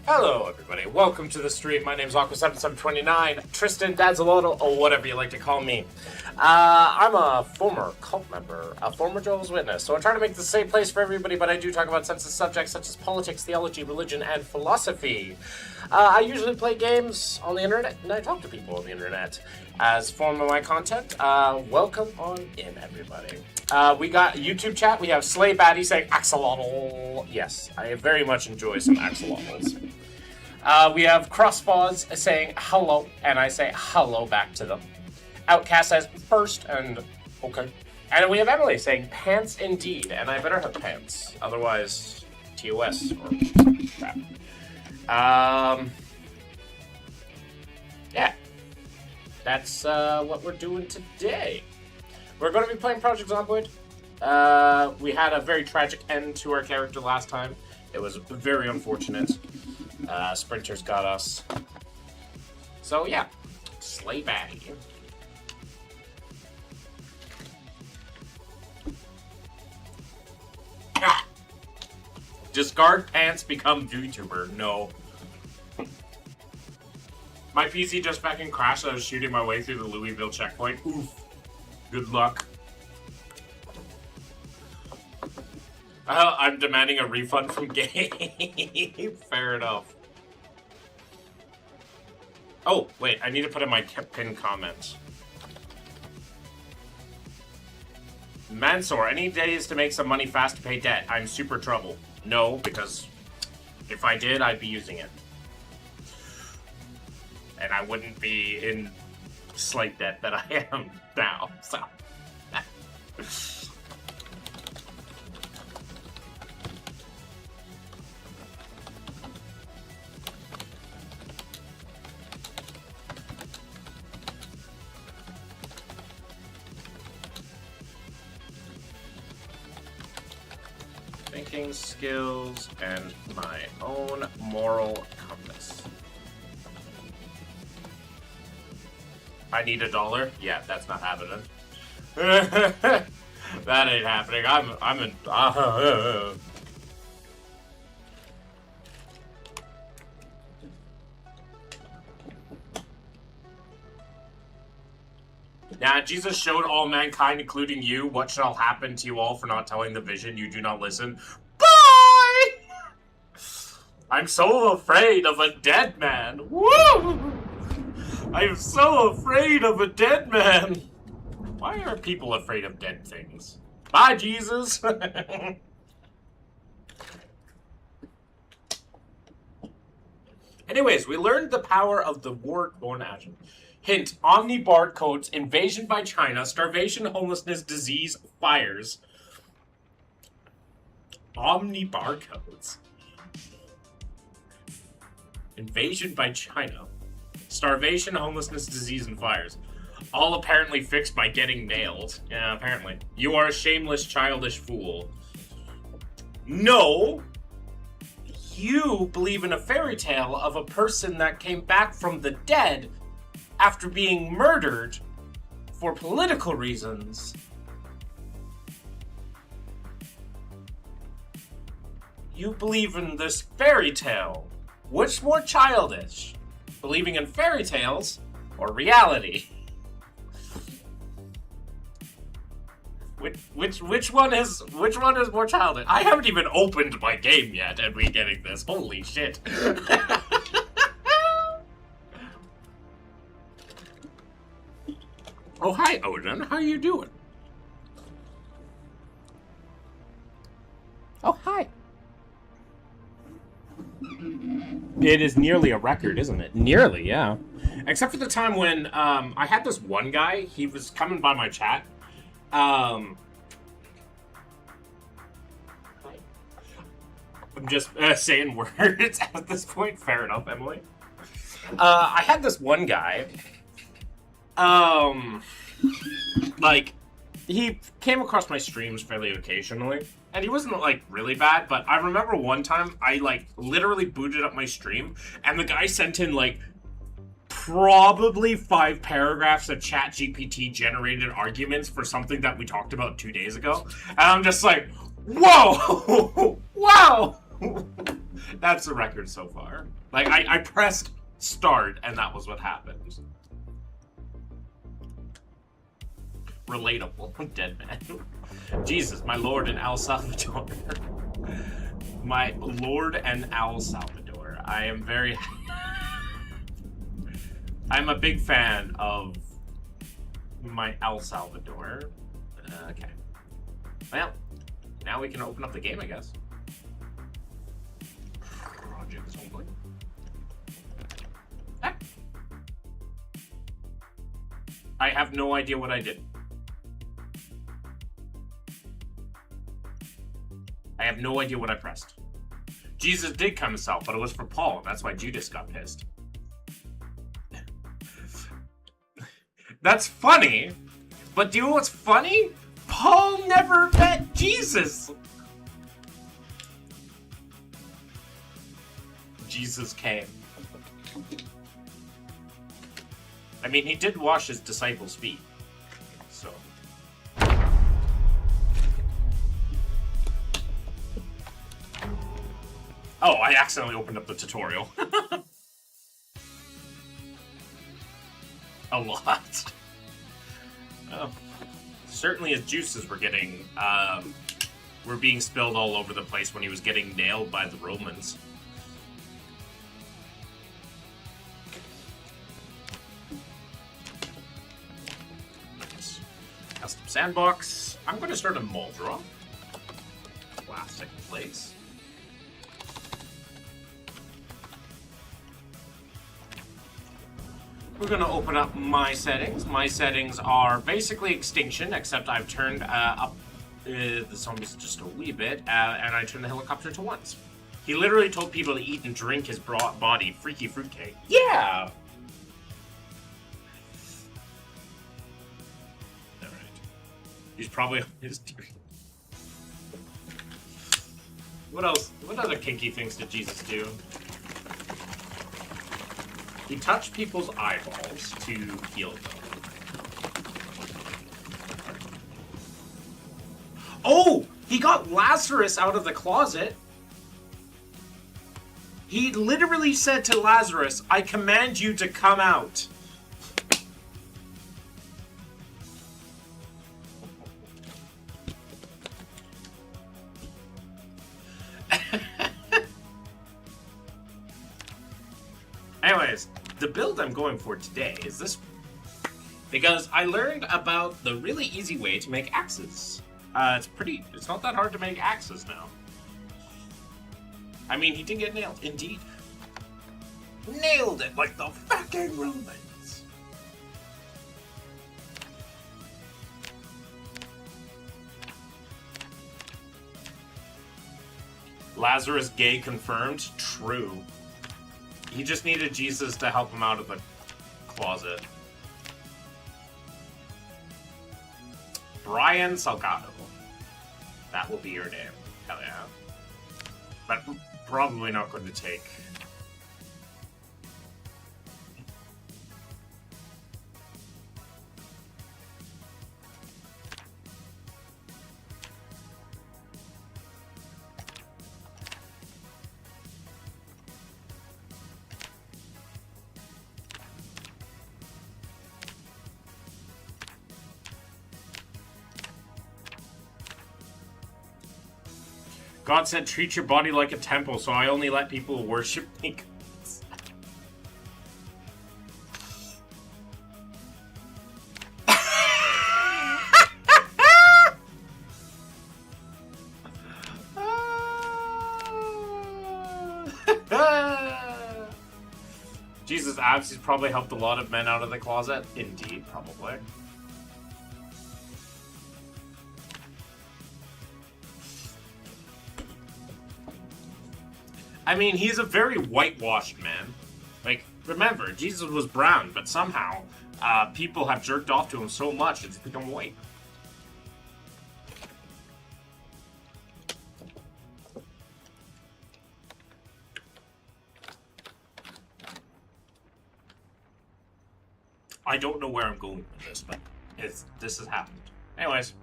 Hello, everybody. Welcome to the stream. My name's Aqua7729, Tristan Dazzalotto, or whatever you like to call me. I'm a former cult member, a former Jehovah's Witness, so I try to make this a safe place for everybody, but I do talk about sensitive subjects such as politics, theology, religion, and philosophy. I usually play games on the internet, and I talk to people on the internet. As form of my content, welcome on in, everybody. We got YouTube chat. We have Slay Batty saying axolotl. Yes, I very much enjoy some axolotls. We have Crosspaws saying hello, and I say hello back to them. Outcast says first, and okay. And we have Emily saying pants indeed, and I better have pants, otherwise TOS or crap. Yeah, that's what we're doing today. We're going to be playing Project Zomboid. We had a very tragic end to our character last time. It was very unfortunate. Sprinters got us. So yeah, Slay Batty. Discard pants, become YouTuber. No. My PC just fucking crashed. I was shooting my way through the Louisville checkpoint. Oof. Good luck. I'm demanding a refund from game. Fair enough. Oh, wait. I need to put in my pinned comment. Mansour, any days to make some money fast to pay debt? I'm super trouble. No, because if I did, I'd be using it. And I wouldn't be in slight debt that I am now, so. Thinking skills and my own moral compass. I need $1? Yeah, that's not happening. That ain't happening. I'm in. Now, Jesus showed all mankind, including you, what shall happen to you all for not telling the vision. You do not listen. Bye! I'm so afraid of a dead man. Woo! I'm so afraid of a dead man. Why are people afraid of dead things? Bye, Jesus. Anyways, we learned the power of the war-born agent. Hint, Omni barcodes, invasion by China, starvation, homelessness, disease, fires. Omni barcodes. Invasion by China. Starvation, homelessness, disease, and fires. All apparently fixed by getting nailed. Yeah, apparently. You are a shameless, childish fool. No! You believe in a fairy tale of a person that came back from the dead after being murdered for political reasons. You believe in this fairy tale. Which more childish? Believing in fairy tales or reality? Which one is more childish? I haven't even opened my game yet and we getting this. Holy shit. Oh, hi, Odin. How you doing? Oh, hi. It is nearly a record, isn't it? Nearly, yeah. Except for the time when I had this one guy. He was coming by my chat. I'm just saying words at this point. Fair enough, Emily. I had this one guy. Like, he came across my streams fairly occasionally, and he wasn't, like, really bad, but I remember one time I, like, literally booted up my stream, and the guy sent in, like, probably 5 paragraphs of ChatGPT generated arguments for something that we talked about 2 days ago, and I'm just like, whoa! Wow! That's the record so far. Like, I pressed start, and that was what happened. Relatable. Dead man. Jesus, my lord and El Salvador. My lord and El Salvador. I am very... I'm a big fan of my El Salvador. Okay. Well, now we can open up the game, I guess. Project only. Ah. I have no idea what I did. I have no idea what I pressed. Jesus did come himself, but it was for Paul, and that's why Judas got pissed. That's funny, but do you know what's funny? Paul never met Jesus. Jesus came. I mean, he did wash his disciples' feet, so. Oh, I accidentally opened up the tutorial. A lot. Oh. Certainly his juices were being spilled all over the place when he was getting nailed by the Romans. Nice. Custom sandbox. I'm going to start a mall draw. Classic place. We're going to open up my settings. My settings are basically extinction, except I've turned up the zombies just a wee bit, and I turned the helicopter to once. He literally told people to eat and drink his body freaky fruitcake. Yeah! Alright. He's probably on his TV. What else? What other kinky things did Jesus do? He touched people's eyeballs to heal them. Oh! He got Lazarus out of the closet. He literally said to Lazarus, I command you to come out. Anyways, the build I'm going for today is this one. Because I learned about the really easy way to make axes. It's not that hard to make axes now. I mean, he did get nailed. Indeed. Nailed it like the fucking Romans. Lazarus gay confirmed? True. He just needed Jesus to help him out of the closet. Brian Salgado. That will be your name. Hell yeah. But probably not going to take. God said, treat your body like a temple, so I only let people worship me. Jesus abs, he's probably helped a lot of men out of the closet. Indeed, probably. I mean, he's a very whitewashed man. Like, remember, Jesus was brown, but somehow people have jerked off to him so much it's become white. I don't know where I'm going with this, but this has happened. Anyways,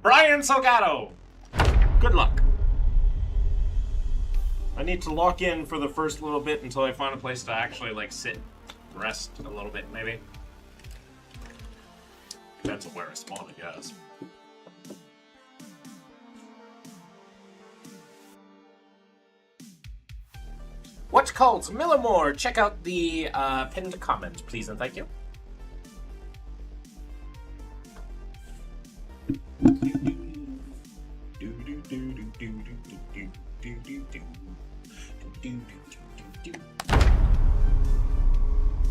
Brian Salgado! Good luck. I need to lock in for the first little bit until I find a place to actually, like, sit, rest a little bit, maybe. Depends on where I spawn, I guess. What's called Millimore? Check out the pinned comment, please and thank you.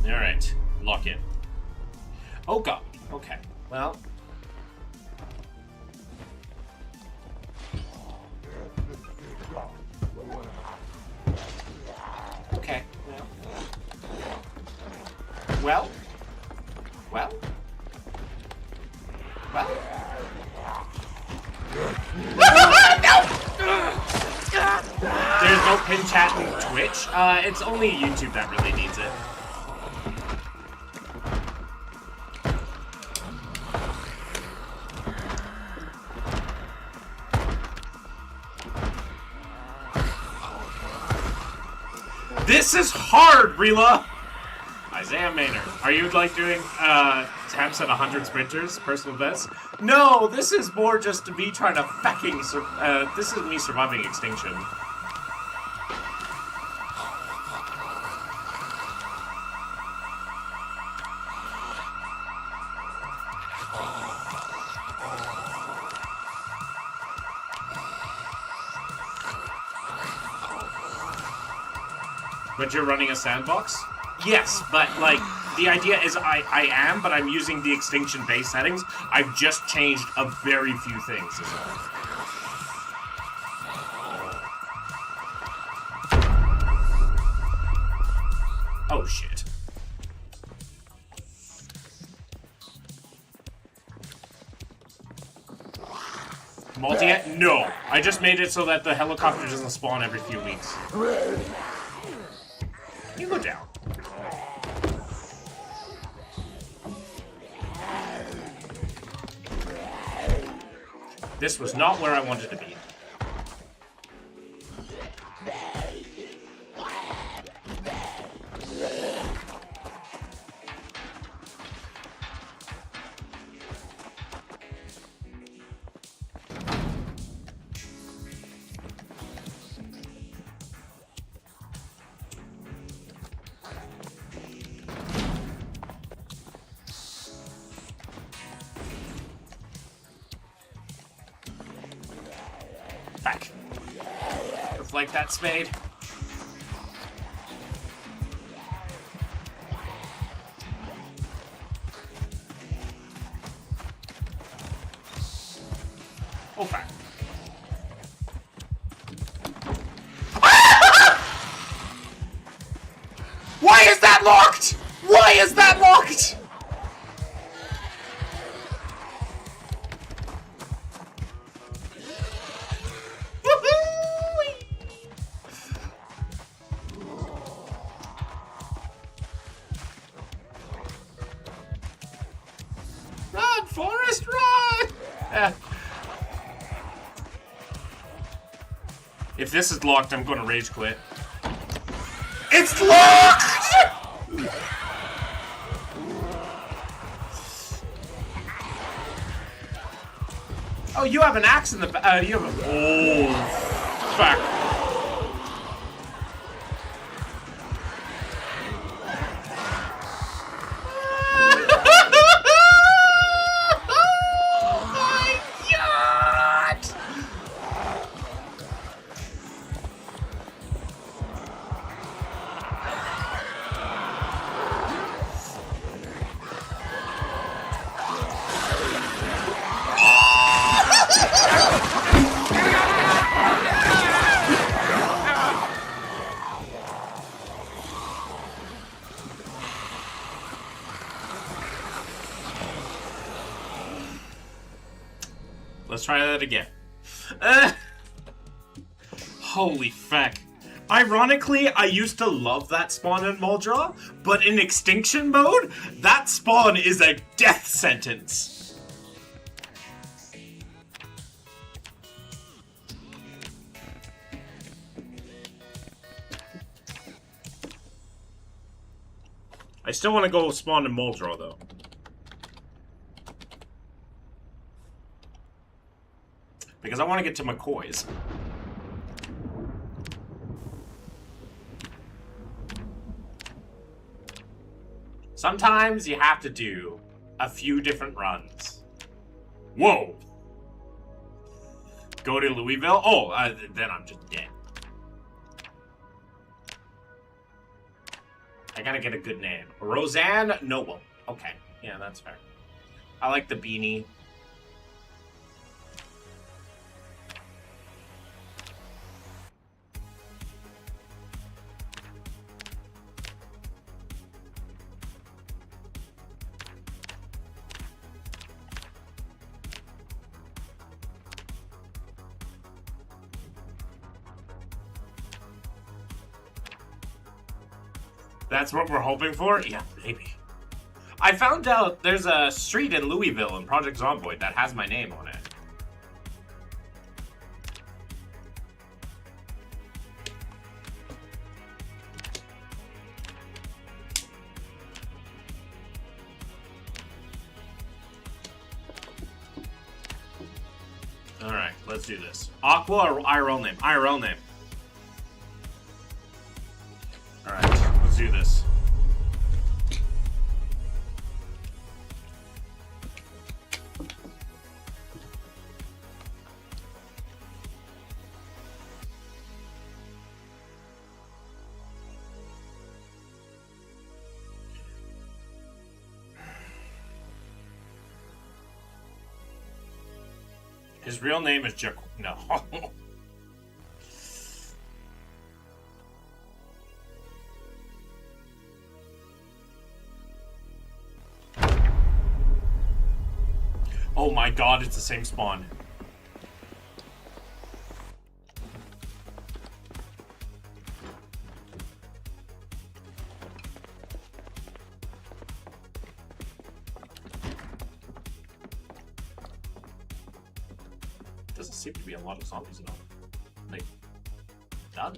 All right, lock in. Oh god. Okay. Well. Okay. Well. Well. Well. There's no pin chat in Twitch. It's only YouTube that really needs it. This is hard, Rila! Isaiah Maynard. Are you, like, doing, attempts at 100 sprinters, personal best? No, this is more just me trying to fucking, this is me surviving extinction. But you're running a sandbox? Yes, but, like, the idea is I am, but I'm using the extinction base settings. I've just changed a very few things as well. Oh, shit. Multi? No. I just made it so that the helicopter doesn't spawn every few weeks. You go down. This was not where I wanted to be. Back. Like that, Spade. Oh, fuck. Why is that locked? Why is that locked? Run, Forrest, run! If this is locked, I'm going to rage quit. It's locked! Oh, you have an axe in the back. You have a... Oh, fuck. Let's try that again. Holy fuck. Ironically, I used to love that spawn in Muldraw, but in Extinction mode, that spawn is a death sentence. I still want to go spawn in Muldrow, though. Because I want to get to McCoy's. Sometimes you have to do a few different runs. Whoa! Go to Louisville? Oh, then I'm just dead. I gotta get a good name. Roseanne Noble. Okay, yeah, that's fair. I like the beanie. That's what we're hoping for? Yeah, maybe. I found out there's a street in Louisville in Project Zomboid that has my name on it. Alright, let's do this. Aqua or IRL name? IRL name. Alright, let's do this. His real name is Jack. No. Oh my god, it's the same spawn. Doesn't seem to be a lot of zombies at all. Like, none.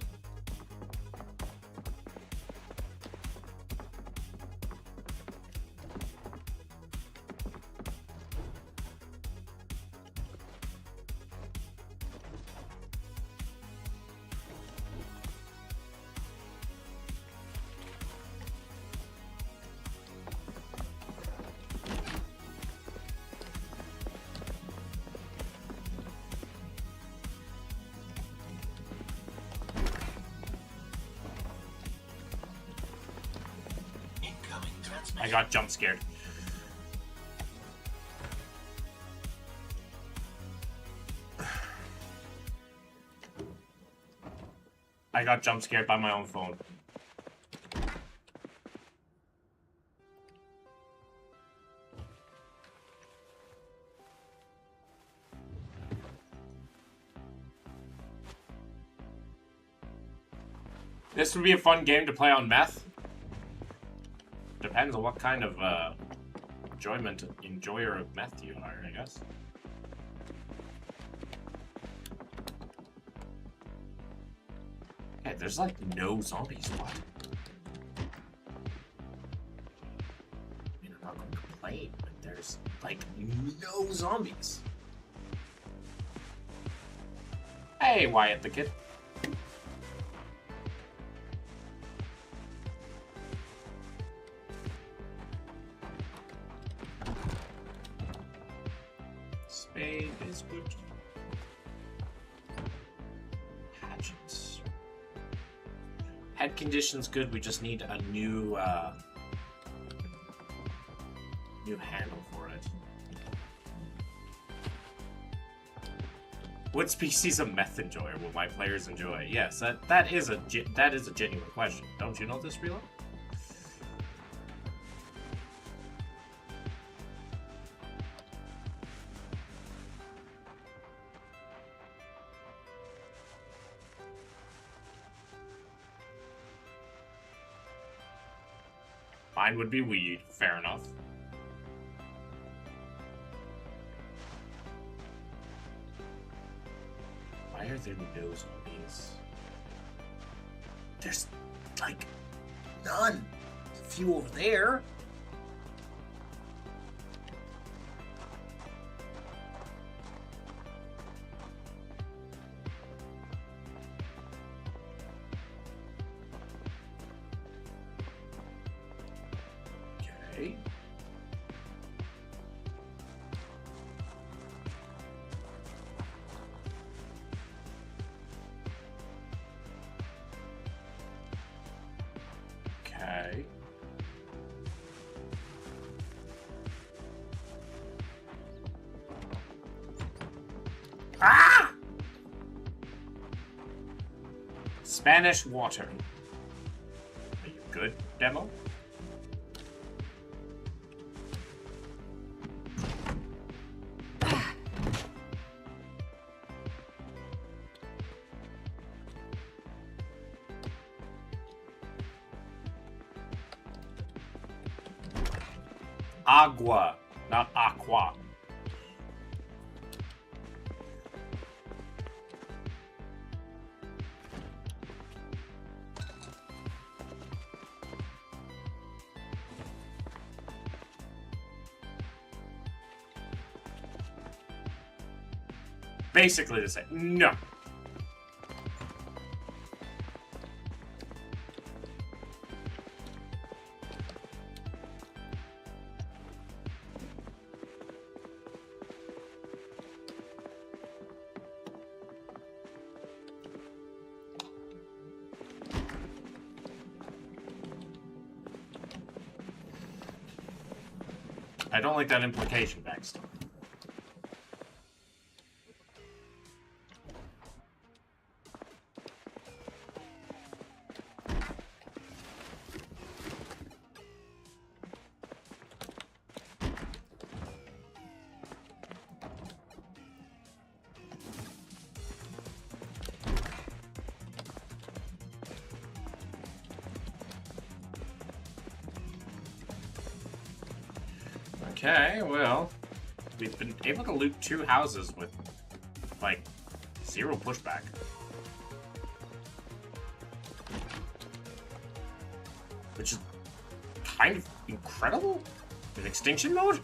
I got jump scared. I got jump scared by my own phone. This would be a fun game to play on meth. Depends on what kind of enjoyer of meth you are, I guess. Hey, there's like no zombies. What? I mean, I'm not going to complain, but there's like no zombies. Hey, Wyatt the kid. Spade is good. Hatchets. Head condition's good. We just need a new new handle for it. What species of meth enjoyer will my players enjoy? Yes, that is a genuine question. Don't you know this, Relo? Mine would be weed. Fair enough. Why are there no zombies? There's, like, none. few over there. Okay. Okay. Ah! Spanish water. Are you good, demo? Agua, not aqua. Basically the same. No. I don't like that implication, Baxter. Okay, well, we've been able to loot 2 houses with, like, 0 pushback. Which is kind of incredible in extinction mode.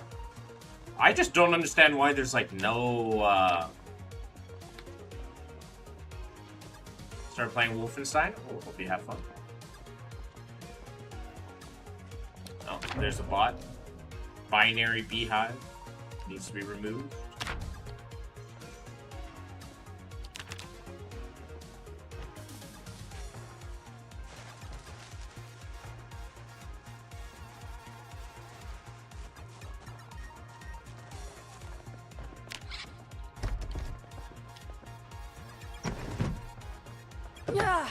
I just don't understand why there's, like, no, Start playing Wolfenstein? Oh, hope you have fun. Oh, there's a bot. Binary beehive needs to be removed. Yeah.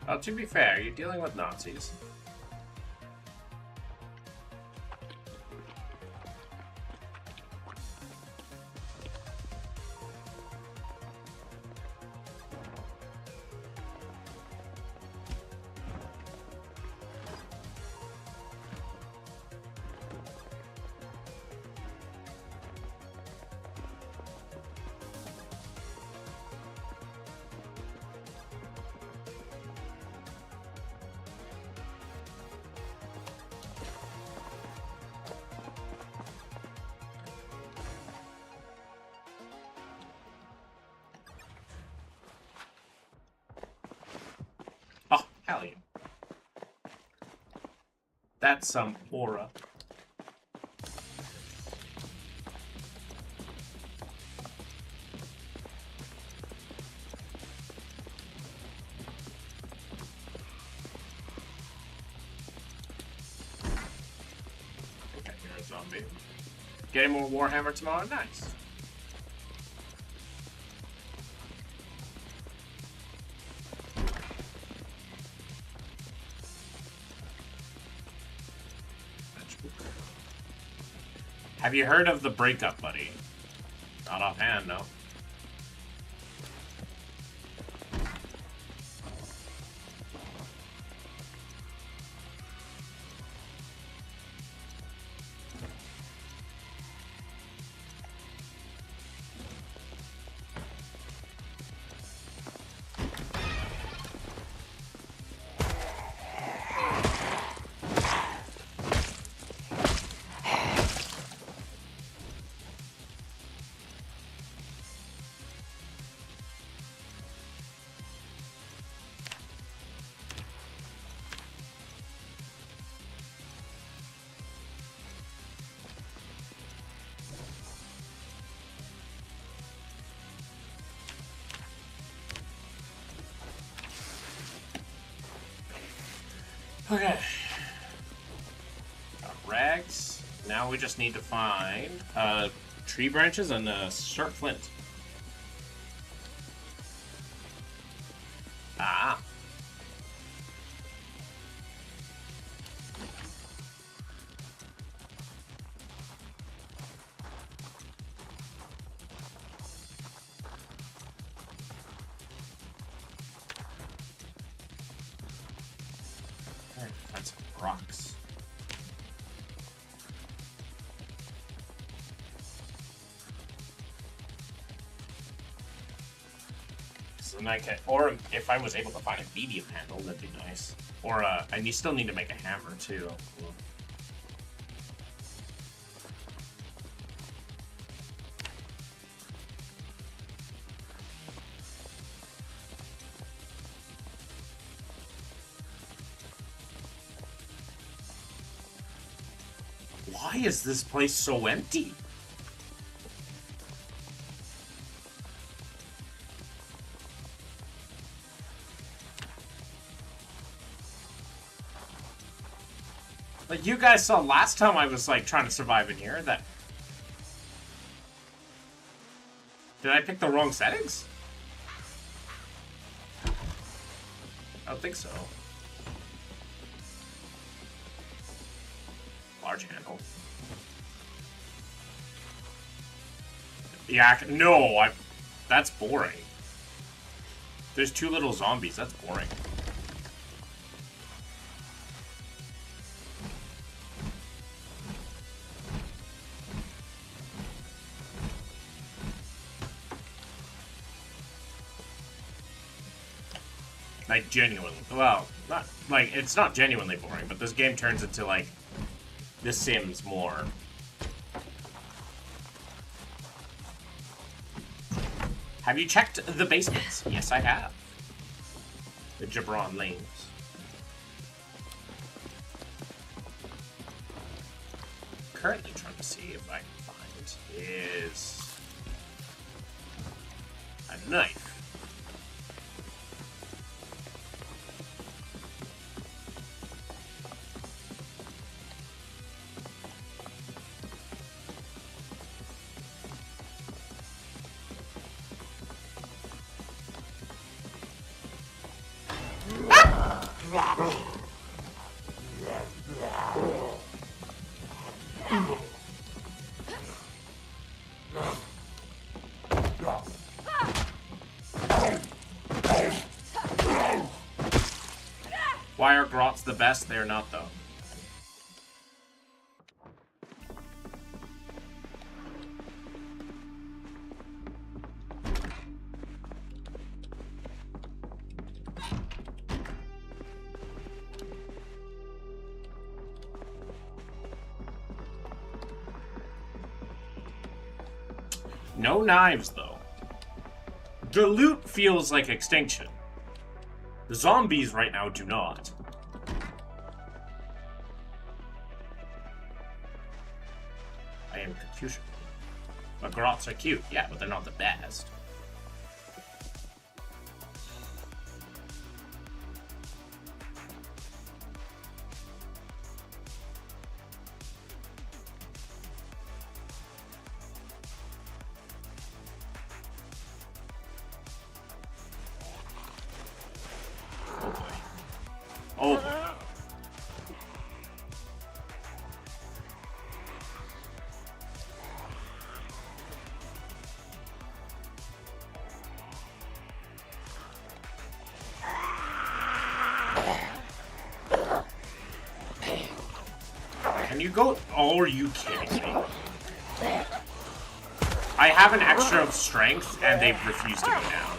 Well, to be fair, you're dealing with Nazis. Oh, hell yeah. That's some aura. Okay, you're a zombie. Getting more Warhammer tomorrow? Nice. Have you heard of the breakup, buddy? Not offhand, no. Okay. Got rags. Now we just need to find tree branches and a sharp flint. Ah. Find some rocks. So then I can, or if I was able to find a medium handle, that'd be nice. Or and you still need to make a hammer too. Why is this place so empty? Like you guys saw last time I was like trying to survive in here, that... Did I pick the wrong settings? I don't think so. Large handle. Yeah, no, that's boring. There's two little zombies, that's boring. Like, genuinely, well, not, like, it's not genuinely boring, but this game turns into, like, The Sims more. Have you checked the basements? Yes, I have. The Gibron lanes. Currently trying to see if I can find is a knife. Why are grots the best? They're not, though. No knives, though. The loot feels like extinction. The zombies right now do not. I am confused. But grots are cute, yeah, but they're not the best. Oh boy. Can you go? Oh, are you kidding me? I have an extra of strength and they refuse to go down.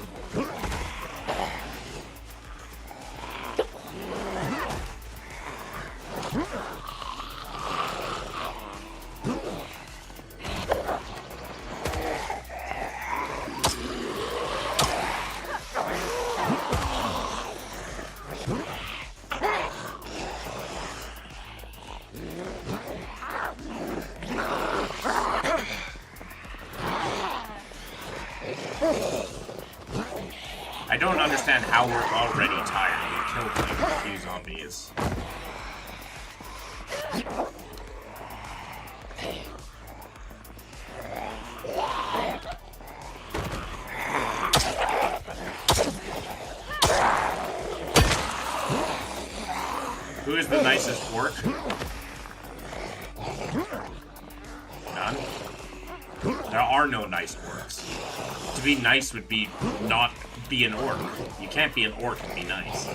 I don't understand how we're already tired. killed like a few zombies. Who is the nicest orc? None? There are no nice orcs. To be nice would be not be an orc. You can't be an orc and be nice.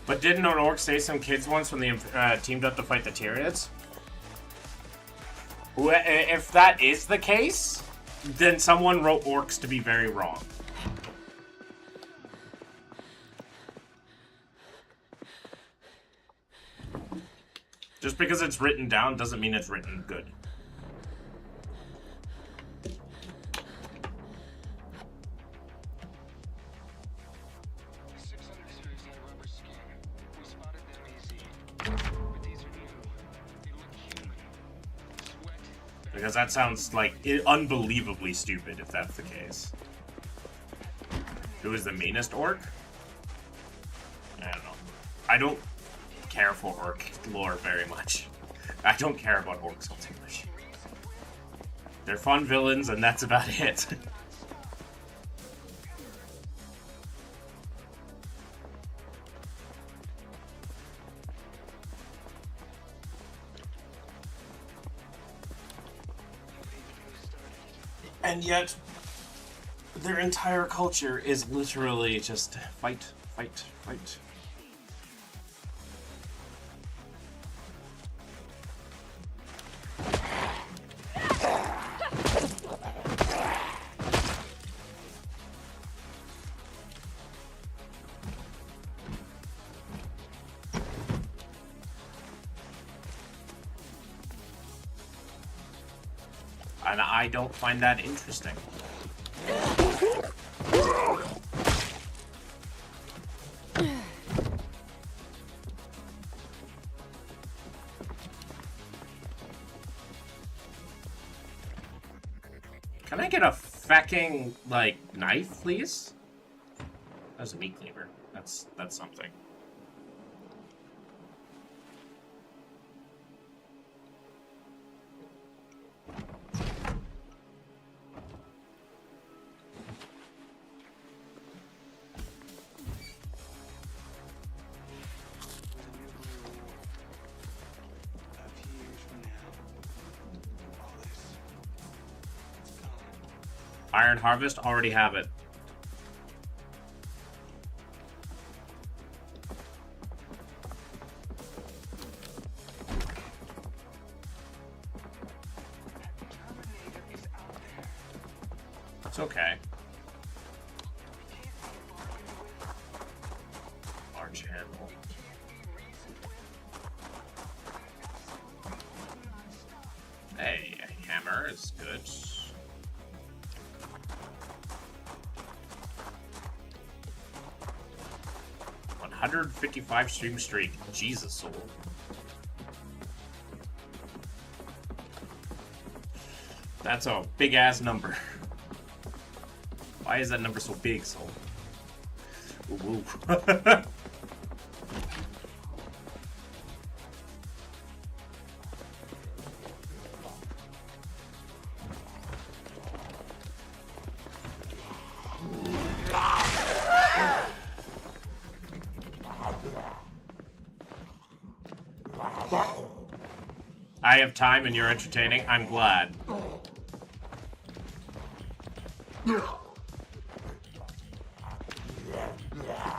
But didn't an orc save some kids once when they teamed up to fight the Tyranids? If that is the case, then someone wrote orcs to be very wrong. Just because it's written down doesn't mean it's written good. Because that sounds like unbelievably stupid if that's the case. Who is the meanest orc? I don't know. I don't care for orc lore very much. I don't care about orcs all too much. They're fun villains and that's about it. And yet, their entire culture is literally just fight, fight, fight. And I don't find that interesting. Can I get a fucking, like, knife, please? That's a meat cleaver. That's something. Iron Harvest, already have it. It's okay. Large handle. Hey, a hammer is good. 155 stream streak. Jesus, soul. That's a big ass number. Why is that number so big, soul? Ooh. I have time and you're entertaining. I'm glad.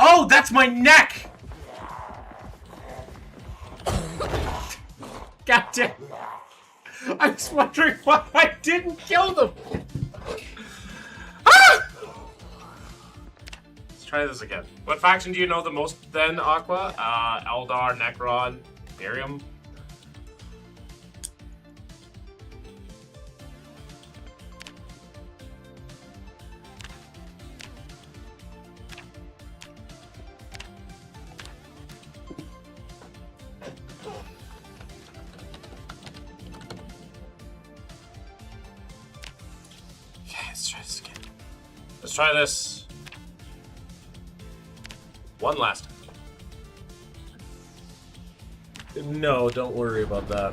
Oh, that's my neck! God damn. I was wondering why I didn't kill them. Ah! Let's try this again. What faction do you know the most then, Aqua? Eldar, Necron, Imperium. Let's try this one last time. No, don't worry about that.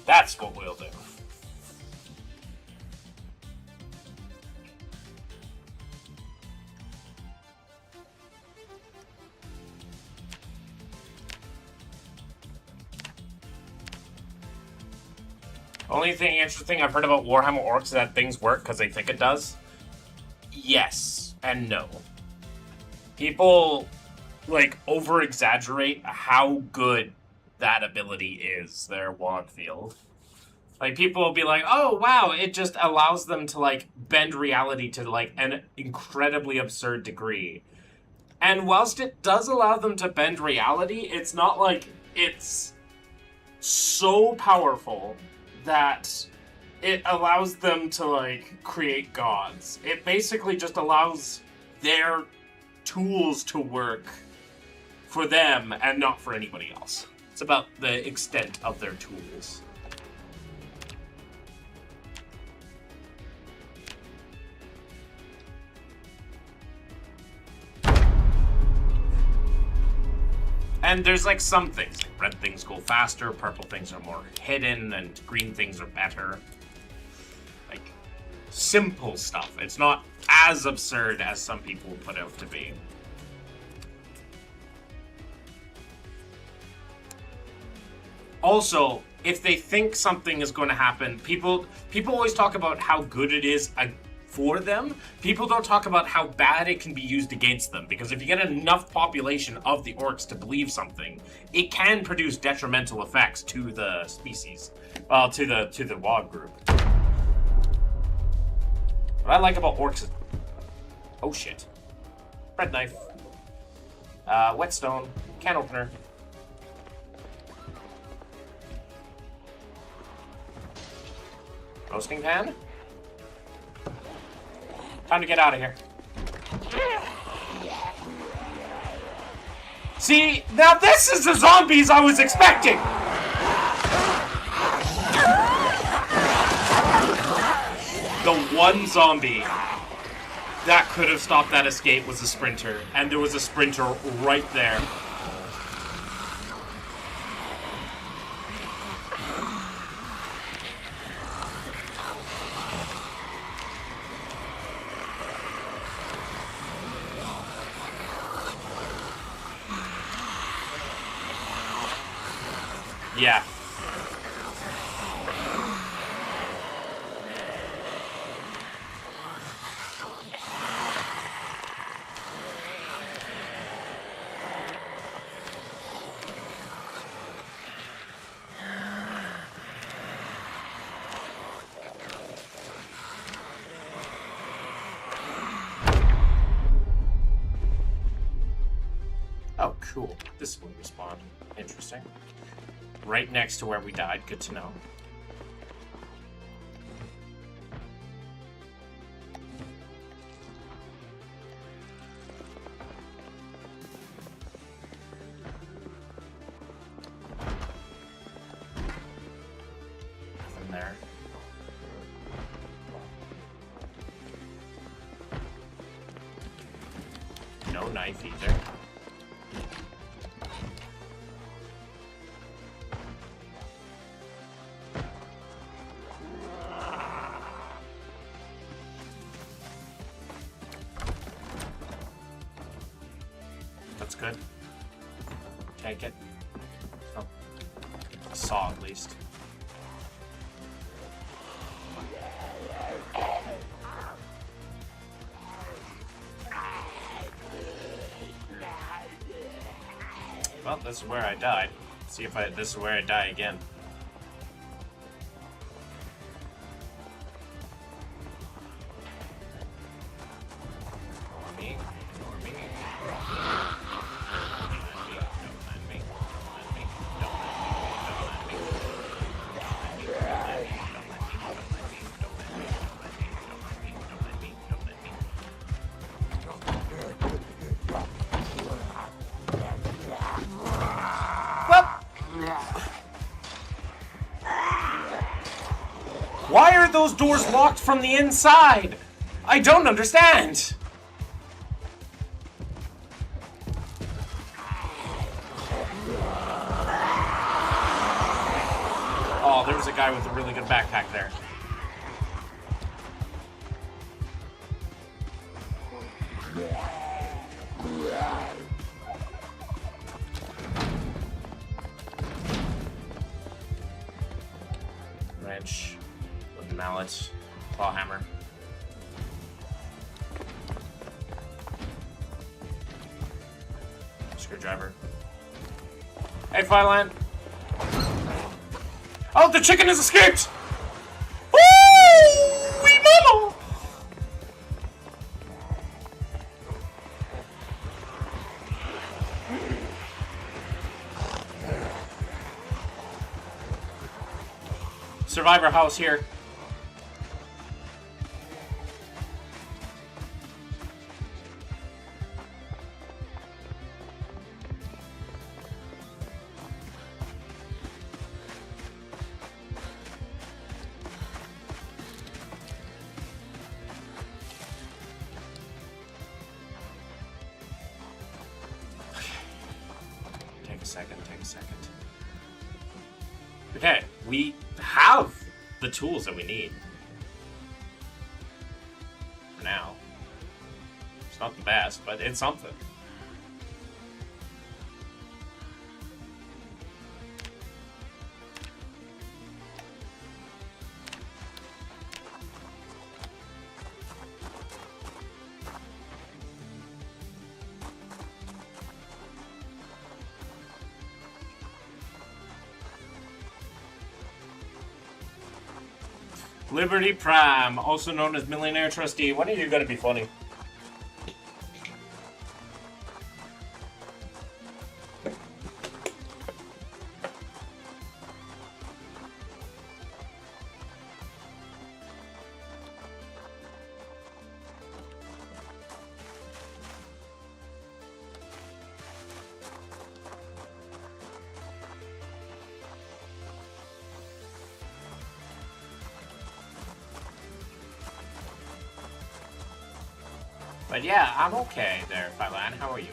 That's what we'll do. Only thing interesting I've heard about Warhammer Orcs is that things work because they think it does. Yes and no. People, like, over-exaggerate how good that ability is, their wand field. Like, people will be like, oh, wow, it just allows them to, like, bend reality to, like, an incredibly absurd degree. And whilst it does allow them to bend reality, it's not like it's so powerful that it allows them to, like, create gods. It basically just allows their tools to work for them and not for anybody else. It's about the extent of their tools. And there's like some things. Like red things go faster, purple things are more hidden, and green things are better. Like, simple stuff. It's not as absurd as some people put out to be. Also, if they think something is going to happen, people always talk about how good it is for them. People don't talk about how bad it can be used against them, because if you get enough population of the orcs to believe something, it can produce detrimental effects to the species, well, to the WoG group. What I like about orcs is, oh shit, bread knife, whetstone, can opener. Roasting pan? Time to get out of here. See, now this is the zombies I was expecting! The one zombie that could have stopped that escape was a sprinter, and there was a sprinter right there. Yeah. Oh, cool. This will respond. Interesting. Right next to where we died. Good to know. Nothing there. No knife either. That's good. Take it. Oh. A saw, at least. Well, this is where I died. See if this is where I die again. Why are those doors locked from the inside? I don't understand. Oh, there was a guy with a really good backpack there. Wrench. Wooden mallet. Claw hammer. Screwdriver. Hey, Fireland. Oh, the chicken has escaped! Ooh, wee mama! Survivor house here. Take a second. Okay, we have the tools that we need. For now. It's not the best, but it's something. Liberty Prime, also known as Millionaire Trustee. When are you going to be funny? But yeah, I'm okay there, Filan. How are you?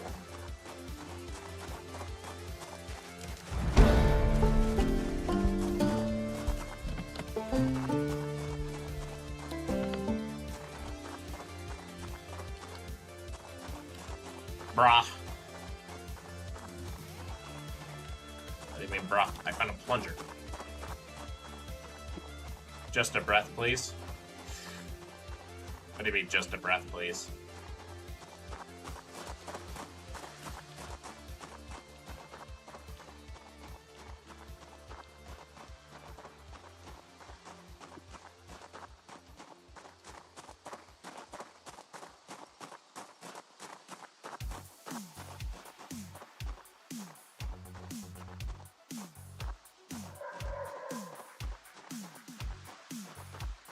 Brah. What do you mean, brah? I found a plunger. Just a breath, please. What do you mean, just a breath, please?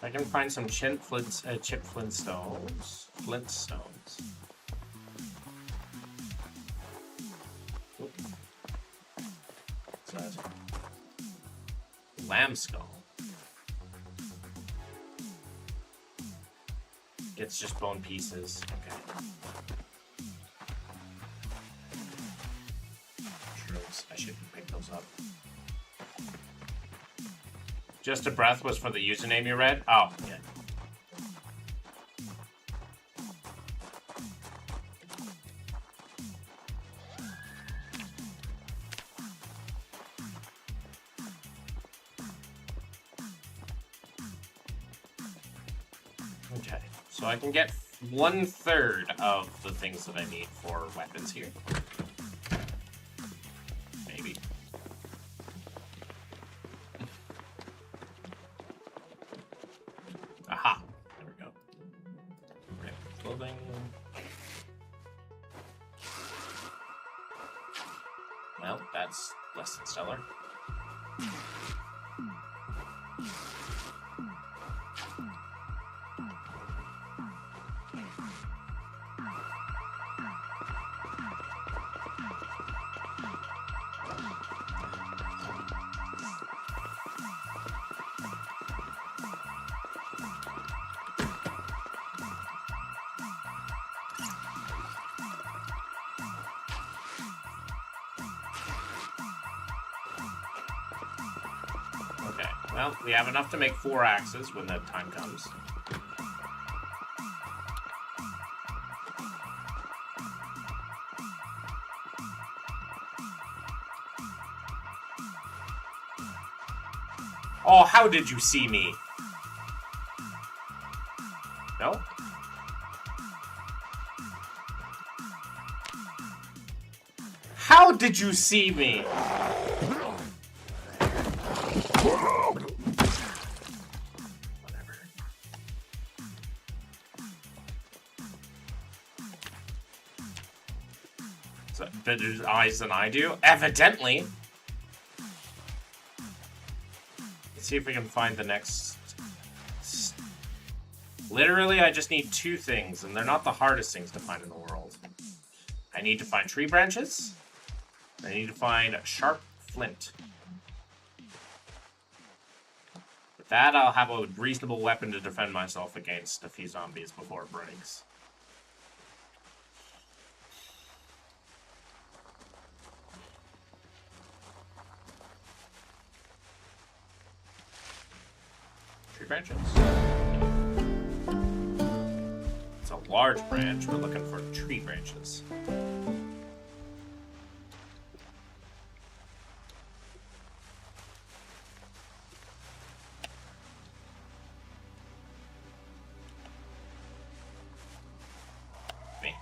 I can find some chip flintstones. Flintstones. What's that? Lamb skull. It's just bone pieces. Okay. Shrooms. I should pick those up. Just a breath was for the username you read? Oh, yeah. Okay, so I can get 1/3 of the things that I need for weapons here. Maybe. Aha! There we go. Okay, clothing. Well, that's less than stellar. Okay, well, we have enough to make 4 axes when the time comes. Oh, how did you see me? No? How did you see me? Whatever. So, better eyes than I do? Evidently. Let's see if we can find the next... Literally, I just need 2 things, and they're not the hardest things to find in the world. I need to find tree branches. I need to find sharp flint. With that, I'll have a reasonable weapon to defend myself against a few zombies before it breaks. Tree branches. It's a large branch. We're looking for tree branches. Me.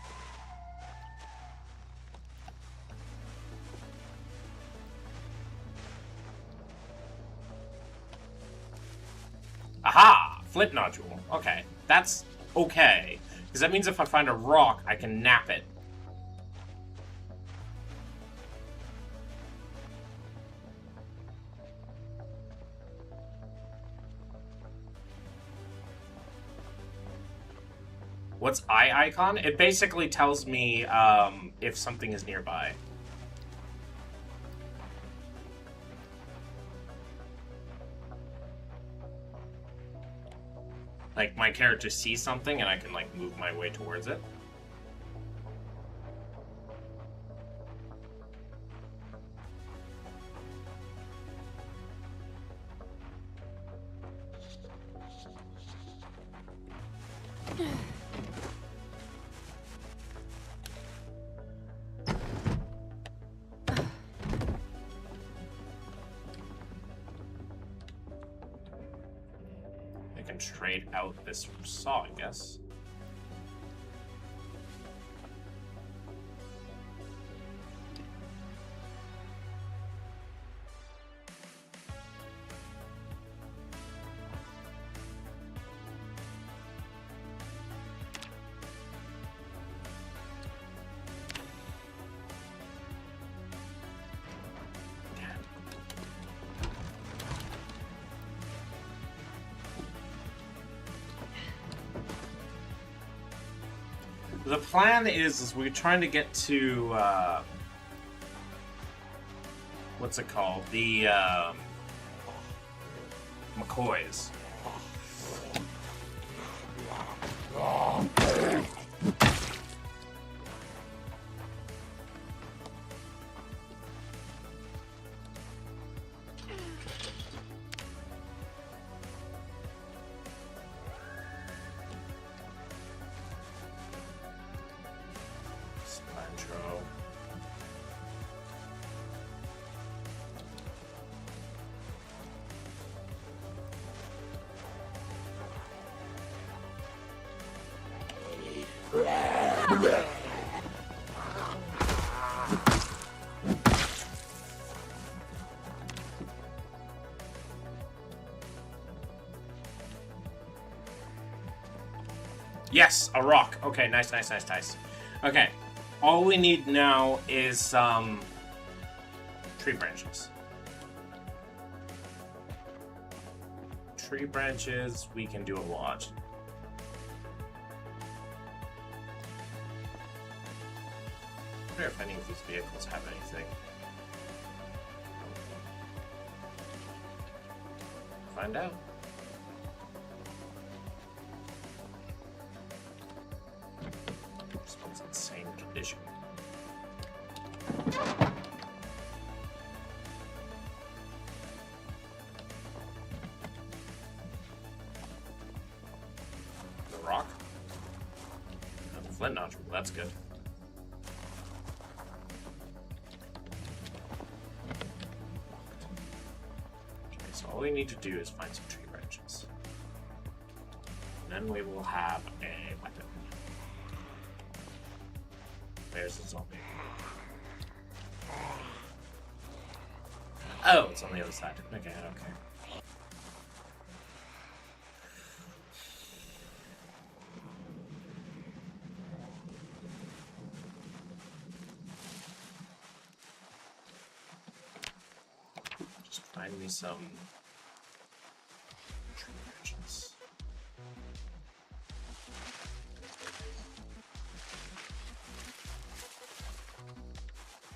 Aha! Flint nodule. Okay. That's okay. Because that means if I find a rock, I can nap it. What's eye icon? It basically tells me if something is nearby. Like, my character sees something and I can, like, move my way towards it. Trade out this saw, I guess. The plan is we're trying to get to, what's it called? The, McCoys. Yes, a rock. Okay, nice, nice, nice, nice. Okay, all we need now is some tree branches. Tree branches, we can do a lot. I wonder if any of these vehicles have anything. Find out. This one's insane condition. The rock? Oh, the flint notch. Well, that's good. All we need to do is find some tree branches. And then we will have a weapon. There's the zombie. Oh, it's on the other side. Okay, okay. Just find me some tree branches.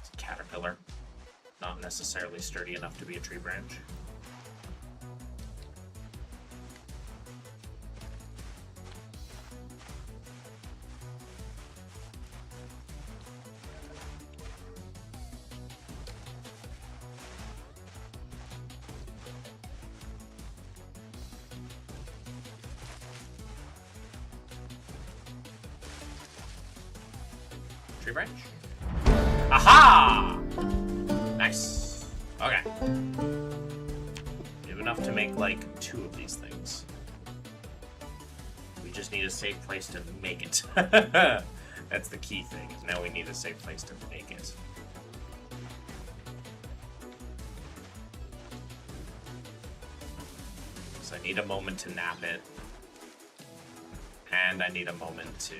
It's a caterpillar. Not necessarily sturdy enough to be a tree branch. Tree branch? Aha! Nice. Okay. We have enough to make like 2 of these things. We just need a safe place to make it. That's the key thing. Now we need a safe place to make it. So I need a moment to nap it. And I need a moment to...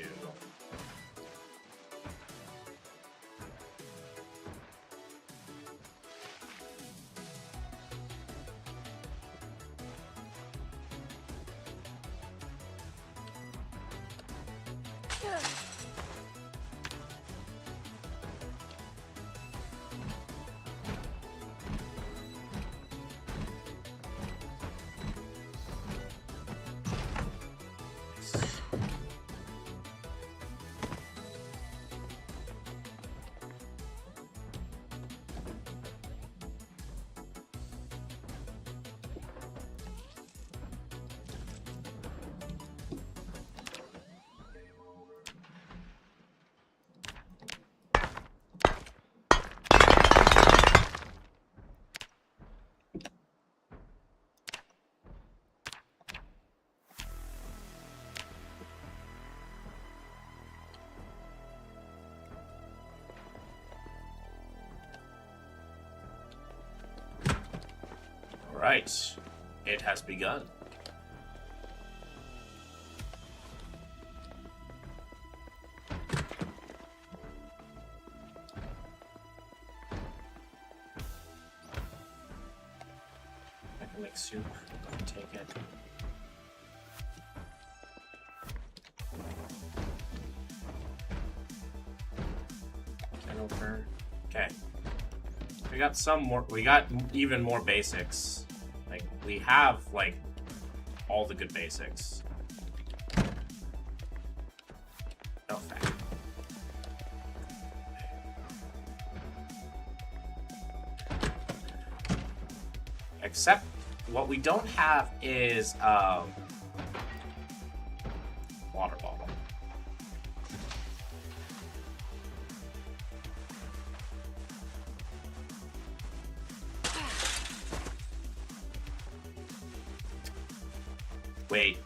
Right. It has begun. I can make soup. I can take it. Can open. Okay. We got some more. We got even more basics. Like, we have, like, all the good basics. No fact. Except, what we don't have is, water bottle. Wait.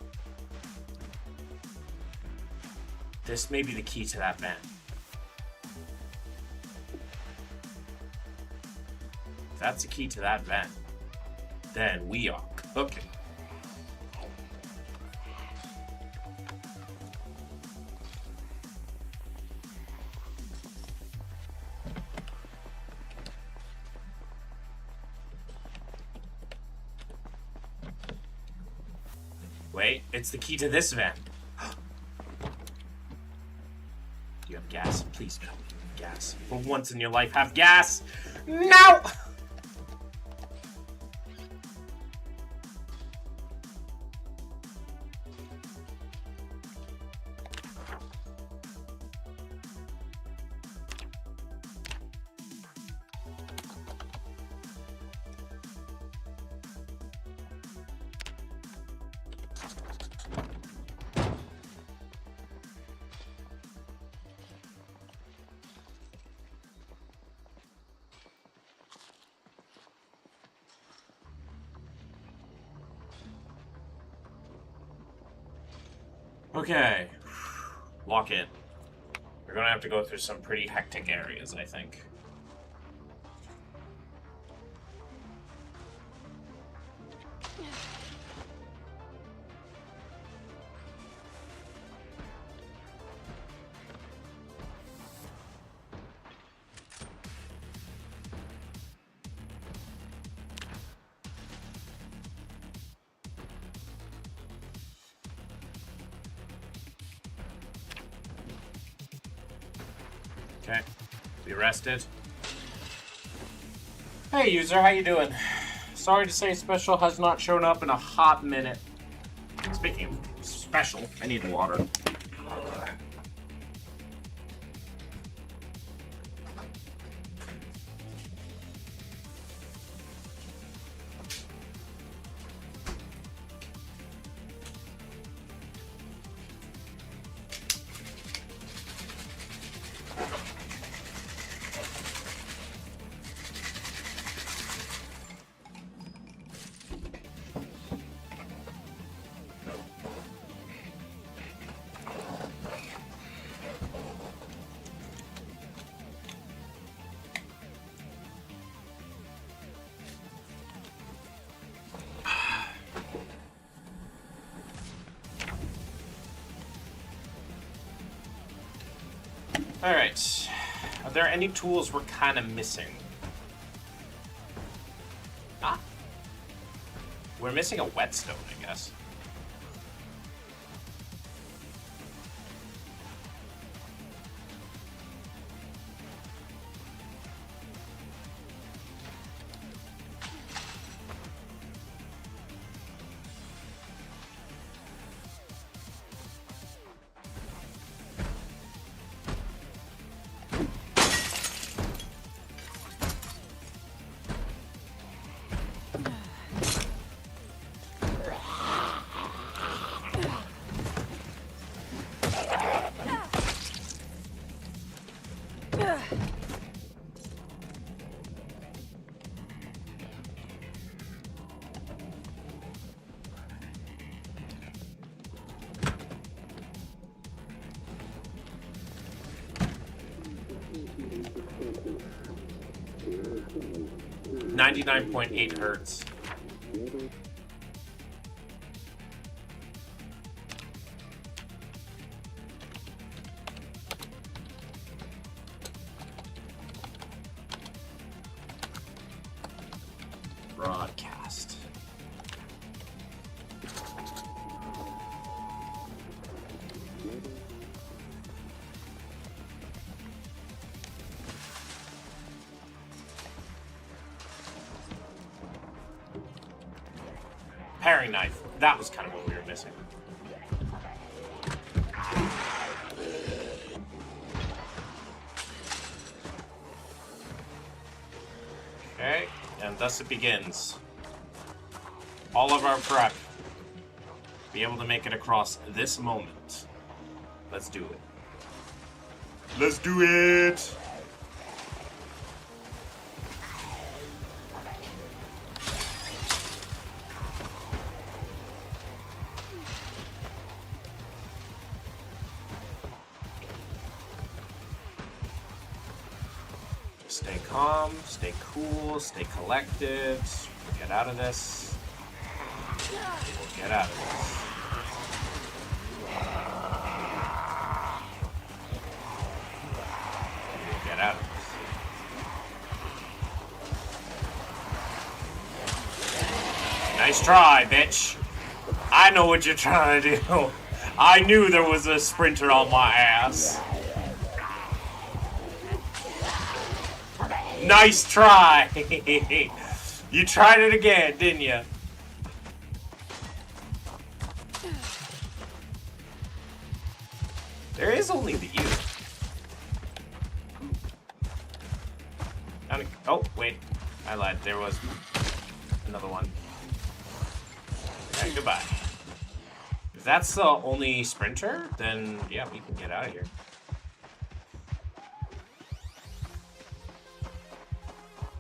This may be the key to that vent. If that's the key to that vent, then we are cooking. Wait, it's the key to this vent. Do you have gas? Please tell me you have gas. For once in your life, have gas! No! Okay. Lock in. We're gonna have to go through some pretty hectic areas, I think. Okay, be arrested. Hey user, how you doing? Sorry to say special has not shown up in a hot minute. Speaking of special, I need water. Alright. Are there any tools we're kind of missing? Ah. We're missing a whetstone, I guess. .8 hertz. Broadcast. Paring knife. That was kind of what we were missing. Okay, and thus it begins. All of our prep. Be able to make it across this moment. Let's do it. Let's do it! Stay calm, stay cool, stay collected. We'll get out of this. We'll get out of this. We'll get out of this. Nice try, bitch. I know what you're trying to do. I knew there was a sprinter on my ass. Nice try. You tried it again, didn't you? There is only the you. Oh, wait. I lied. There was another one. Alright, goodbye. If that's the only sprinter, then yeah, we can get out of here.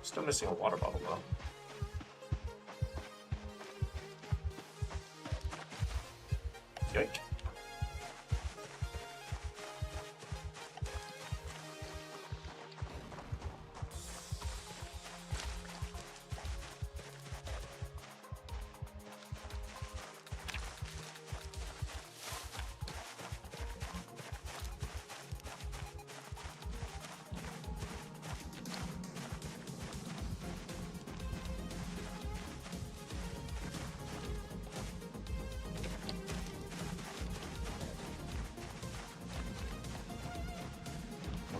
Still missing a water bottle, though. Yoink.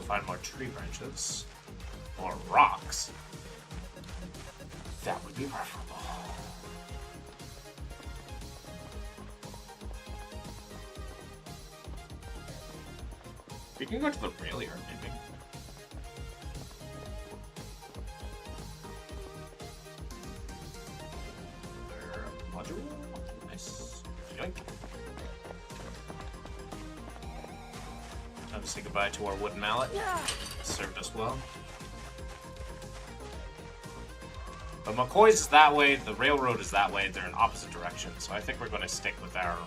Find more tree branches or rocks. That would be preferable. We can go to the rail yard, maybe. Module. Nice. Yoink. Time to say goodbye to our wooden mallet. Served us well. But McCoy's is that way, the railroad is that way, they're in opposite directions. So I think we're going to stick with our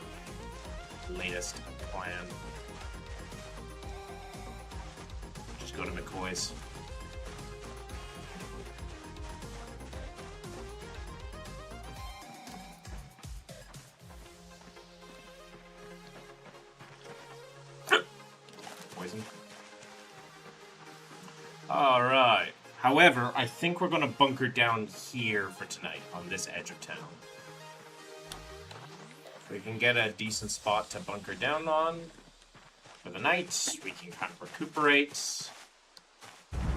latest plan. Just go to McCoy's. Poison. Alright. However, I think we're going to bunker down here for tonight, on this edge of town. If we can get a decent spot to bunker down on for the night, we can kind of recuperate.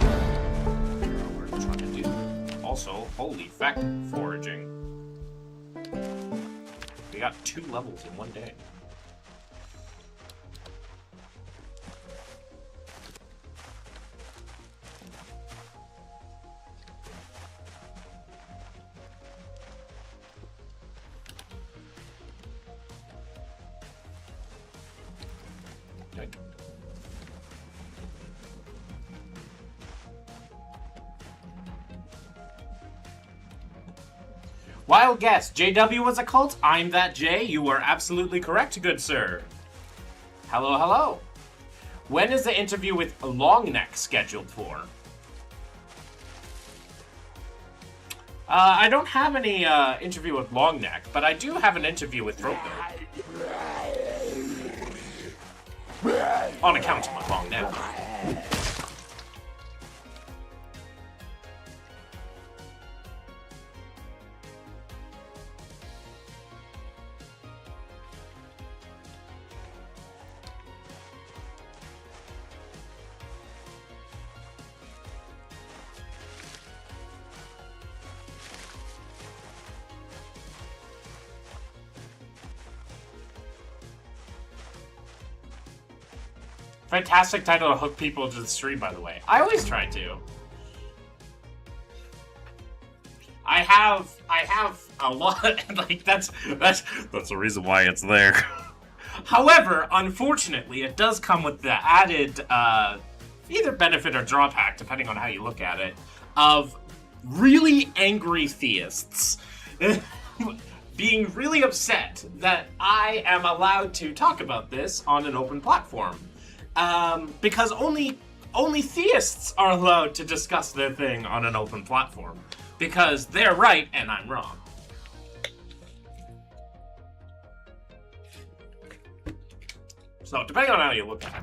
What we're trying to do. Also, holy feck, foraging. We got 2 levels in one day. Wild guess, JW was a cult? I'm that J. You are absolutely correct, good sir. Hello, hello. When is the interview with Longneck scheduled for? I don't have any interview with Longneck, but I do have an interview with Throatgoat. On account of my long neck. Fantastic title to hook people to the stream, by the way. I always try to. I have a lot, like, that's the reason why it's there. However, unfortunately, it does come with the added, either benefit or drawback, depending on how you look at it, of really angry theists being really upset that I am allowed to talk about this on an open platform. Because only theists are allowed to discuss their thing on an open platform. Because they're right and I'm wrong. So, depending on how you look at it.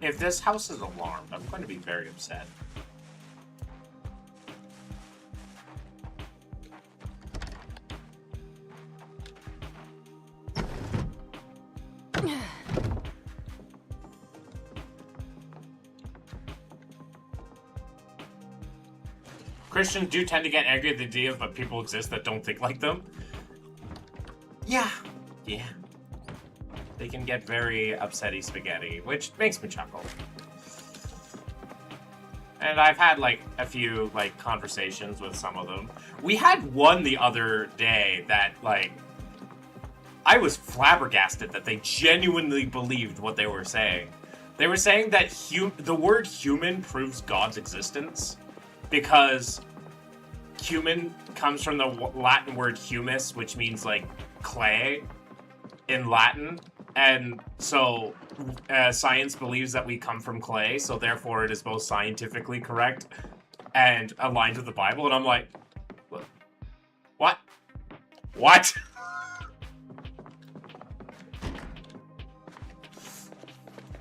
If this house is alarmed, I'm going to be very upset. Christians do tend to get angry at the idea that people exist that don't think like them. Yeah. They can get very upsetty spaghetti, which makes me chuckle. And I've had, like, a few, like, conversations with some of them. We had one the other day that, like, I was flabbergasted that they genuinely believed what they were saying. They were saying that the word human proves God's existence because human comes from the Latin word humus, which means, like, clay in Latin. And so science believes that we come from clay, so therefore it is both scientifically correct and aligned with the Bible. And I'm like, what? What?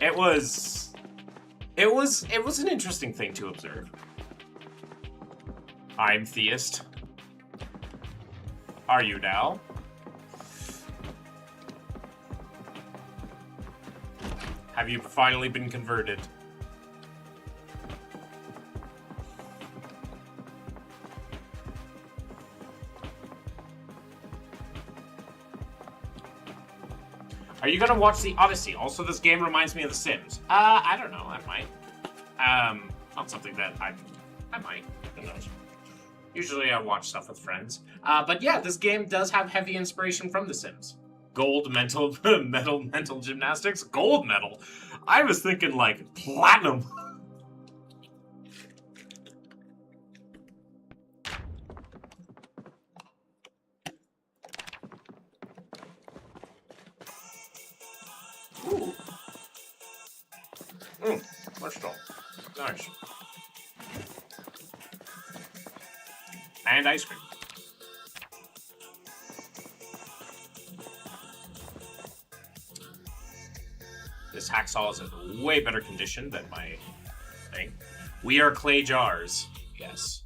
It was an interesting thing to observe. I'm theist. Are you now? Have you finally been converted? Are you gonna watch The Odyssey? Also, this game reminds me of The Sims. I don't know. I might. Not something that I might. Who knows? Usually I watch stuff with friends. But yeah, this game does have heavy inspiration from The Sims. Gold mental gymnastics? Gold medal? I was thinking, like, platinum. Ooh. Much stone. Nice. And ice cream. This hacksaw is in way better condition than my thing. We are clay jars. Yes.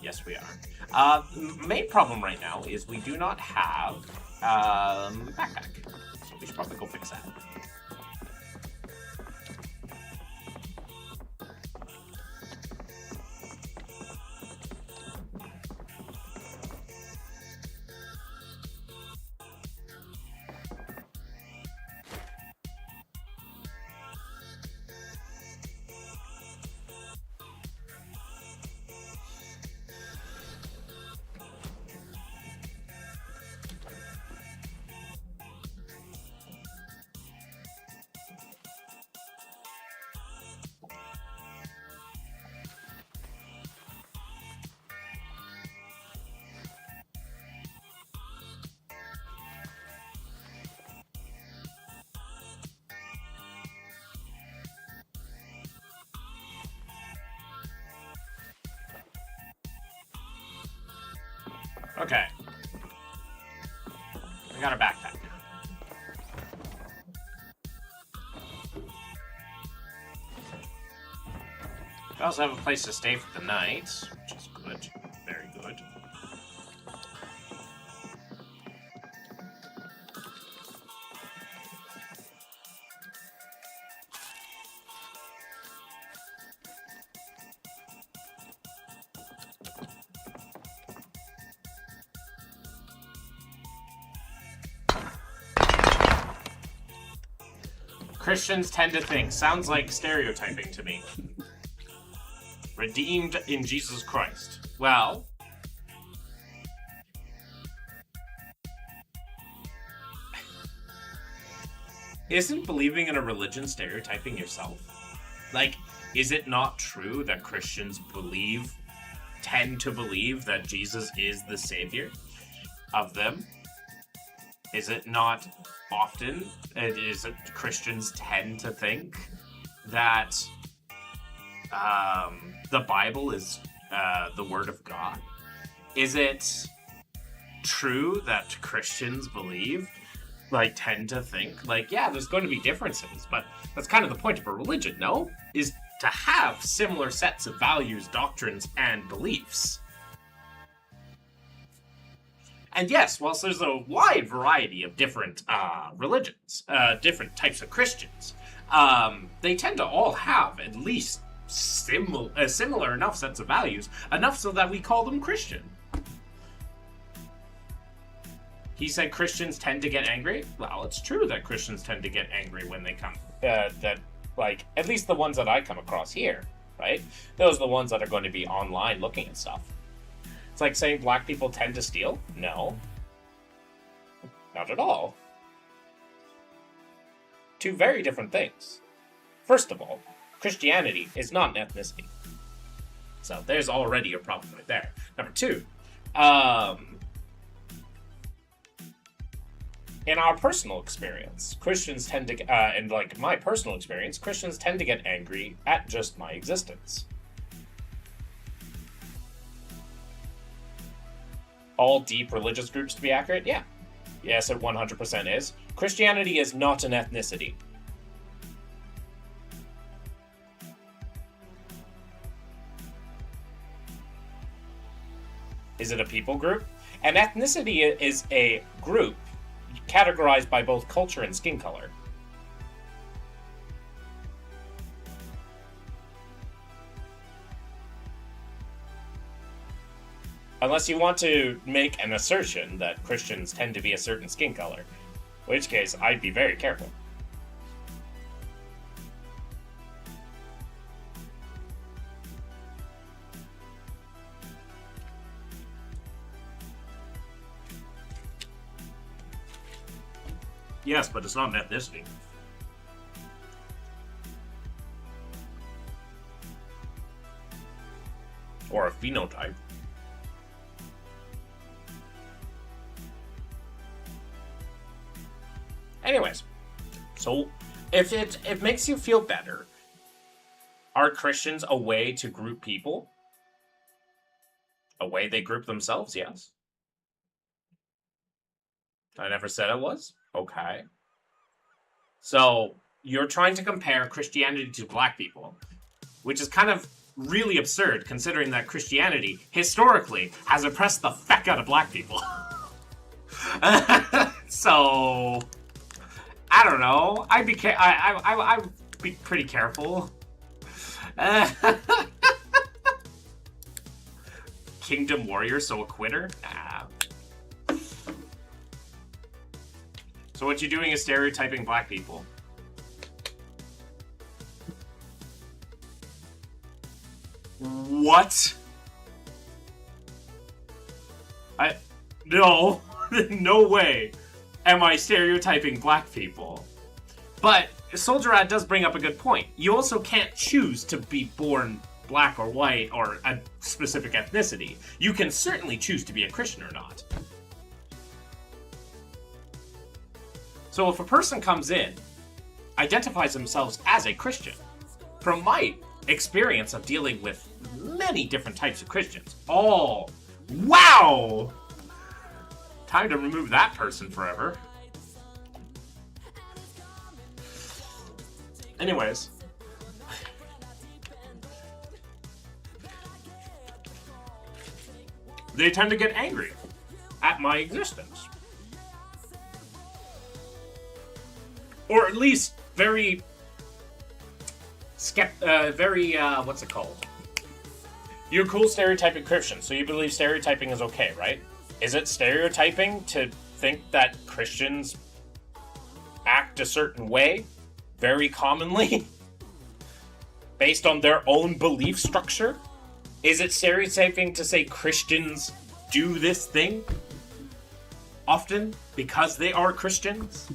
Yes, we are. Main problem right now is we do not have backpack. So we should probably go fix that. Okay. We got a backpack now. We also have a place to stay for the night, which is good. Very good. Christians tend to think. Sounds like stereotyping to me. Redeemed in Jesus Christ. Well, isn't believing in a religion stereotyping yourself? Like, is it not true that Christians tend to believe that Jesus is the savior of them? Is it not often, Christians tend to think that the Bible is the Word of God? Is it true that Christians believe like, tend to think, like, yeah, there's going to be differences, but that's kind of the point of a religion, no? Is to have similar sets of values, doctrines, and beliefs. And yes, whilst there's a wide variety of different religions, different types of Christians, they tend to all have at least similar enough sets of values, enough so that we call them Christian. He said Christians tend to get angry. Well, it's true that Christians tend to get angry when they come. Like, at least the ones that I come across here, right? Those are the ones that are going to be online looking at stuff. It's like saying black people tend to steal? No. Not at all. Two very different things. First of all, Christianity is not an ethnicity. So there's already a problem right there. Number two, in our personal experience, Christians tend to, and like my personal experience, Christians tend to get angry at just my existence. All deep religious groups to be accurate? Yeah. Yes, it 100% is. Christianity is not an ethnicity. Is it a people group? An ethnicity is a group categorized by both culture and skin color. Unless you want to make an assertion that Christians tend to be a certain skin color, in which case I'd be very careful. Yes, but it's not an ethnicity. Or a phenotype. Anyways, so if it makes you feel better, are Christians a way to group people? A way they group themselves? Yes. I never said it was? Okay. So, you're trying to compare Christianity to black people, which is kind of really absurd considering that Christianity, historically, has oppressed the feck out of black people. So, I don't know. I'd be pretty careful. Kingdom warrior, so a quitter? Nah. So what you're doing is stereotyping black people. What? No. No way am I stereotyping black people. But Soldier Rat does bring up a good point. You also can't choose to be born black or white or a specific ethnicity. You can certainly choose to be a Christian or not. So if a person comes in, identifies themselves as a Christian, from my experience of dealing with many different types of Christians, wow! Time to remove that person forever. Anyways. They tend to get angry at my existence. Or at least very what's it called? You're cool stereotyping Christians, so you believe stereotyping is okay, right? Is it stereotyping to think that Christians act a certain way, very commonly, based on their own belief structure? Is it stereotyping to say Christians do this thing often because they are Christians?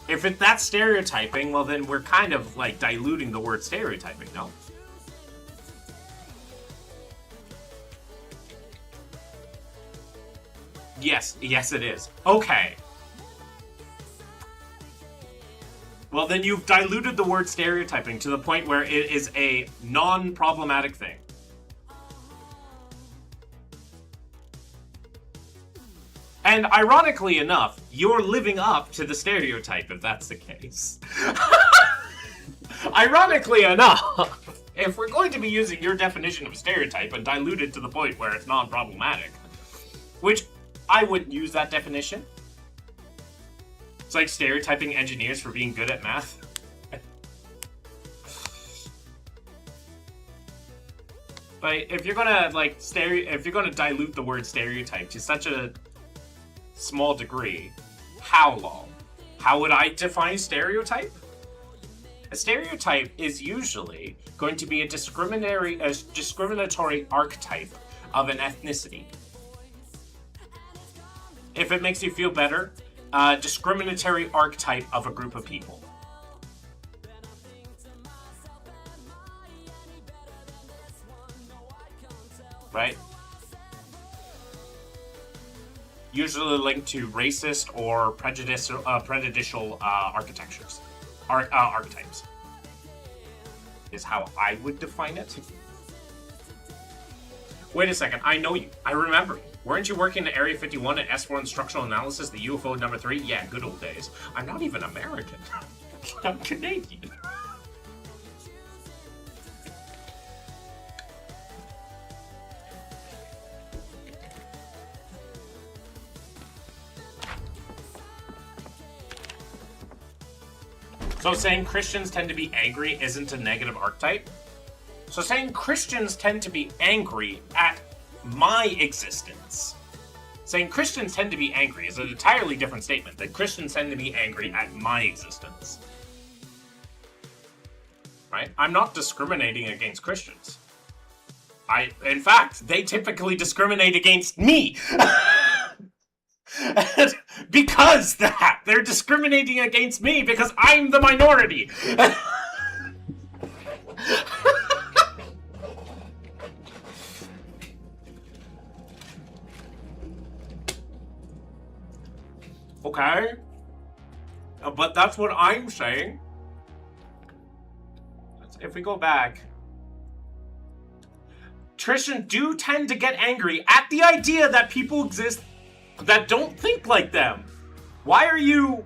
If that's stereotyping, well then we're kind of like diluting the word stereotyping, no? Yes it is. Okay. Well then you've diluted the word stereotyping to the point where it is a non-problematic thing. And ironically enough, you're living up to the stereotype if that's the case. Ironically enough, if we're going to be using your definition of a stereotype and dilute it to the point where it's non-problematic, which I wouldn't use that definition. It's like stereotyping engineers for being good at math. But if you're gonna if you're gonna dilute the word stereotype to such a small degree, how long? How would I define stereotype? A stereotype is usually going to be a discriminatory archetype of an ethnicity. If it makes you feel better, a discriminatory archetype of a group of people. Right? Usually linked to racist or prejudicial architectures. Archetypes. Is how I would define it. Wait a second, I know you. I remember you. Weren't you working at Area 51 at S4 Instructional Analysis, the UFO number 3? Yeah, good old days. I'm not even American. I'm Canadian. So saying Christians tend to be angry isn't a negative archetype? So saying Christians tend to be angry at my existence. Saying Christians tend to be angry is an entirely different statement than Christians tend to be angry at my existence. Right? I'm not discriminating against Christians. In fact, they typically discriminate against me. Because they're discriminating against me because I'm the minority. Okay. But that's what I'm saying. If we go back, Christians do tend to get angry at the idea that people exist that don't think like them. Why are you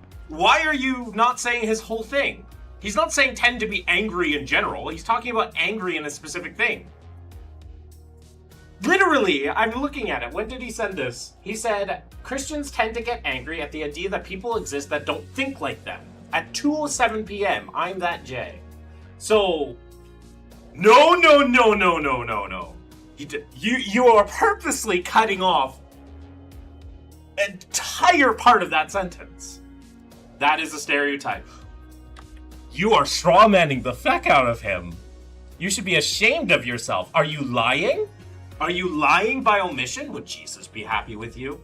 not saying his whole thing? He's not saying tend to be angry in general. He's talking about angry in a specific thing. Literally, I'm looking at it. When did he send this? He said, Christians tend to get angry at the idea that people exist that don't think like them. At 2:07 p.m., I'm that Jay. So, no. You are purposely cutting off an entire part of that sentence. That is a stereotype. You are strawmanning the feck out of him. You should be ashamed of yourself. Are you lying? Are you lying by omission? Would Jesus be happy with you?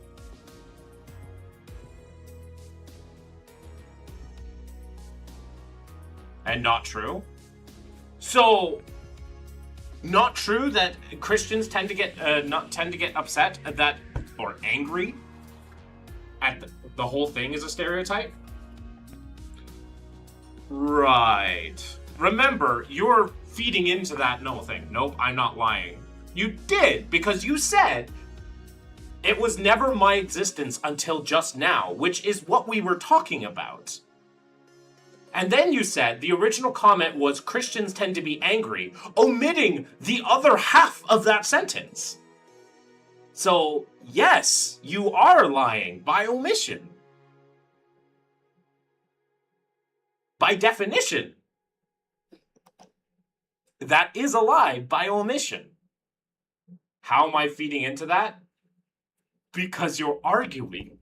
And not true? So, not true that Christians tend to get upset at that or angry at the whole thing is a stereotype? Right. Remember, you're feeding into that no thing. Nope, I'm not lying. You did, because you said it was never my existence until just now, which is what we were talking about. And then you said the original comment was Christians tend to be angry, omitting the other half of that sentence. So, yes, you are lying by omission. By definition, that is a lie by omission. How am I feeding into that? Because you're arguing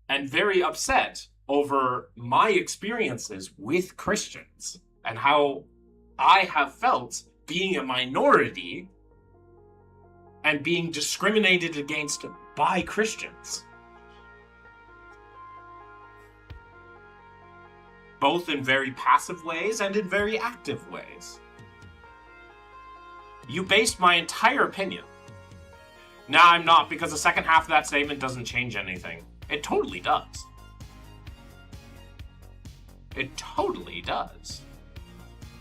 and very upset over my experiences with Christians and how I have felt being a minority and being discriminated against by Christians. Both in very passive ways and in very active ways. You based my entire opinion. Now I'm not, because the second half of that statement doesn't change anything. It totally does. It totally does.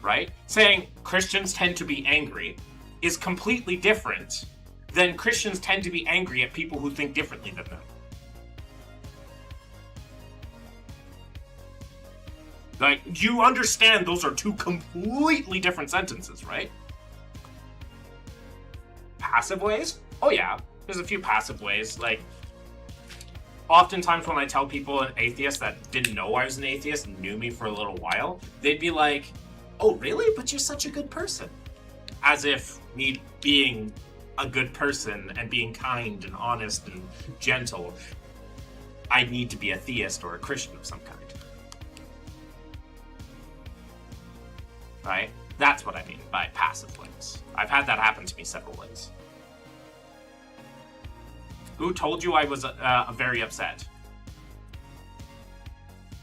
Right? Saying Christians tend to be angry is completely different than Christians tend to be angry at people who think differently than them. Like, you understand those are two completely different sentences, right? Passive ways? Oh yeah, there's a few passive ways. Like, oftentimes when I tell people an atheist that didn't know I was an atheist and knew me for a little while, they'd be like, oh really? But you're such a good person. As if me being a good person and being kind and honest and gentle, I need to be a theist or a Christian of some kind. Right? That's what I mean by passive ways. I've had that happen to me several ways. Who told you I was very upset?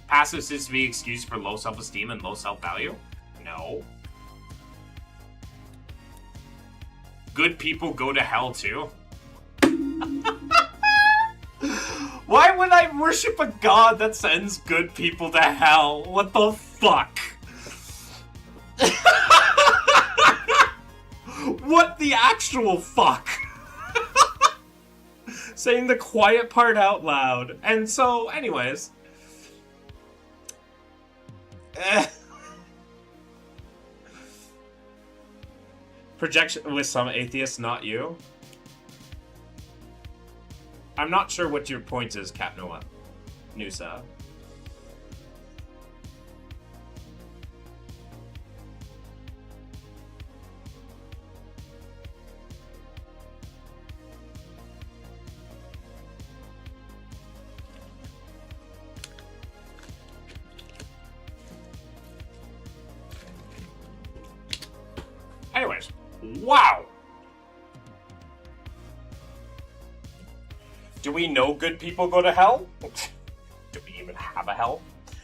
Passive seems to be excused for low self-esteem and low self-value? No. Good people go to hell too? Why would I worship a god that sends good people to hell? What the fuck? What the actual fuck? Saying the quiet part out loud. And so, anyways. Projection with some atheists, not you. I'm not sure what your point is, Cap Noah. Nusa. Anyways, wow! Do we know good people go to hell? Do we even have a hell?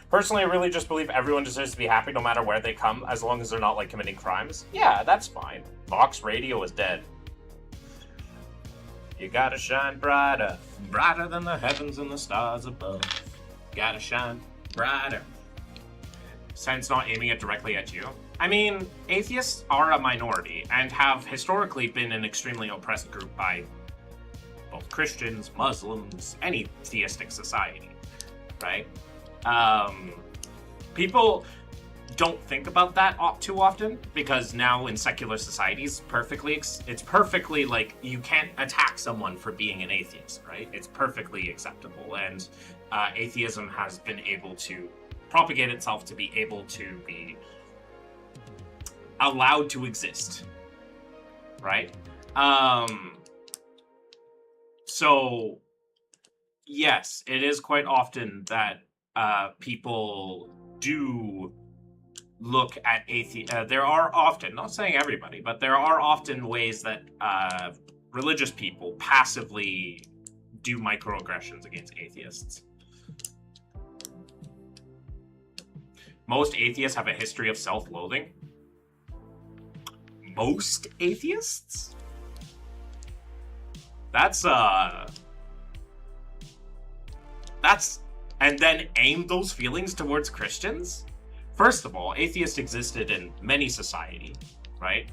Personally, I really just believe everyone deserves to be happy no matter where they come, as long as they're not, like, committing crimes. Yeah, that's fine. Vox Radio is dead. You gotta shine brighter, brighter than the heavens and the stars above. Gotta shine brighter. Sense not aiming it directly at you. I mean, atheists are a minority and have historically been an extremely oppressed group by both Christians, Muslims, any theistic society, right? People don't think about that too often because now in secular societies, it's perfectly like you can't attack someone for being an atheist, right? It's perfectly acceptable, and atheism has been able to propagate itself to be able to be allowed to exist, right? So, yes, it is quite often that people do look at there are often, not saying everybody, but there are often ways that religious people passively do microaggressions against atheists. Most atheists have a history of self-loathing. Most atheists? That's and then aim those feelings towards Christians? First of all, atheists existed in many society, right?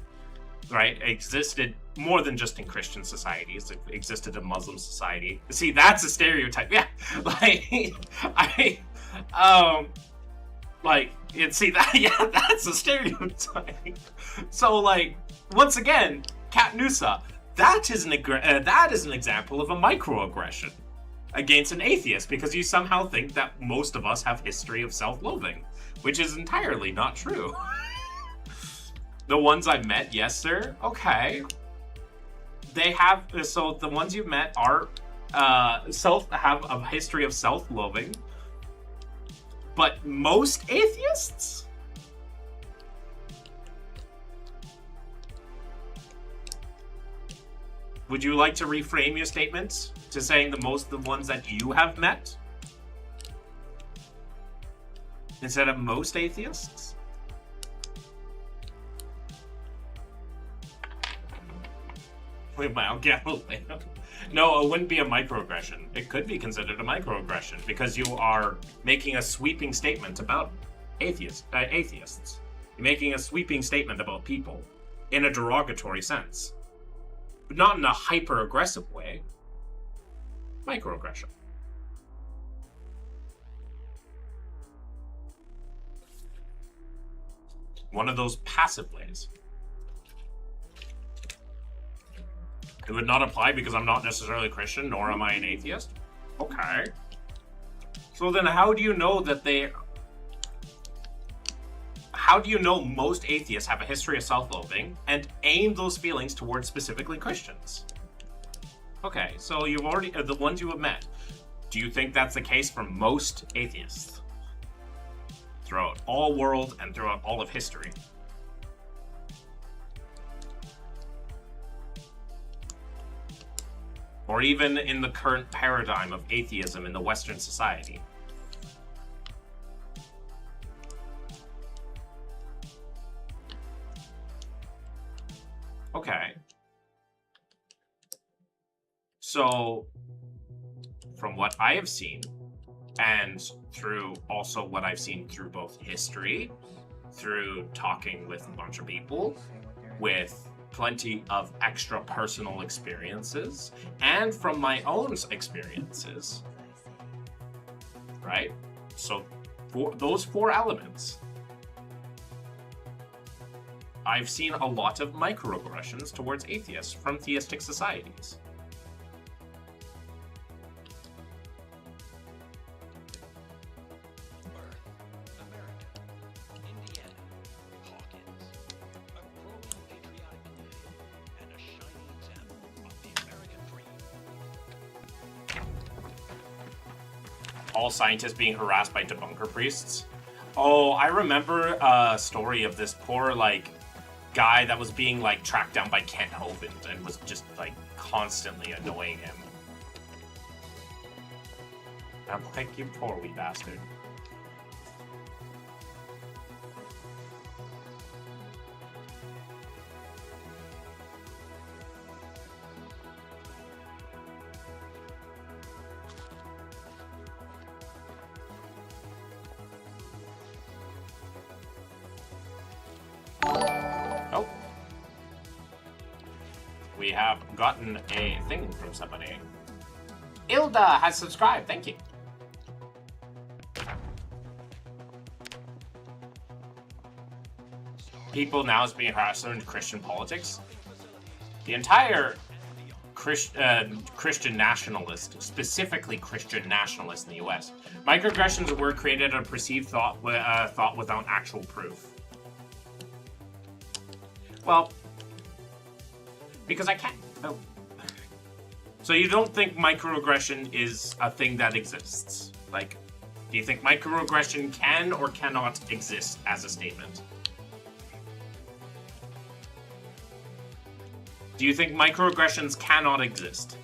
Right? Existed more than just in Christian societies. It existed in Muslim society. See, that's a stereotype. Yeah. That's a stereotype. So, like, once again, Cat Nusa, that is an example of a microaggression against an atheist, because you somehow think that most of us have history of self-loathing, which is entirely not true. The ones I've met, yes, sir. Okay. They have, so the ones you've met are have a history of self-loathing. But most atheists? Would you like to reframe your statements to saying the ones that you have met? Instead of most atheists? Wait, Mount Galileo. No, it wouldn't be a microaggression. It could be considered a microaggression because you are making a sweeping statement about atheists. You're making a sweeping statement about people in a derogatory sense, but not in a hyper-aggressive way. Microaggression. One of those passive ways. It would not apply because I'm not necessarily Christian, nor am I an atheist. Okay. So then how do you know that how do you know most atheists have a history of self-loathing and aim those feelings towards specifically Christians? Okay, so you've already, the ones you have met, do you think that's the case for most atheists? Throughout all world and throughout all of history? Or even in the current paradigm of atheism in the Western society? Okay. So, from what I have seen, and through also what I've seen through both history, through talking with a bunch of people, with plenty of extra personal experiences, and from my own experiences, right? So, for those four elements, I've seen a lot of microaggressions towards atheists from theistic societies. All scientists being harassed by debunker priests. Oh, I remember a story of this poor, like, guy that was being, like, tracked down by Kent Hovind and was just, like, constantly annoying him. I'm like, you poor wee bastard. Oh. We have gotten a thing from somebody. Ilda has subscribed, thank you. People now is being harassed in Christian politics. The entire Christian nationalist, specifically Christian nationalist in the U.S. Microaggressions were created out of perceived thought without actual proof. Well, because I can't. Oh. So you don't think microaggression is a thing that exists? Like, do you think microaggression can or cannot exist as a statement? Do you think microaggressions cannot exist?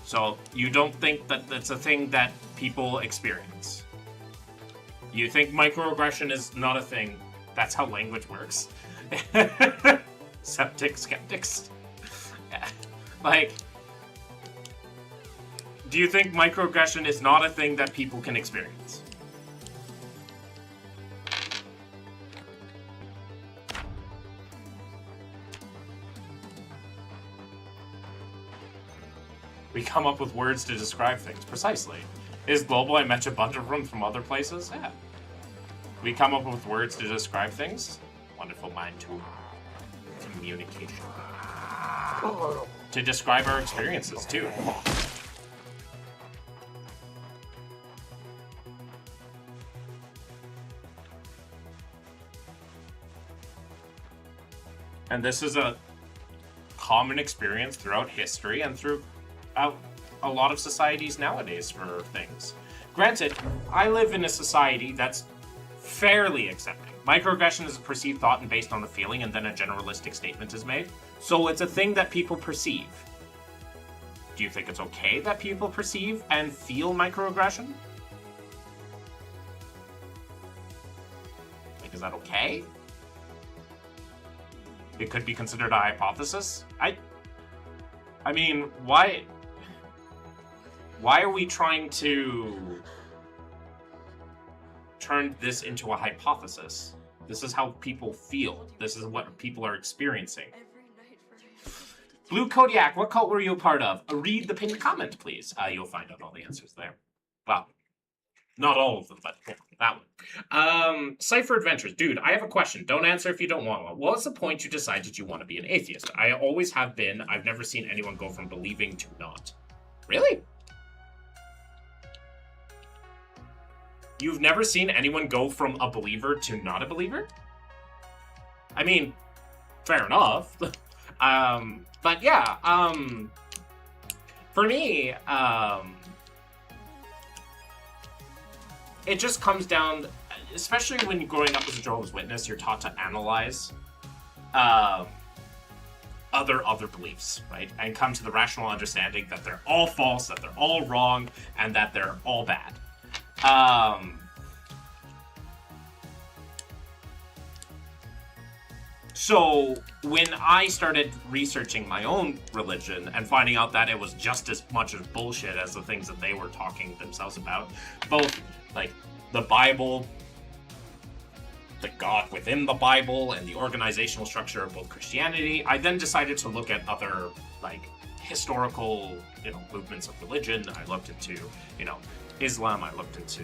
So you don't think that that's a thing that people experience? You think microaggression is not a thing? That's how language works. Skeptics. Like, do you think microaggression is not a thing that people can experience? We come up with words to describe things. Precisely. Is global? I met a bunch of them from other places. Yeah. We come up with words to describe things. Wonderful mind tool. Communication. To describe our experiences, too. And this is a common experience throughout history and throughout a lot of societies nowadays for things. Granted, I live in a society that's fairly accepting. Microaggression is a perceived thought and based on the feeling, and then a generalistic statement is made. So it's a thing that people perceive. Do you think it's okay that people perceive and feel microaggression? Like, is that okay? It could be considered a hypothesis? I mean, why are we trying to turn this into a hypothesis? This is how people feel. This is what people are experiencing. Blue Kodiak, what cult were you a part of? Read the pinned comment, please. You'll find out all the answers there. Well, not all of them, but yeah, that one. Cypher Adventures. Dude, I have a question. Don't answer if you don't want one. What was the point you decided you want to be an atheist? I always have been. I've never seen anyone go from believing to not. Really? You've never seen anyone go from a believer to not a believer? I mean, fair enough. But yeah, for me, it just comes down, especially when you're growing up as a Jehovah's Witness, you're taught to analyze other beliefs, right? And come to the rational understanding that they're all false, that they're all wrong, and that they're all bad. So when I started researching my own religion and finding out that it was just as much as bullshit as the things that they were talking themselves about, both like the Bible, the God within the Bible, and the organizational structure of both Christianity, I then decided to look at other like historical, movements of religion. I looked into, Islam. I looked into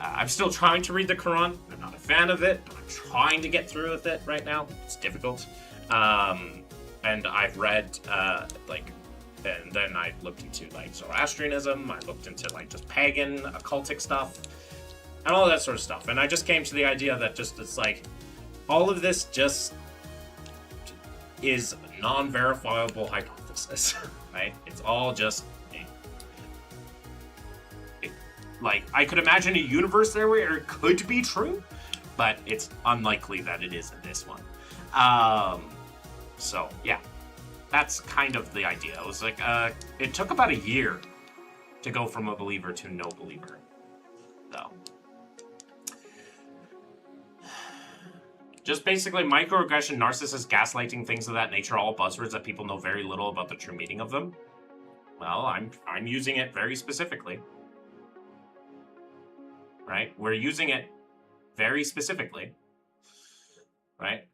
I'm still trying to read the Quran. I'm not a fan of it, but I'm trying to get through with it right now. It's difficult. And I've read, and then I looked into, Zoroastrianism. I looked into, just pagan, occultic stuff, and all that sort of stuff. And I just came to the idea that it's all of this just is non-verifiable hypothesis, right? It's all just I could imagine a universe there where it could be true, but it's unlikely that it is in this one. So, yeah. That's kind of the idea. It was it took about a year to go from a believer to no believer, though. Just basically microaggression, narcissist, gaslighting, things of that nature, all buzzwords that people know very little about the true meaning of them. Well, I'm using it very specifically. Right? We're using it very specifically, right?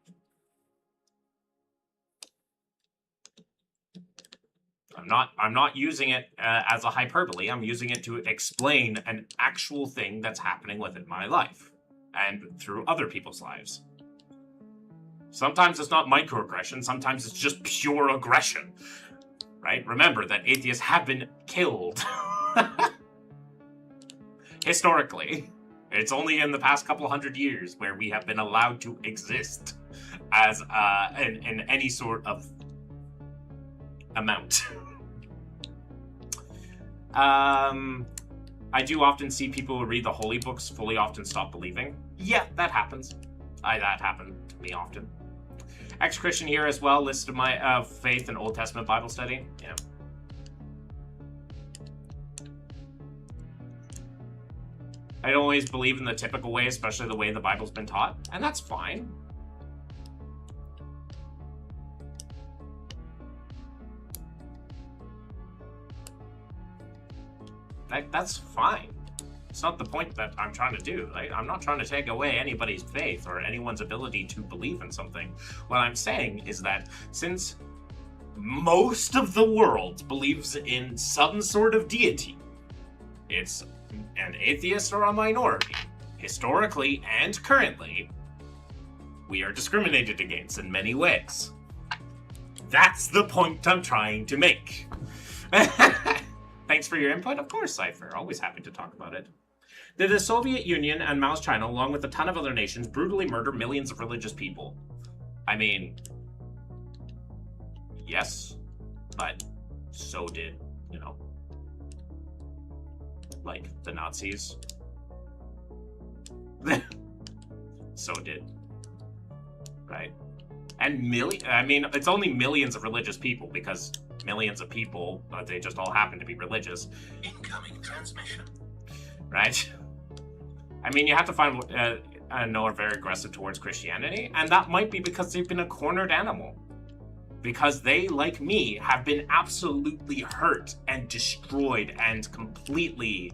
I'm not using it as a hyperbole. I'm using it to explain an actual thing that's happening within my life and through other people's lives. Sometimes it's not microaggression. Sometimes it's just pure aggression, right? Remember that atheists have been killed. Historically, it's only in the past couple hundred years where we have been allowed to exist as in any sort of amount. I do often see people who read the holy books fully often stop believing. Yeah, that happens. That happened to me often. Ex-Christian here as well, listed my faith and Old Testament Bible study. Yeah. I don't always believe in the typical way, especially the way the Bible's been taught, and that's fine. That's fine. It's not the point that I'm trying to do. I'm not trying to take away anybody's faith or anyone's ability to believe in something. What I'm saying is that since most of the world believes in some sort of deity, it's an atheist or a minority, historically and currently, we are discriminated against in many ways. That's the point I'm trying to make. Thanks for your input. Of course, Cypher. Always happy to talk about it. Did the Soviet Union and Mao's China, along with a ton of other nations, brutally murder millions of religious people? I mean, yes, but so did, the Nazis. So did. Right? And it's only millions of religious people because millions of people, they just all happen to be religious. Incoming transmission. Right? You have to find are very aggressive towards Christianity, and that might be because they've been a cornered animal. Because they, like me, have been absolutely hurt and destroyed and completely,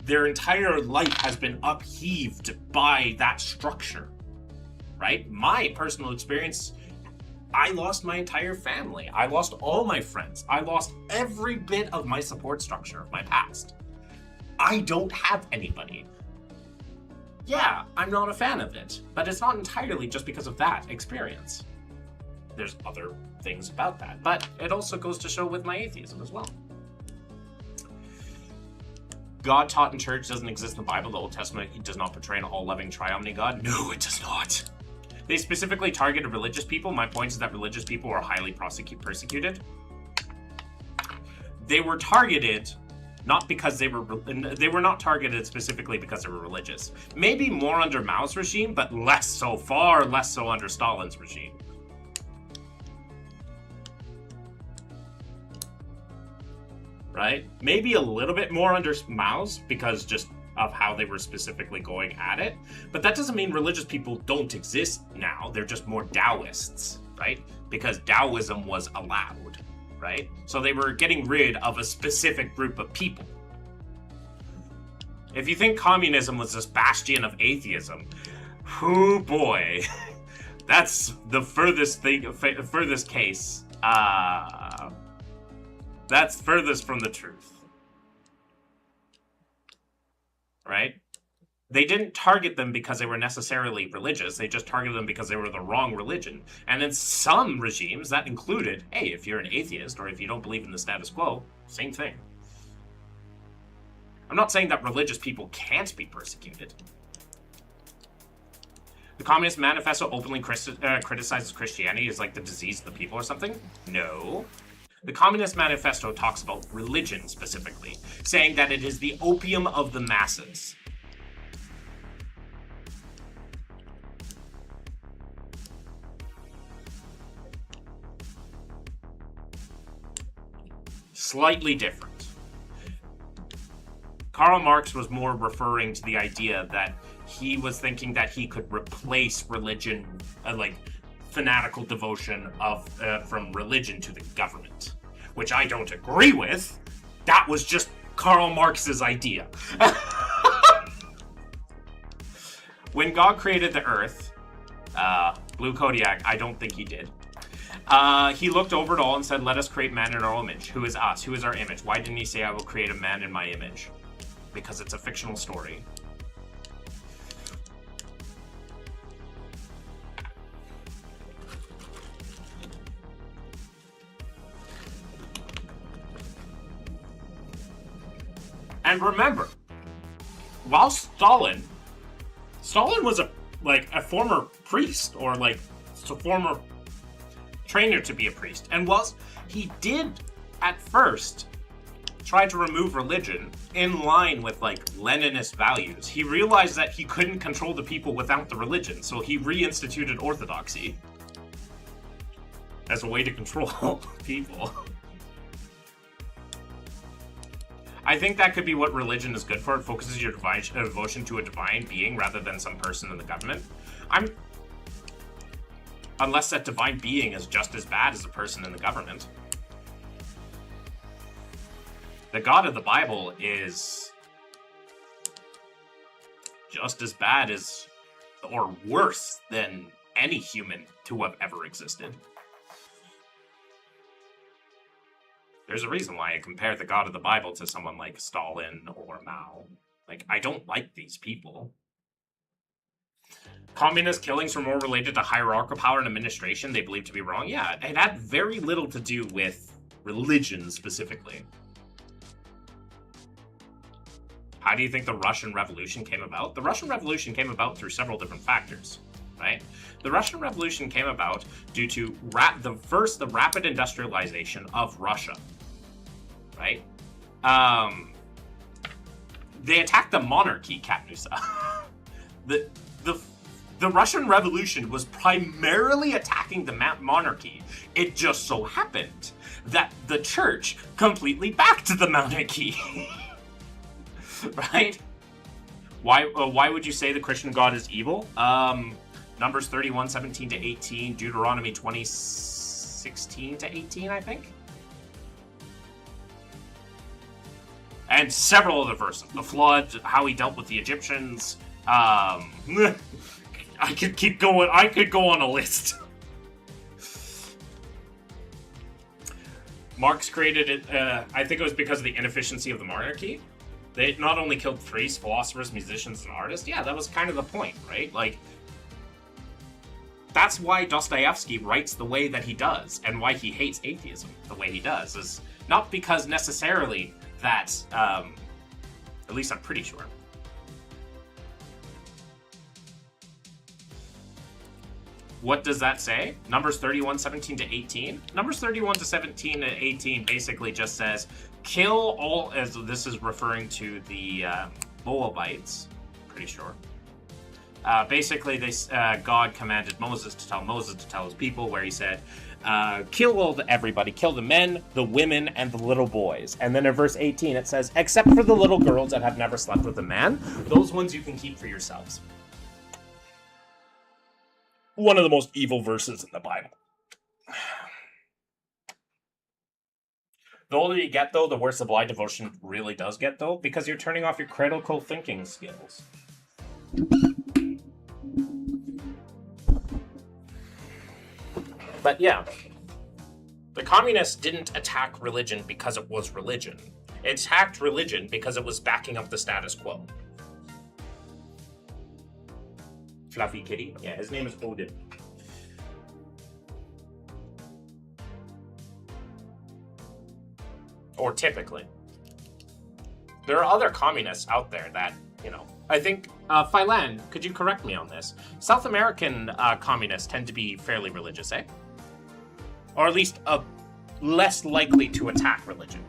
their entire life has been upheaved by that structure. right? My personal experience, I lost my entire family. I lost all my friends. I lost every bit of my support structure of my past. I don't have anybody. Yeah, I'm not a fan of it, but it's not entirely just because of that experience. There's other things about that, but it also goes to show with my atheism as well. God taught in church doesn't exist in the Bible. The Old Testament does not portray an all-loving, triomni God. No, it does not. They specifically targeted religious people. My point is that religious people were highly persecuted. They were targeted not because they were not targeted specifically because they were religious. Maybe more under Mao's regime, but less so, far less so under Stalin's regime. Right? Maybe a little bit more under Mao's because just of how they were specifically going at it. But that doesn't mean religious people don't exist now. They're just more Taoists, right? Because Taoism was allowed, right? So they were getting rid of a specific group of people. If you think communism was this bastion of atheism, oh boy, that's the furthest case. That's furthest from the truth. Right? They didn't target them because they were necessarily religious. They just targeted them because they were the wrong religion. And in some regimes, that included, hey, if you're an atheist or if you don't believe in the status quo, same thing. I'm not saying that religious people can't be persecuted. The Communist Manifesto openly criticizes Christianity as like the disease of the people or something? No. The Communist Manifesto talks about religion specifically, saying that it is the opium of the masses. Slightly different. Karl Marx was more referring to the idea that he was thinking that he could replace religion, like fanatical devotion of from religion to the government, which I don't agree with. That was just Karl Marx's idea. When God created the earth, Blue Kodiak, I don't think he did. He looked over it all and said, let us create man in our image. Who is us? Who is our image? Why didn't he say, I will create a man in my image? Because it's a fictional story. And remember, while Stalin was a former priest or like a former trainer to be a priest, and whilst he did at first try to remove religion in line with like Leninist values, he realized that he couldn't control the people without the religion, so he reinstituted orthodoxy as a way to control people. I think that could be what religion is good for. It focuses your devotion to a divine being rather than some person in the government. Unless that divine being is just as bad as a person in the government. The God of the Bible is just as bad as, or worse than any human to have ever existed. There's a reason why I compare the God of the Bible to someone like Stalin or Mao. Like, I don't like these people. Communist killings were more related to hierarchical power and administration they believed to be wrong. Yeah, it had very little to do with religion specifically. How do you think the Russian Revolution came about? The Russian Revolution came about through several different factors, right? The Russian Revolution came about due to the rapid industrialization of Russia, right? They attacked the monarchy, Katnusa. The Russian Revolution was primarily attacking the monarchy. It just so happened that the church completely backed the monarchy. Right? Why would you say the Christian God is evil? Numbers 31, 17 to 18, Deuteronomy 20, 16 to 18, I think. And several other verses. The flood, how he dealt with the Egyptians, I could keep going. I could go on a list. Marx created it, I think it was because of the inefficiency of the monarchy. They not only killed priests, philosophers, musicians, and artists. Yeah, that was kind of the point, right? Like, that's why Dostoevsky writes the way that he does, and why he hates atheism the way he does, is not because necessarily that, at least I'm pretty sure. What does that say? Numbers 31, 17 to 18? Numbers 31 to 17 and 18 basically just says, kill all, as this is referring to the Moabites, pretty sure. Basically, God commanded Moses to tell his people, where he said, kill everybody, kill the men, the women, and the little boys. And then in verse 18 it says, except for the little girls that have never slept with a man, those ones you can keep for yourselves. One of the most evil verses in the Bible. The older you get, though, the worse the blind devotion really does get, though, because you're turning off your critical thinking skills. But yeah, the communists didn't attack religion because it was religion. It attacked religion because it was backing up the status quo. Fluffy kitty? Yeah, his name is Odin. Or typically. There are other communists out there that, you know, I think, Phylan, could you correct me on this? South American communists tend to be fairly religious, eh? Or at least less likely to attack religion.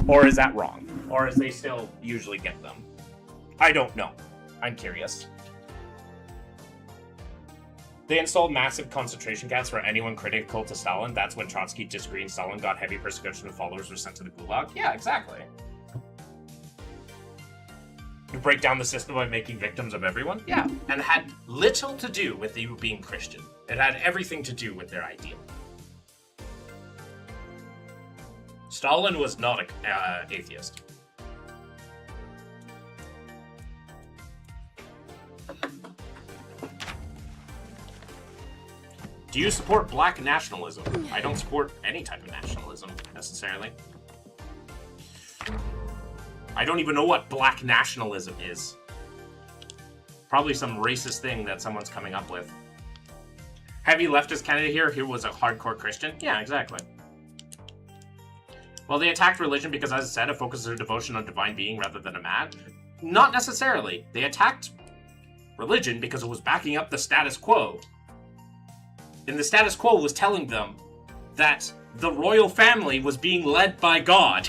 Or is that wrong? Or is they still usually get them? I don't know. I'm curious. They installed massive concentration camps for anyone critical to Stalin. That's when Trotsky disagreed and Stalin got heavy persecution and followers were sent to the Gulag. Yeah, exactly. You break down the system by making victims of everyone? Yeah. And it had little to do with you being Christian. It had everything to do with their ideal. Stalin was not an atheist. Do you support black nationalism? I don't support any type of nationalism, necessarily. I don't even know what black nationalism is. Probably some racist thing that someone's coming up with. Heavy leftist candidate here who was a hardcore Christian? Yeah, exactly. Well, they attacked religion because, as I said, it focuses their devotion on divine being rather than a man. Not necessarily. They attacked religion because it was backing up the status quo. And the status quo was telling them that the royal family was being led by God.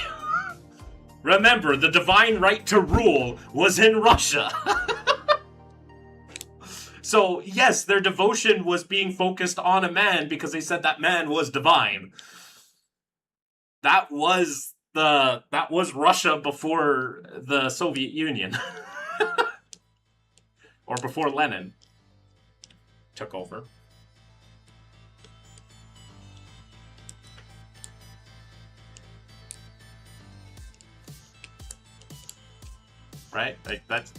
Remember, the divine right to rule was in Russia. So, yes, their devotion was being focused on a man because they said that man was divine. That was Russia before the Soviet Union. Or before Lenin took over. Right? Like that's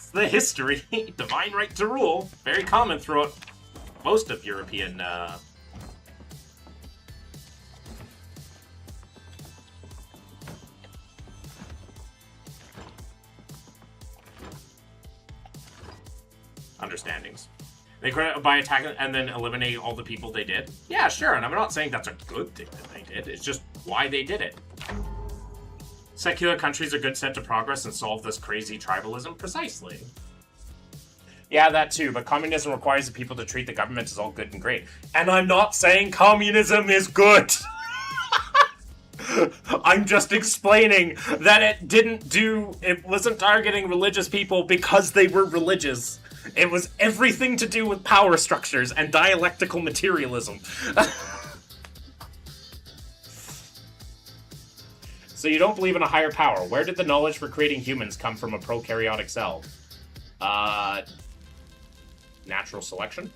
the history. Divine right to rule. Very common throughout most of European understandings. They credit by attacking and then eliminating all the people they did. Yeah, sure, and I'm not saying that's a good thing that they did. It's just why they did it. Secular countries are good set to progress and solve this crazy tribalism? Precisely. Yeah, that too, but communism requires the people to treat the government as all good and great. And I'm not saying communism is good! I'm just explaining that it wasn't targeting religious people because they were religious. It was everything to do with power structures and dialectical materialism. So you don't believe in a higher power. Where did the knowledge for creating humans come from a prokaryotic cell? Natural selection?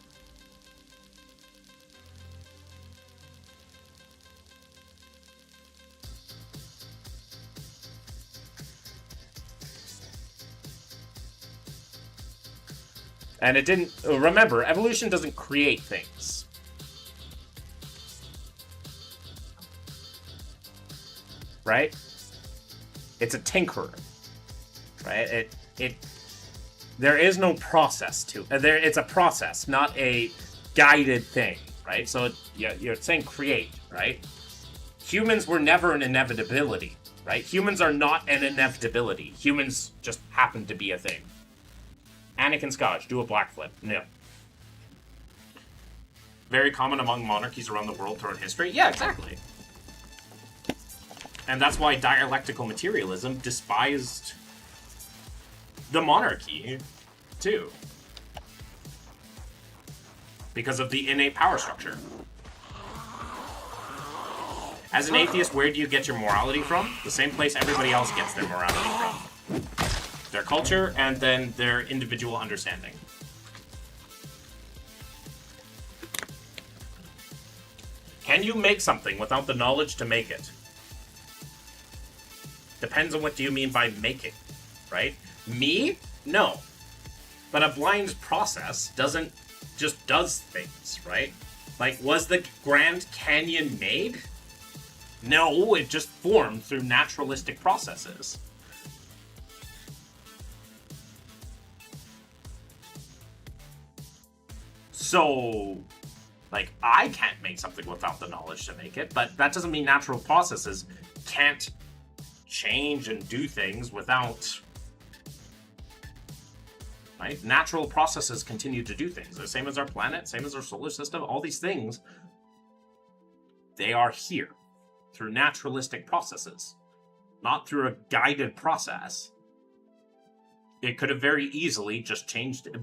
And it didn't... Remember, evolution doesn't create things. Right? It's a tinkerer. Right? There is no process to it. It's a process, not a guided thing, right? So you're saying create, right? Humans were never an inevitability, right? Humans are not an inevitability. Humans just happen to be a thing. Anakin Scotch, do a black flip. No. Very common among monarchies around the world throughout history. Yeah, exactly. And that's why dialectical materialism despised the monarchy, too. Because of the innate power structure. As an atheist, where do you get your morality from? The same place everybody else gets their morality from. Their culture, and then their individual understanding. Can you make something without the knowledge to make it? Depends on what do you mean by making, right? Me? No. But a blind process just does things, right? Like, was the Grand Canyon made? No, it just formed through naturalistic processes. So, like, I can't make something without the knowledge to make it, but that doesn't mean natural processes can't change and do things without... Right? Natural processes continue to do things. The same as our planet, same as our solar system, all these things, they are here through naturalistic processes, not through a guided process. It could have very easily just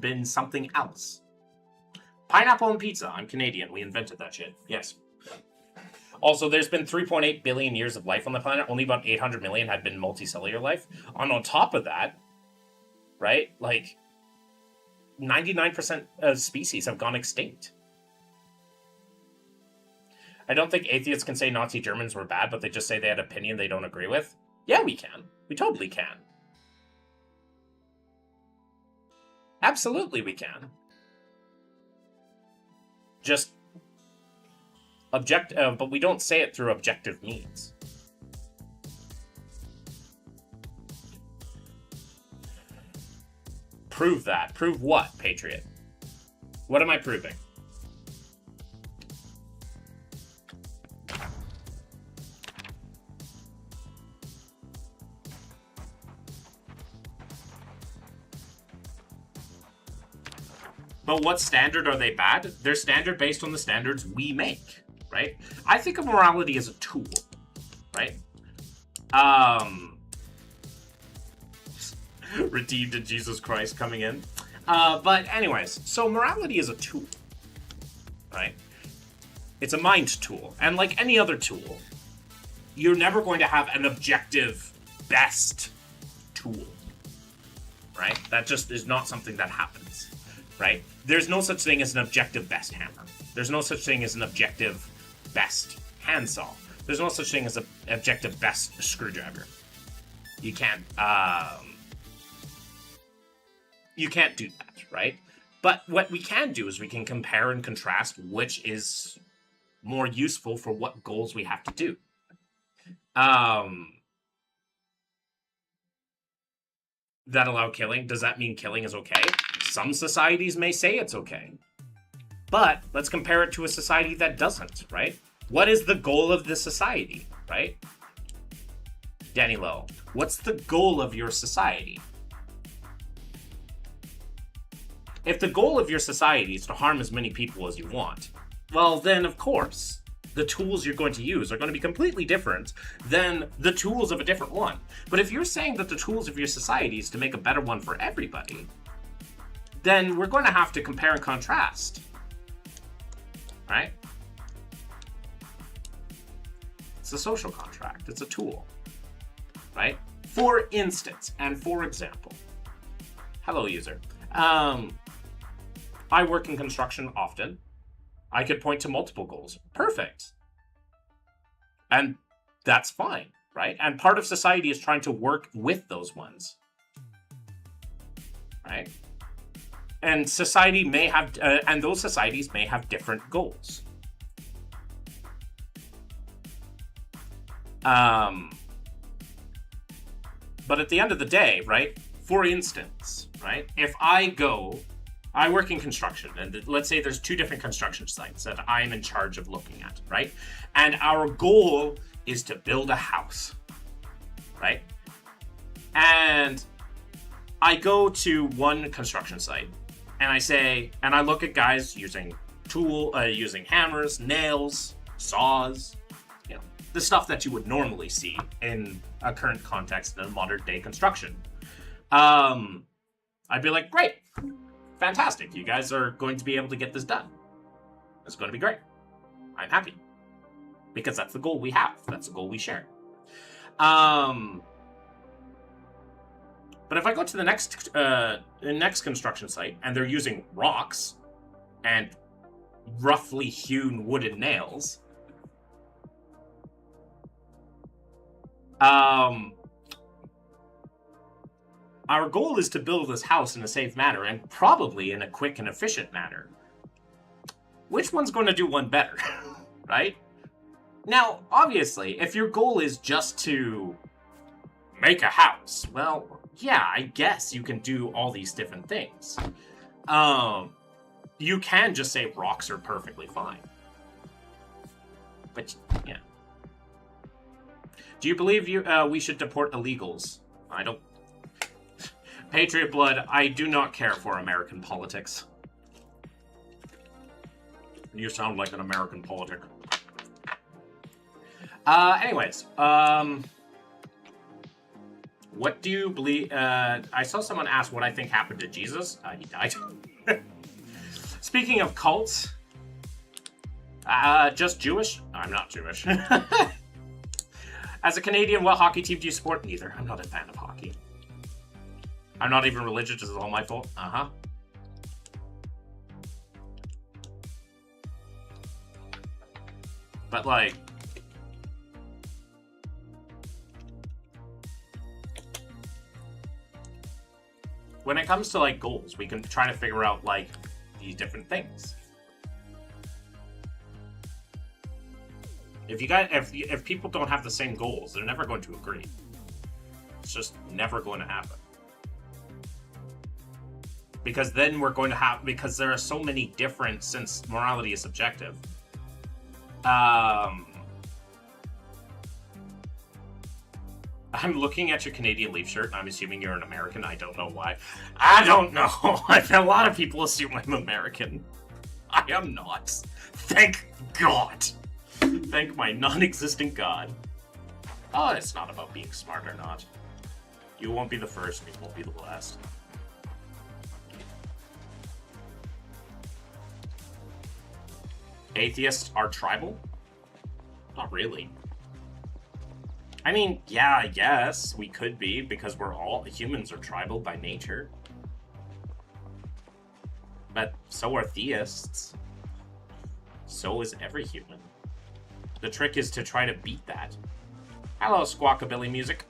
been something else. Pineapple and pizza. I'm Canadian. We invented that shit. Yes. Also, there's been 3.8 billion years of life on the planet. Only about 800 million had been multicellular life. And on top of that, right, like, 99% of species have gone extinct. I don't think atheists can say Nazi Germans were bad, but they just say they had an opinion they don't agree with. Yeah, we can. We totally can. Absolutely we can. Just but we don't say it through objective means. Prove that. Prove what, Patriot? What am I proving? But what standard are they bad? They're standard based on the standards we make, right? I think of morality as a tool, right? Redeemed in Jesus Christ coming in. But anyways, so morality is a tool, right? It's a mind tool. And like any other tool, you're never going to have an objective best tool, right? That just is not something that happens, right? There's no such thing as an objective best hammer. There's no such thing as an objective best handsaw. There's no such thing as an objective best screwdriver. You can't do that, right? But what we can do is we can compare and contrast which is more useful for what goals we have to do. That allow killing. Does that mean killing is okay? Some societies may say it's okay. But let's compare it to a society that doesn't, right? What is the goal of the society, right? Danny Lowe, what's the goal of your society? If the goal of your society is to harm as many people as you want, well then, of course, the tools you're going to use are going to be completely different than the tools of a different one. But if you're saying that the tools of your society is to make a better one for everybody, then we're going to have to compare and contrast, right? It's a social contract. It's a tool, right? For instance, and for example, hello, user. I work in construction often. I could point to multiple goals. Perfect. And that's fine, right? And part of society is trying to work with those ones, right? And society may have, and those societies may have different goals. But at the end of the day, right? For instance, right? If I work in construction, and let's say there's 2 different construction sites that I'm in charge of looking at, right? And our goal is to build a house, right? And I go to one construction site, and I look at guys using using hammers, nails, saws, the stuff that you would normally see in a current context in modern day construction. I'd be like, great, fantastic. You guys are going to be able to get this done. It's going to be great. I'm happy. Because that's the goal we have. That's the goal we share. But if I go to the next construction site and they're using rocks and roughly hewn wooden nails, our goal is to build this house in a safe manner and probably in a quick and efficient manner. Which one's going to do one better, right? Now, obviously, if your goal is just to make a house, well, yeah, I guess you can do all these different things. You can just say rocks are perfectly fine. But, yeah. Do you believe we should deport illegals? I don't... Patriot blood, I do not care for American politics. You sound like an American politic. Anyways, what do you believe... I saw someone ask what I think happened to Jesus. He died. Speaking of cults, just Jewish? I'm not Jewish. As a Canadian, what hockey team do you support? Neither. I'm not a fan of hockey. I'm not even religious. This is all my fault. Uh-huh. But, like... when it comes to, like, goals, we can try to figure out, like, these different things. If people don't have the same goals, they're never going to agree. It's just never going to happen. Because then we're going to have... because there are so many different... since morality is subjective. I'm looking at your Canadian Leaf shirt, and I'm assuming you're an American. I don't know why. I don't know. A lot of people assume I'm American. I am not. Thank God. Thank my non-existent God. Oh, it's not about being smart or not. You won't be the first, and you won't be the last. Atheists are tribal? Not really. I mean, yeah, I guess we could be, because humans are tribal by nature. But so are theists. So is every human. The trick is to try to beat that. Hello, squawkabilly music.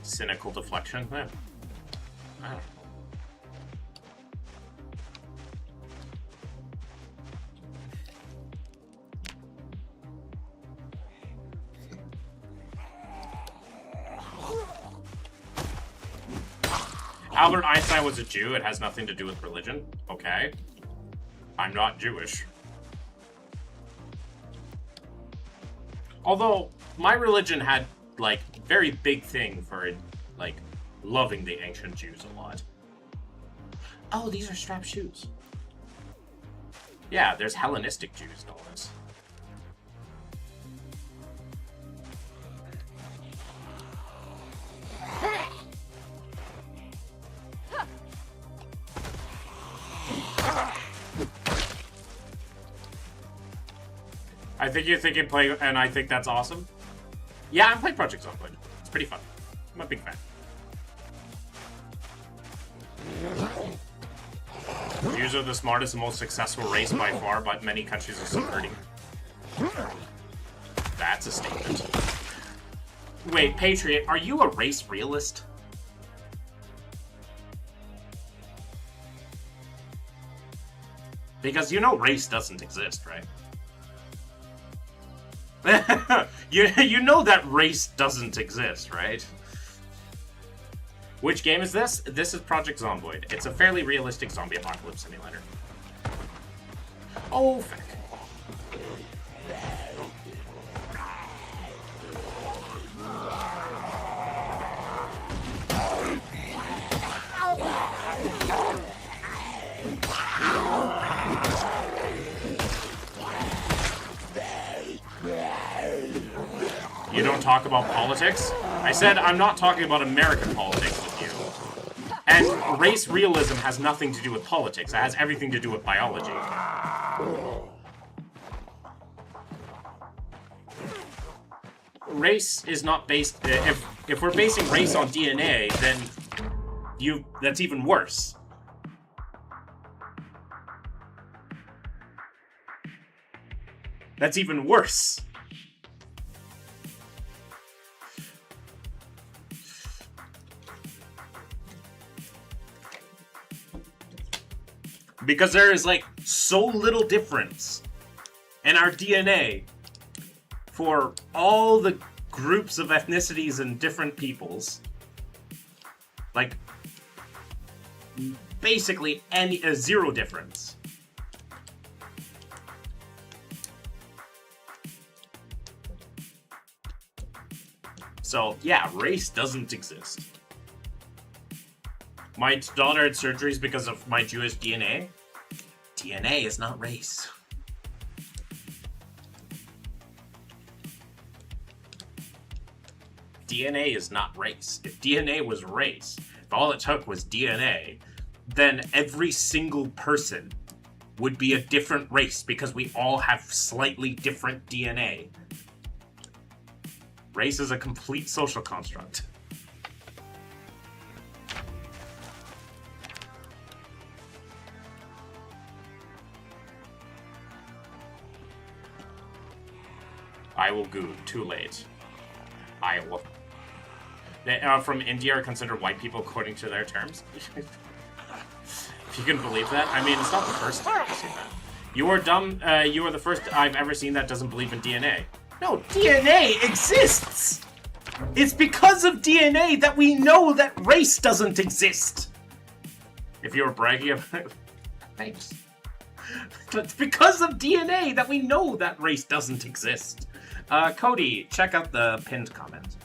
Cynical deflection? I don't know. Albert Einstein was a Jew. It has nothing to do with religion. Okay. I'm not Jewish. Although, my religion had, like, very big thing for, like, loving the ancient Jews a lot. Oh, these are strap shoes. Yeah, there's Hellenistic Jews, no less. I think you're thinking play, and I think that's awesome. Yeah, I'm playing Project Zomboid. It's pretty fun. I'm a big fan. Jews are the smartest and most successful race by far, but many countries are subverting. That's a statement. Wait, Patriot, are you a race realist? Because you know race doesn't exist, right? you know that race doesn't exist, right? Which game is this? This is Project Zomboid. It's a fairly realistic zombie apocalypse simulator. Oh, fuck. You don't talk about politics? I said I'm not talking about American politics with you. And race realism has nothing to do with politics. It has everything to do with biology. Race is not based... If we're basing race on DNA, then that's even worse. That's even worse. Because there is, like, so little difference in our DNA for all the groups of ethnicities and different peoples. Like, basically zero difference. So, yeah, race doesn't exist. My daughter had surgeries because of my Jewish DNA. DNA is not race. DNA is not race. If DNA was race, if all it took was DNA, then every single person would be a different race because we all have slightly different DNA. Race is a complete social construct. I will goo. Too late. I will. They, from India are considered white people according to their terms. If you can believe that. I mean, it's not the first time I've seen that. You are dumb. You are the first I've ever seen that doesn't believe in DNA. No, DNA exists! It's because of DNA that we know that race doesn't exist! If you were bragging about it, thanks. It's because of DNA that we know that race doesn't exist. Cody, check out the pinned comment.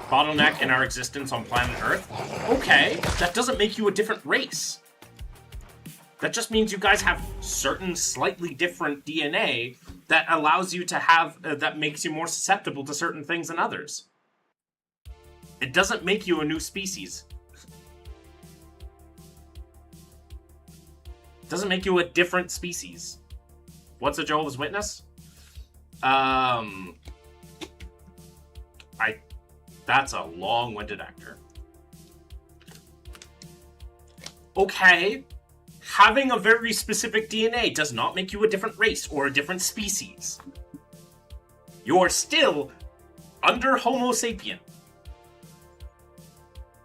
Bottleneck in our existence on planet Earth? Okay, that doesn't make you a different race. That just means you guys have certain slightly different DNA that allows you to have, that makes you more susceptible to certain things than others. It doesn't make you a new species. It doesn't make you a different species. What's a Jehovah's Witness? That's a long-winded actor. Okay. Having a very specific DNA does not make you a different race or a different species. You're still under Homo sapien.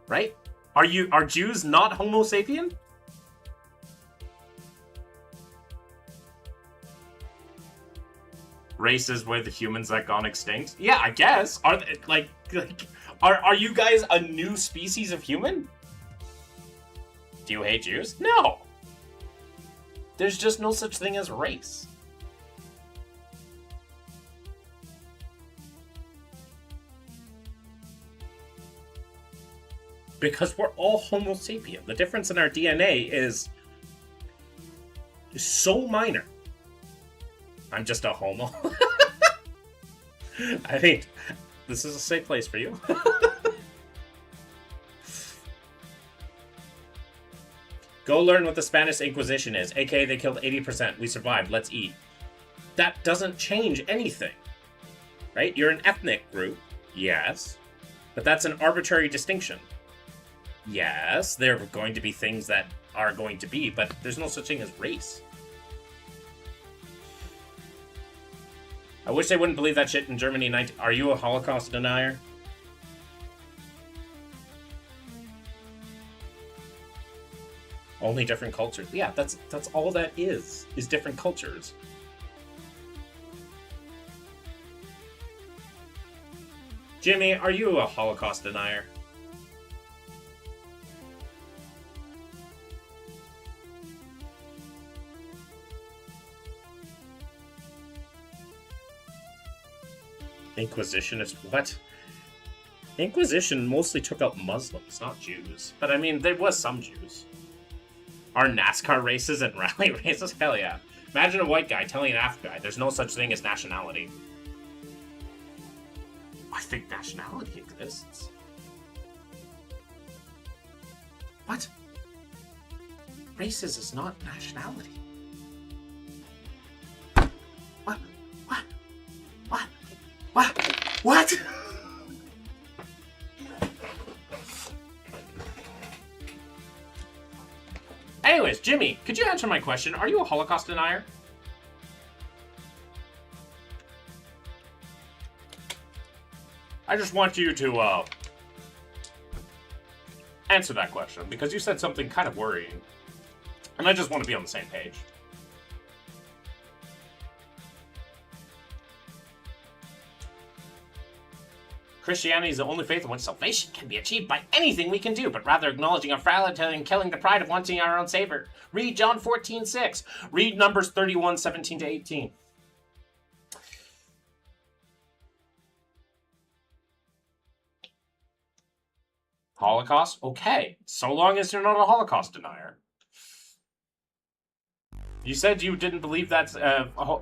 Right? Are Jews not Homo sapien? Races with the humans that gone extinct? Yeah, I guess. Are they, are you guys a new species of human? Do you hate Jews? No. There's just no such thing as race. Because we're all Homo sapien. The difference in our DNA is so minor. I'm just a homo. I mean, this is a safe place for you. Go learn what the Spanish Inquisition is, aka they killed 80%. We survived. Let's eat. That doesn't change anything. Right? You're an ethnic group. Yes. But that's an arbitrary distinction. Yes, there are going to be things that are going to be, but there's no such thing as race. I wish they wouldn't believe that shit in Germany. Are you a Holocaust denier? Only different cultures. Yeah, that's all that is different cultures. Jimmy, are you a Holocaust denier? Inquisitionist? What? Inquisition mostly took out Muslims, not Jews. But I mean, there was some Jews. Are NASCAR races and rally races? Hell yeah. Imagine a white guy telling an African guy there's no such thing as nationality. I think nationality exists. What? Races is not nationality. What? What? What? What? What? Anyways, Jimmy, could you answer my question? Are you a Holocaust denier? I just want you to answer that question, because you said something kind of worrying. And I just want to be on the same page. Christianity is the only faith in which salvation can be achieved by anything we can do, but rather acknowledging our frailty and killing the pride of wanting our own Savior. Read John 14:6. Read Numbers 31:17-18. Holocaust? Okay, so long as you're not a Holocaust denier. You said you didn't believe that,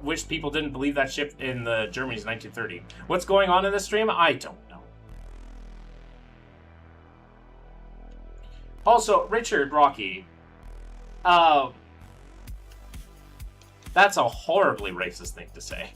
wish people didn't believe that shit in the Germany's 1930. What's going on in this stream? I don't know. Also, Richard Rocky, that's a horribly racist thing to say.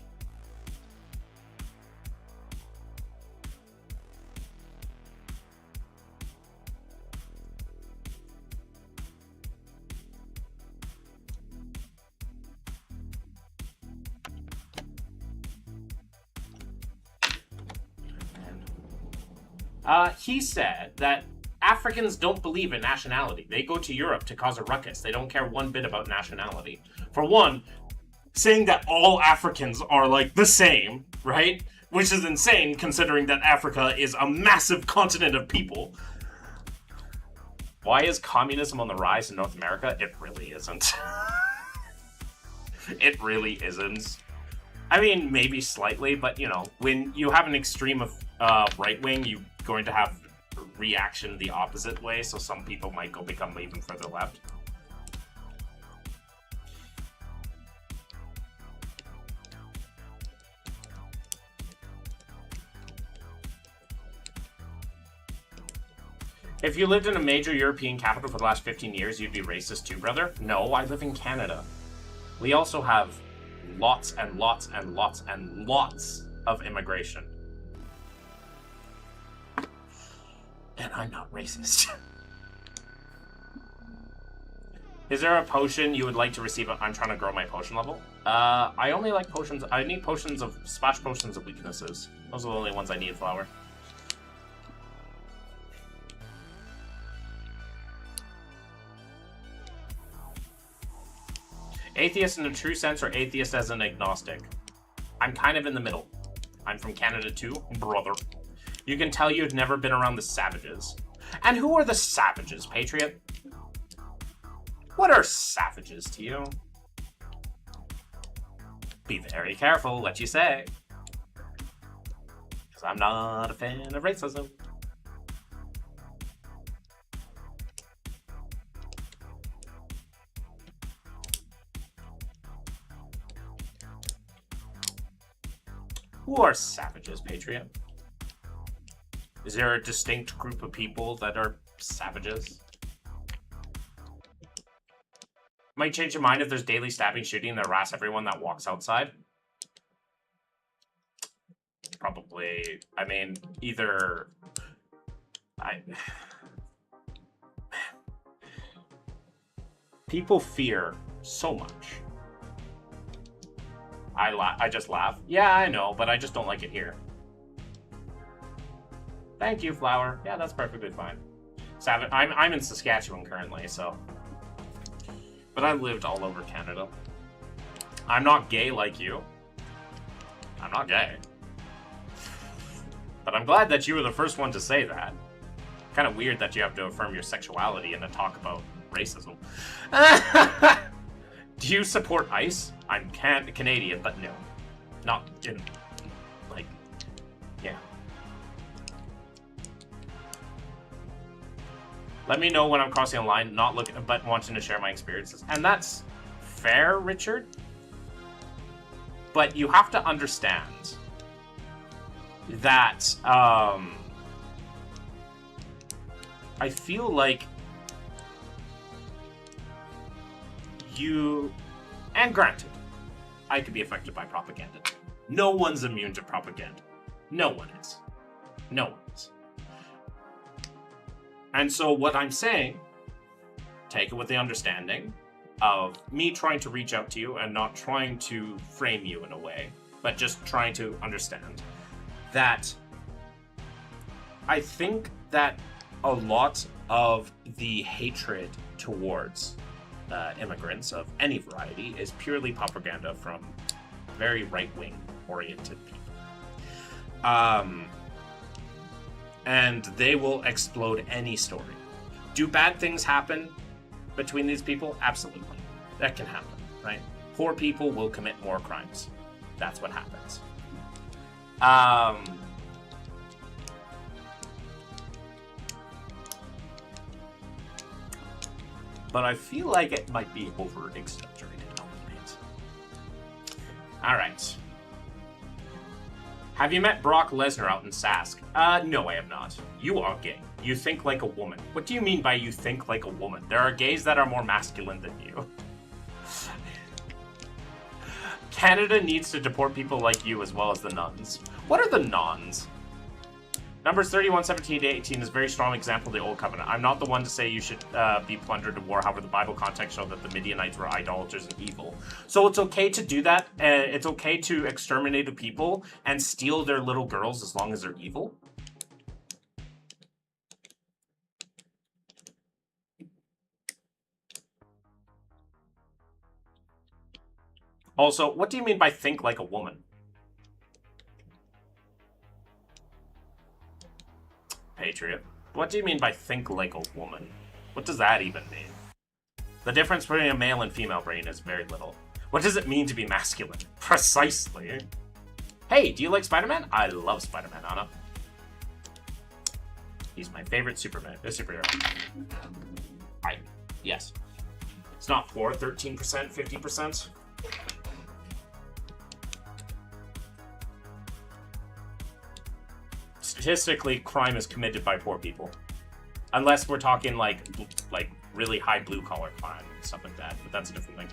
He said that Africans don't believe in nationality. They go to Europe to cause a ruckus. They don't care one bit about nationality. For one, saying that all Africans are like the same, right? Which is insane considering that Africa is a massive continent of people. Why is communism on the rise in North America? It really isn't. It really isn't. I mean, maybe slightly, but you know, when you have an extreme of right wing, you're going to have reaction the opposite way, so some people might go become even further left. If you lived in a major European capital for the last 15 years, you'd be racist too, brother? No, I live in Canada. We also have lots and lots and lots and lots of immigration. And I'm not racist. Is there a potion you would like to receive? I'm trying to grow my potion level. I only like potions. I need potions of splash potions of weaknesses. Those are the only ones I need, flower. Atheist in a true sense or atheist as an agnostic? I'm kind of in the middle. I'm from Canada too, brother. You can tell you've never been around the savages. And who are the savages, Patriot? What are savages to you? Be very careful what you say. Because I'm not a fan of racism. Who are savages, Patriot? Is there a distinct group of people that are savages? Might change your mind if there's daily stabbing, shooting, and harass everyone that walks outside. Probably. I mean, either... People fear so much. I just laugh. Yeah, I know, but I just don't like it here. Thank you, Flower. Yeah, that's perfectly fine. I'm in Saskatchewan currently, so... But I lived all over Canada. I'm not gay like you. I'm not gay. But I'm glad that you were the first one to say that. Kind of weird that you have to affirm your sexuality and then talk about racism. Do you support ICE? I'm Canadian, but no. Not in... Like... Yeah. Let me know when I'm crossing a line, not looking, but wanting to share my experiences. And that's fair, Richard. But you have to understand that, I feel like you, and granted, I could be affected by propaganda. No one's immune to propaganda. No one is. No one is. And so what I'm saying, take it with the understanding of me trying to reach out to you and not trying to frame you in a way, but just trying to understand that I think that a lot of the hatred towards immigrants of any variety is purely propaganda from very right-wing oriented people. And they will explode any story. Do bad things happen between these people? Absolutely. That can happen, right? Poor people will commit more crimes. That's what happens. But I feel like it might be over-exaggerated a little bit. Alright. Have you met Brock Lesnar out in Sask? No, I have not. You are gay. You think like a woman. What do you mean by you think like a woman? There are gays that are more masculine than you. Canada needs to deport people like you as well as the nuns. What are the nuns? Numbers 31, 17 to 18 is a very strong example of the Old Covenant. I'm not the one to say you should be plundered in war. However, the Bible context shows that the Midianites were idolaters and evil. So it's okay to do that. It's okay to exterminate a people and steal their little girls as long as they're evil. Also, what do you mean by think like a woman? Patriot. What do you mean by think like a woman? What does that even mean? The difference between a male and female brain is very little. What does it mean to be masculine? Precisely. Hey, do you like Spider-Man? I love Spider-Man, Anna. He's my favorite superhero. Yes. It's not 4, 13%, 50%. Statistically, crime is committed by poor people. Unless we're talking like really high blue-collar crime and stuff like that, but that's a different thing.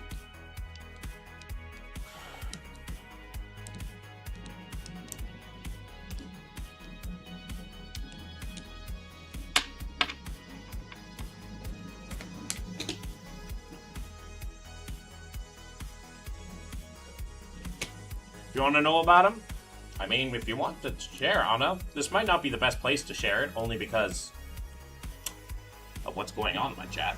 You want to know about him? I mean, if you want to share, Anna, this might not be the best place to share it, only because of what's going on in my chat.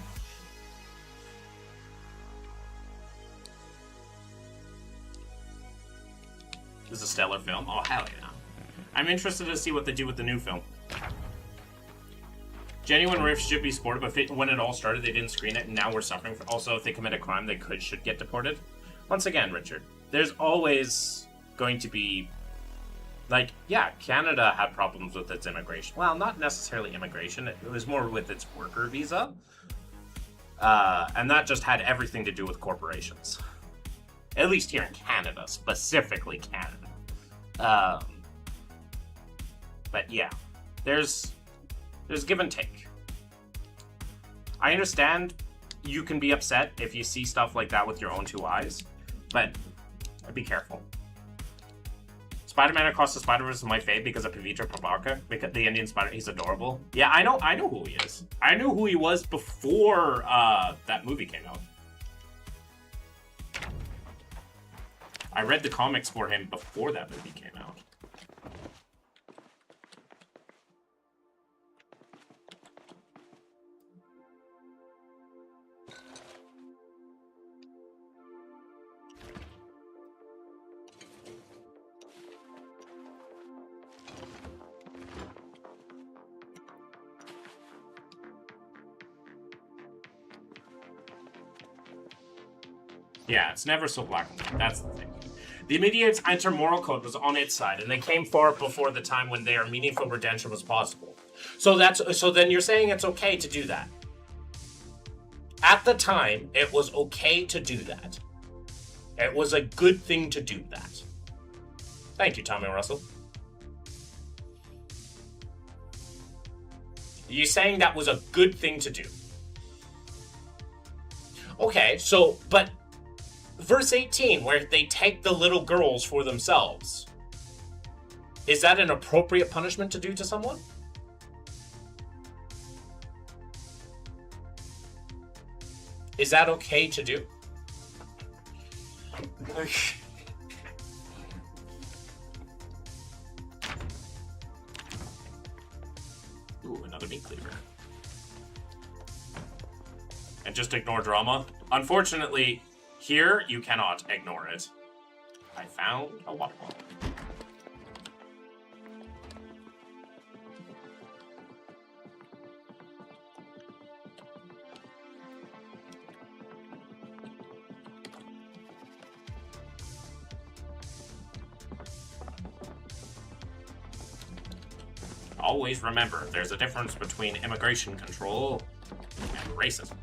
This is a stellar film. Oh, hell yeah. I'm interested to see what they do with the new film. Genuine riffs should be supported, but when it all started, they didn't screen it, and now we're suffering. Also, if they commit a crime, they should get deported. Once again, Richard, there's always going to be... Like, yeah, Canada had problems with its immigration. Well, not necessarily immigration. It was more with its worker visa. And that just had everything to do with corporations. At least here in Canada, specifically Canada. But yeah, there's give and take. I understand you can be upset if you see stuff like that with your own two eyes, but be careful. Spider-Man Across the Spider-Verse is my fave because of Pavitra Prabhakar, because the Indian Spider, he's adorable. Yeah, I know who he is. I knew who he was before that movie came out. I read the comics for him before that movie came out. Yeah, it's never so black and white. That's the thing. The immediate anti-moral code was on its side, and they came far before the time when their meaningful redemption was possible. So then you're saying it's okay to do that. At the time, it was okay to do that. It was a good thing to do that. Thank you, Tommy Russell. You're saying that was a good thing to do. Okay, so, but verse 18, where they take the little girls for themselves. Is that an appropriate punishment to do to someone? Is that okay to do? Ooh, another meat cleaver. And just ignore drama. Unfortunately, here, you cannot ignore it. I found a water bottle. Always remember, there's a difference between immigration control and racism.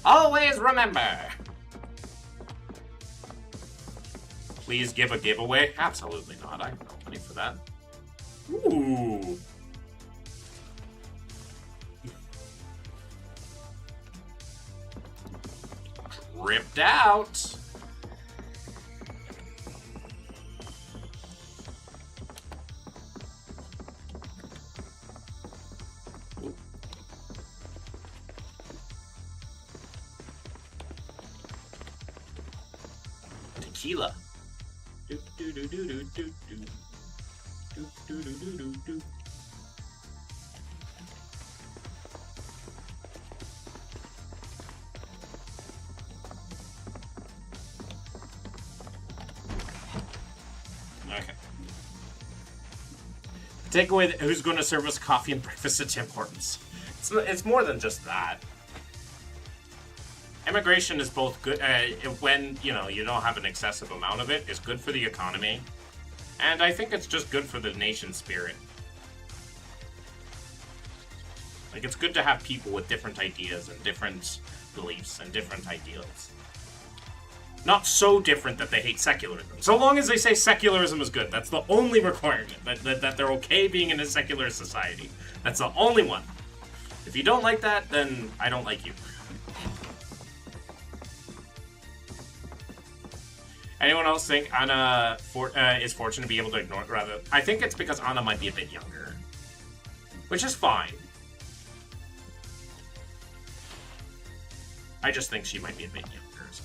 Always remember! Please give a giveaway? Absolutely not. I have no money for that. Ooh. Ripped out. Ooh. Tequila. Okay. Take away who's going to serve us coffee and breakfast at Tim Hortons. It's more than just that. Immigration is both good when, you don't have an excessive amount of it. It's good for the economy. And I think it's just good for the nation's spirit. Like, it's good to have people with different ideas and different beliefs and different ideals. Not so different that they hate secularism. So long as they say secularism is good. That's the only requirement. That they're okay being in a secular society. That's the only one. If you don't like that, then I don't like you. Anyone else think Anna is fortunate to be able to ignore it? Rather, I think it's because Anna might be a bit younger. Which is fine. I just think she might be a bit younger. So.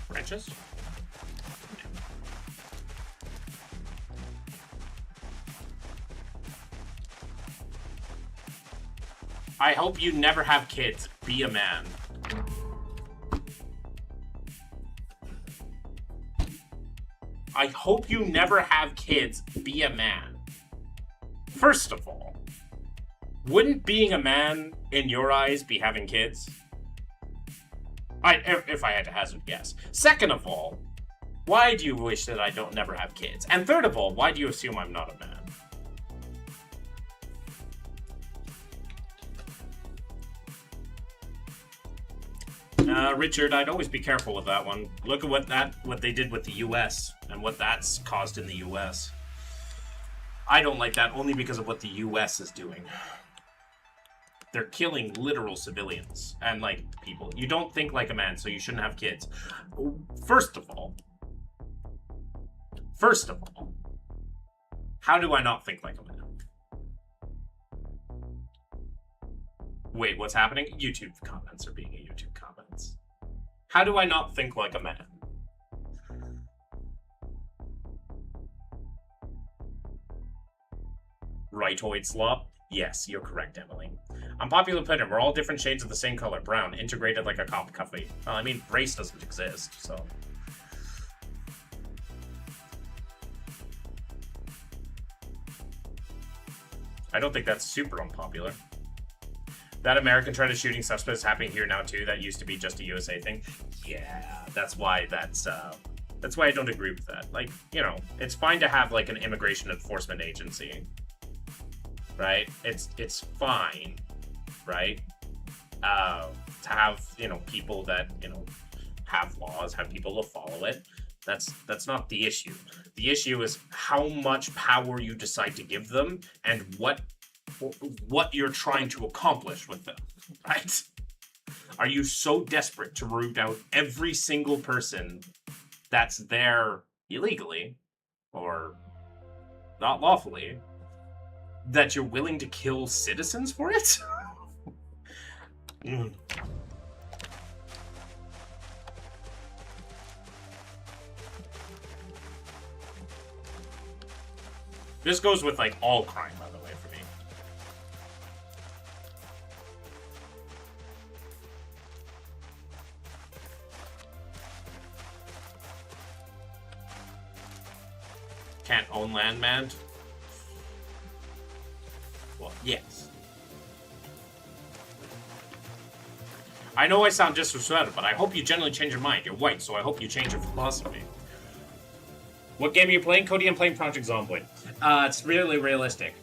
Branches? I hope you never have kids. Be a man. I hope you never have kids be a man. First of all, wouldn't being a man, in your eyes, be having kids? If I had to hazard a guess. Second of all, why do you wish that I don't never have kids? And third of all, why do you assume I'm not a man? Richard, I'd always be careful with that one. Look at what they did with the U.S. and what that's caused in the U.S. I don't like that only because of what the U.S. is doing. They're killing literal civilians and, like, people. You don't think like a man, so you shouldn't have kids. First of all, how do I not think like a man? Wait, what's happening? YouTube comments are being YouTube comments. How do I not think like a man? Rightoid slop? Yes, you're correct, Emily. Unpopular opinion, we're all different shades of the same color, brown, integrated like a cop coffee. Well, I mean, race doesn't exist, so... I don't think that's super unpopular. That American try to shooting suspect is happening here now too. That used to be just a USA thing. Yeah, that's why I don't agree with that. Like, you know, it's fine to have like an immigration enforcement agency, right? It's fine, right? To have, you know, people that, you know, have laws, have people to follow it. That's not the issue. The issue is how much power you decide to give them and what you're trying to accomplish with them, right? Are you so desperate to root out every single person that's there illegally or not lawfully that you're willing to kill citizens for it? This goes with, like, all crime, by the way, for me. Can't own land, man? Well, yes. I know I sound disrespectful, but I hope you generally change your mind. You're white, so I hope you change your philosophy. What game are you playing? Cody, I'm playing Project Zomboid. It's really realistic.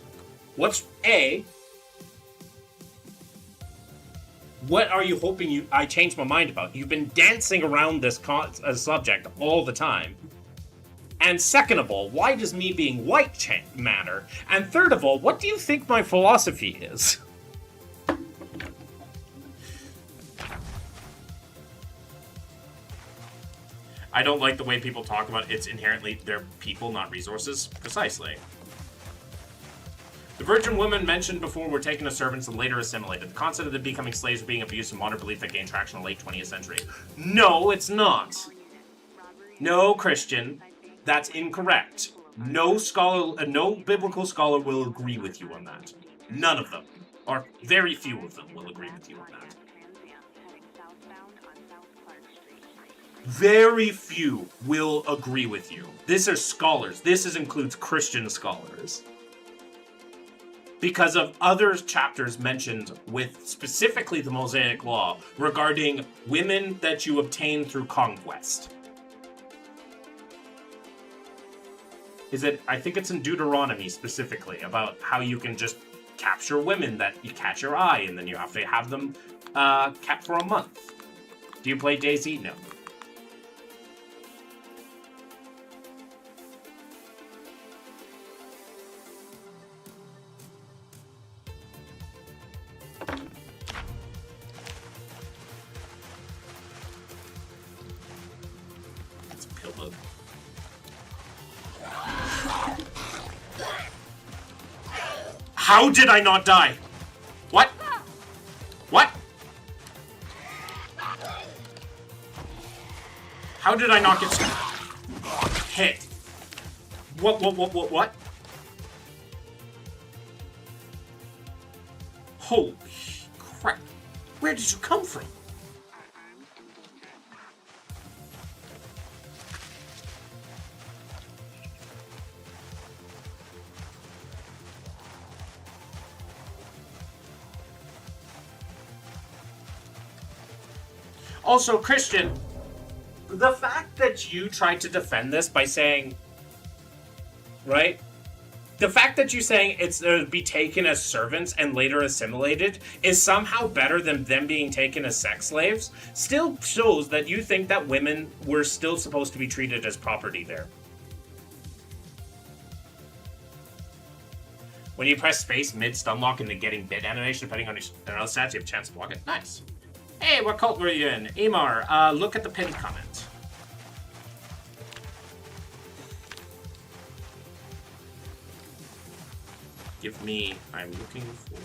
What are you hoping I change my mind about? You've been dancing around this subject all the time. And second of all, why does me being white matter? And third of all, what do you think my philosophy is? I don't like the way people talk about it's inherently they're people, not resources. Precisely. The virgin women mentioned before were taken as servants and later assimilated. The concept of them becoming slaves or being abused in modern belief that gained traction in the late 20th century. No, it's not. No, Christian. That's incorrect. No scholar, no biblical scholar will agree with you on that. None of them. Or very few of them will agree with you on that. Very few will agree with you. These are scholars. This includes Christian scholars. Because of other chapters mentioned with specifically the Mosaic Law regarding women that you obtain through conquest. I think it's in Deuteronomy specifically about how you can just capture women that you catch your eye and then you have to have them kept for a month. Do you play DayZ? No. How did I not die? What? What? How did I not get hit? What? Holy crap. Where did you come from? Also, Christian, the fact that you tried to defend this by saying, right? The fact that you're saying it's be taken as servants and later assimilated is somehow better than them being taken as sex slaves still shows that you think that women were still supposed to be treated as property there. When you press space mid-stun lock in the getting bit animation, depending on your stats, you have a chance to block it. Nice. Hey, what cult were you in? Emar, look at the pinned comment. Give me, I'm looking for...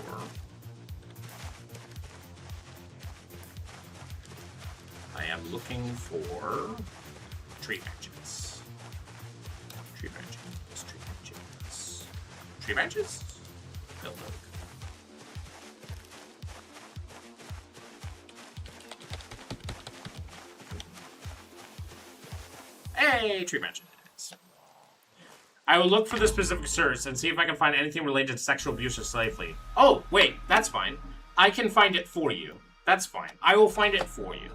I am looking for tree branches. Tree branches, tree branches. Tree branches? No, look. Hey, tree branches. I will look for the specific source and see if I can find anything related to sexual abuse or slavery. Oh, wait, that's fine. I can find it for you. That's fine. I will find it for you.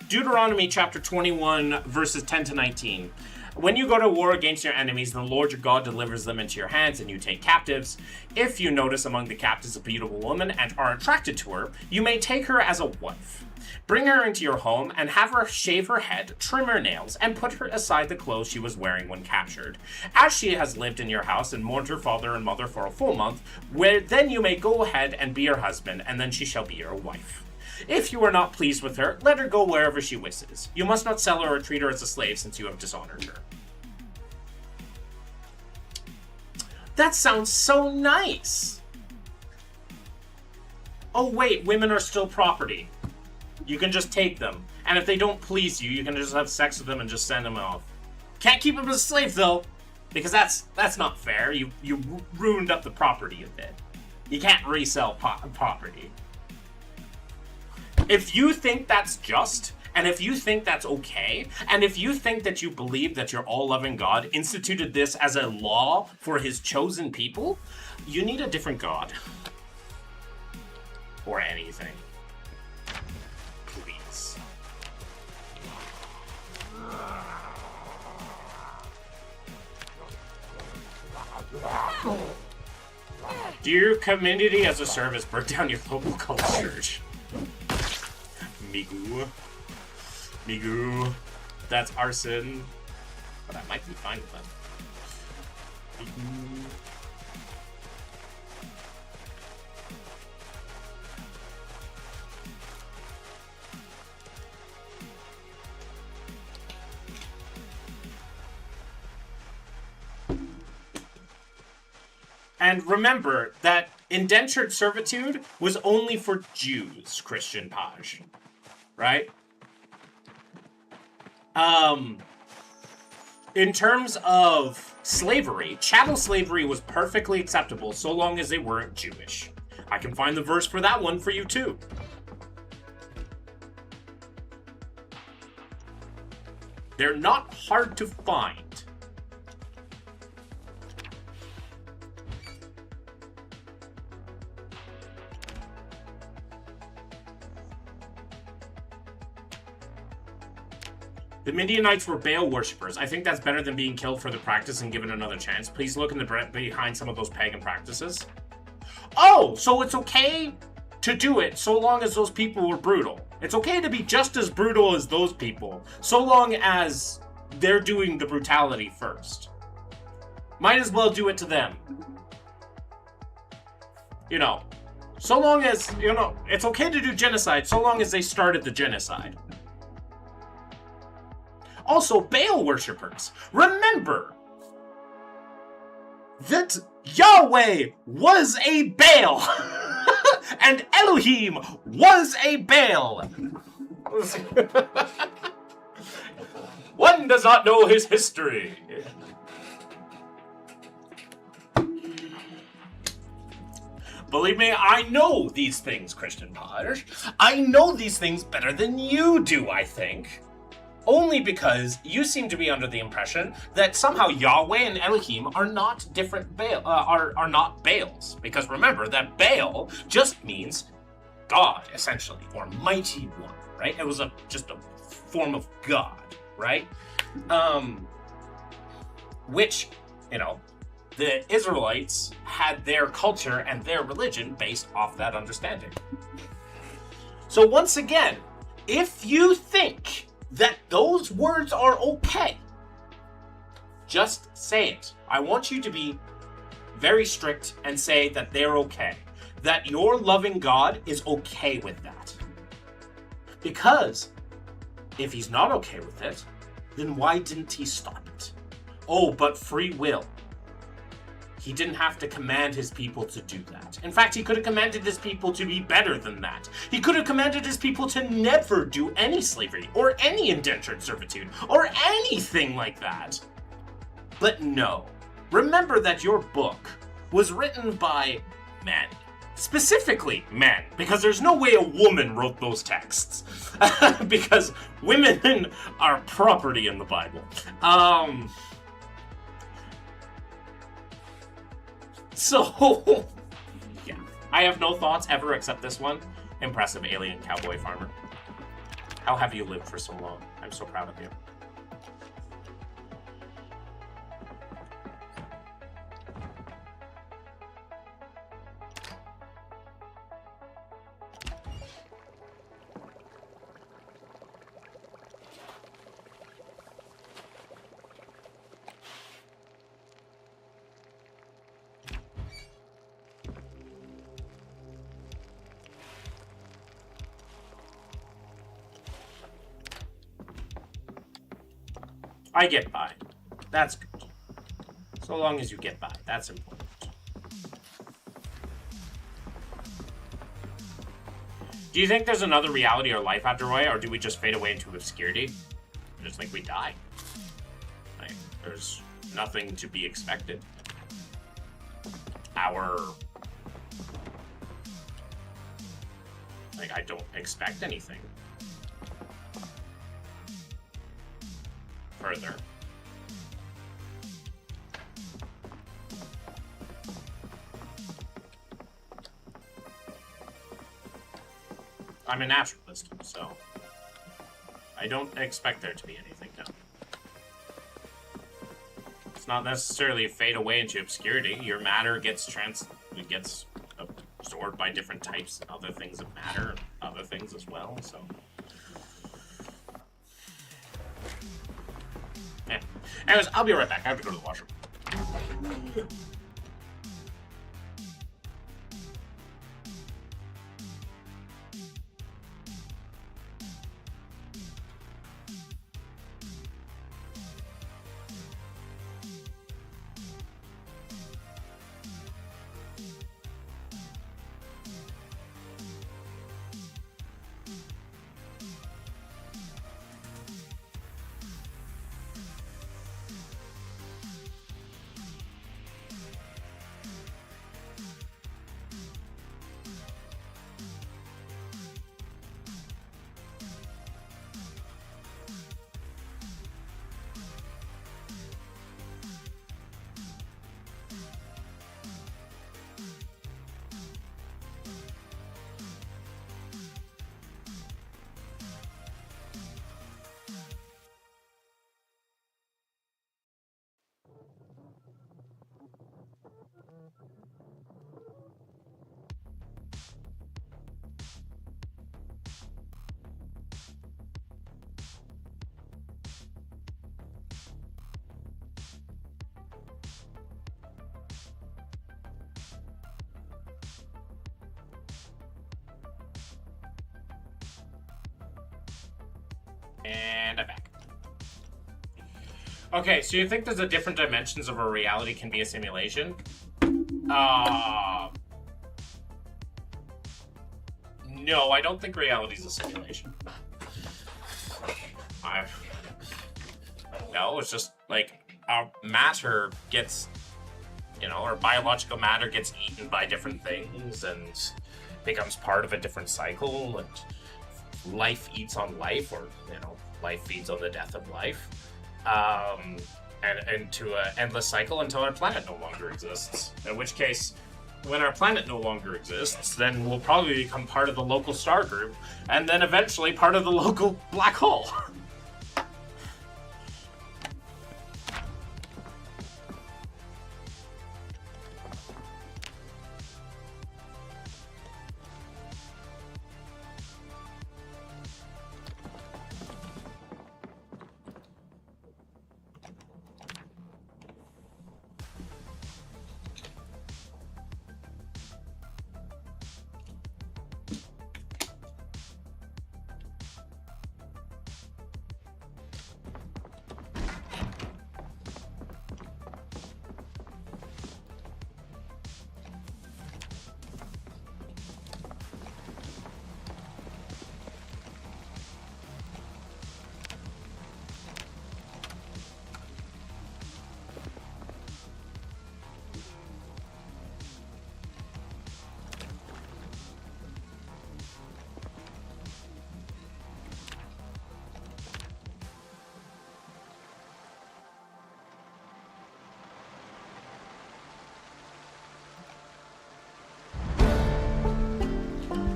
Deuteronomy chapter 21, verses 10 to 19. When you go to war against your enemies, the Lord your God delivers them into your hands, and you take captives. If you notice among the captives a beautiful woman and are attracted to her, you may take her as a wife. Bring her into your home and have her shave her head, trim her nails, and put her aside the clothes she was wearing when captured. As she has lived in your house and mourned her father and mother for a full month, then you may go ahead and be her husband, and then she shall be your wife. If you are not pleased with her, let her go wherever she wishes. You must not sell her or treat her as a slave, since you have dishonored her. That sounds so nice! Oh wait, women are still property. You can just take them. And if they don't please you, you can just have sex with them and just send them off. Can't keep them as a slave though, because that's not fair. You ruined up the property a bit. You can't resell property. If you think that's just, and if you think that's okay, and if you think that you believe that your all-loving God instituted this as a law for his chosen people, you need a different God. Or anything. Please. Do your community as a service burn down your local cult church? Migu. That's arson. But I might be fine with that. Migu. And remember that indentured servitude was only for Jews, Christian Page. Right? In terms of slavery, chattel slavery was perfectly acceptable so long as they weren't Jewish. I can find the verse for that one for you too. They're not hard to find. The Midianites were Baal worshippers. I think that's better than being killed for the practice and given another chance. Please look in the behind some of those pagan practices. Oh, so it's okay to do it so long as those people were brutal. It's okay to be just as brutal as those people, so long as they're doing the brutality first. Might as well do it to them. You know, so long as, you know, it's okay to do genocide so long as they started the genocide. Also, Baal worshippers, remember that Yahweh was a Baal, and Elohim was a Baal. One does not know his history. Believe me, I know these things, Christian Page. I know these things better than you do, I think. only because you seem to be under the impression that somehow Yahweh and Elohim are not different are not Baals. Because remember that Baal just means God, essentially, or mighty one, right? It was just a form of God, right? Which, the Israelites had their culture and their religion based off that understanding. So once again, if you think that those words are okay, just say it. I want you to be very strict and say that they're okay. That your loving God is okay with that. Because if he's not okay with it, then why didn't he stop it? Oh, but free will. He didn't have to command his people to do that. In fact, he could have commanded his people to be better than that. He could have commanded his people to never do any slavery, or any indentured servitude, or anything like that. But no. Remember that your book was written by men. Specifically men, because there's no way a woman wrote those texts. Because women are property in the Bible. So, yeah. I have no thoughts ever except this one. Impressive alien cowboy farmer. How have you lived for so long? I'm so proud of you. I get by. That's good. So long as you get by. That's important. Do you think there's another reality or life after Roy, or do we just fade away into obscurity? I just think we die. Like, there's nothing to be expected. I don't expect anything further. I'm a naturalist, so I don't expect there to be anything now. It's not necessarily fade away into obscurity. Your matter gets absorbed by different types and other things of matter and other things as well, so. Yeah. Anyways, I'll be right back. I have to go to the washroom. And I'm back. Okay, so you think there's a different dimensions of a reality can be a simulation? No, I don't think reality is a simulation. No, it's just like our matter gets, our biological matter gets eaten by different things and becomes part of a different cycle, and life eats on life, or life feeds on the death of life, and into an endless cycle until our planet no longer exists. In which case, when our planet no longer exists, then we'll probably become part of the local star group, and then eventually part of the local black hole.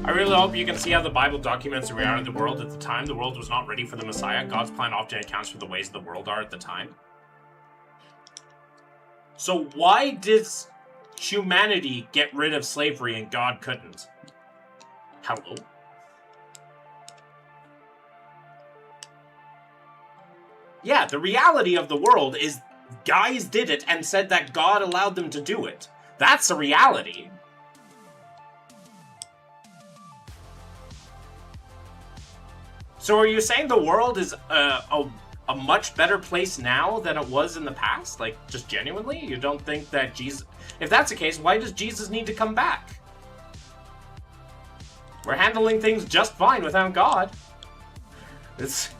I really hope you can see how the Bible documents the reality of the world at the time. The world was not ready for the Messiah. God's plan often accounts for the ways the world are at the time. So why does humanity get rid of slavery and God couldn't? Hello? Yeah, the reality of the world is guys did it and said that God allowed them to do it. That's a reality. So are you saying the world is a much better place now than it was in the past? Like, just genuinely? You don't think that Jesus... If that's the case, why does Jesus need to come back? We're handling things just fine without God. It's...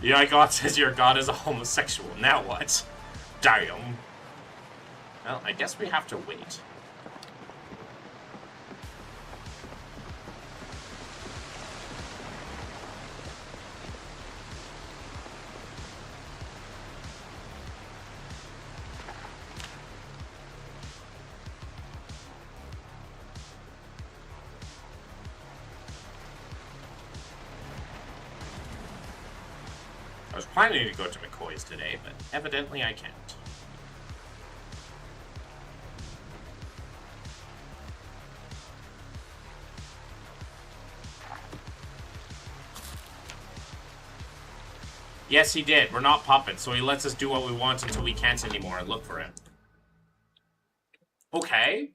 Yeah, God says your God is a homosexual. Now what? Damn. Well, I guess we have to wait. I was planning to go to McCoy's today, but evidently I can't. Yes, he did. We're not puppets, so he lets us do what we want until we can't anymore and look for him. Okay.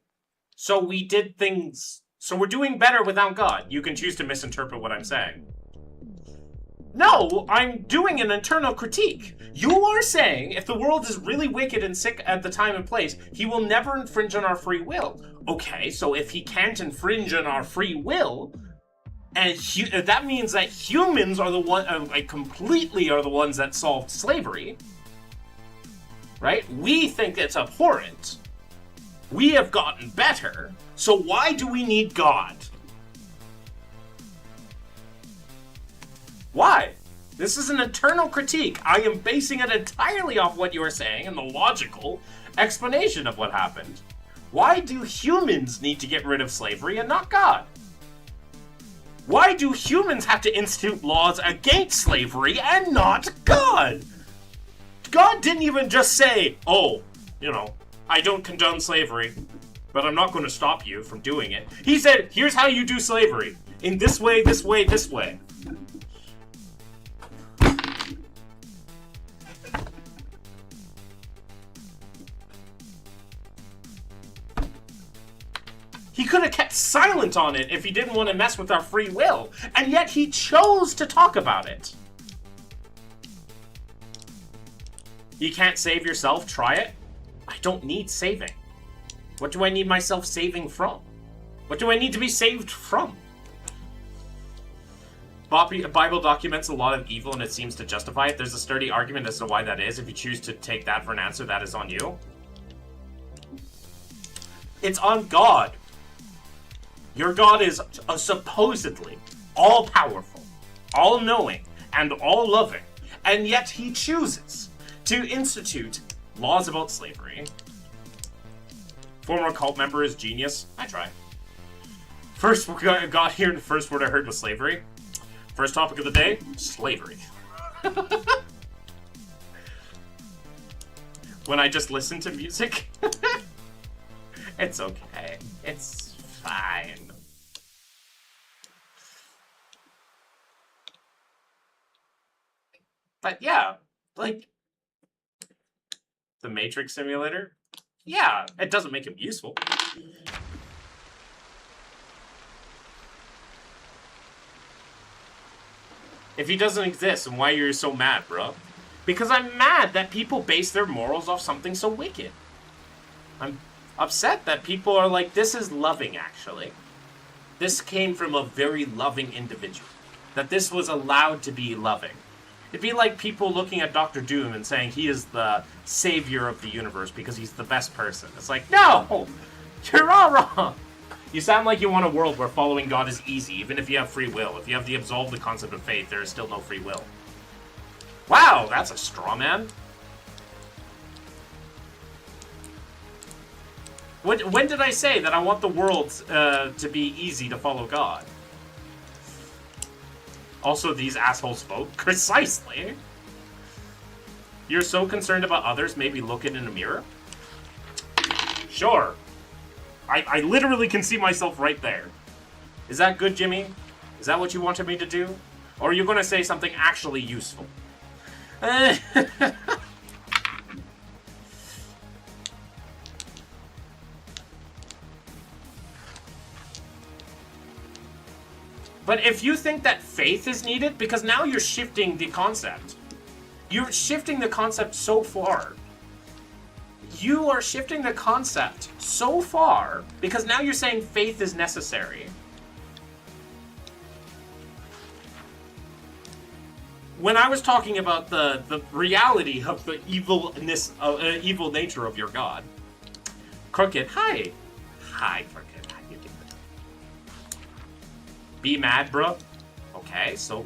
So we did things... So we're doing better without God. You can choose to misinterpret what I'm saying. No, I'm doing an internal critique. You are saying if the world is really wicked and sick at the time and place, he will never infringe on our free will. Okay, so if he can't infringe on our free will, and that means that humans are the one, like completely are the ones that solved slavery, right? We think it's abhorrent. We have gotten better. So why do we need God? Why? This is an internal critique. I am basing it entirely off what you are saying and the logical explanation of what happened. Why do humans need to get rid of slavery and not God? Why do humans have to institute laws against slavery and not God? God didn't even just say, oh, you know, I don't condone slavery, but I'm not going to stop you from doing it. He said, here's how you do slavery. In this way, this way, this way. He could have kept silent on it if he didn't want to mess with our free will, and yet he chose to talk about it. You can't save yourself, try it. I don't need saving. What do I need myself saving from? What do I need to be saved from? Bible documents a lot of evil and it seems to justify it. There's a sturdy argument as to why that is. If you choose to take that for an answer, that is on you. It's on God. Your God is supposedly all-powerful, all-knowing, and all-loving, and yet he chooses to institute laws about slavery. Former cult member is genius. I try. First got here, the first word I heard was slavery. First topic of the day, slavery. When I just listen to music, it's okay. It's fine. But yeah, like, the Matrix simulator, yeah, it doesn't make him useful. If he doesn't exist, then why you're so mad, bro? Because I'm mad that people base their morals off something so wicked. I'm upset that people are like, this is loving, actually. This came from a very loving individual. That this was allowed to be loving. It'd be like people looking at Dr. Doom and saying he is the savior of the universe because he's the best person. It's like, no! You're all wrong! You sound like you want a world where following God is easy, even if you have free will. If you have to absolve the concept of faith, there is still no free will. Wow, that's a straw man. When did I say that I want the world to be easy to follow God? Also, these assholes vote. Precisely. You're so concerned about others, maybe look in a mirror? Sure. I literally can see myself right there. Is that good, Jimmy? Is that what you wanted me to do? Or are you going to say something actually useful? But if you think that faith is needed, because now you're shifting the concept. You're shifting the concept so far. You are shifting the concept so far because now you're saying faith is necessary. When I was talking about the reality of the evilness, evil nature of your God, Crooked, hi. Hi, Crooked, how you doing? Be mad, bro. Okay, so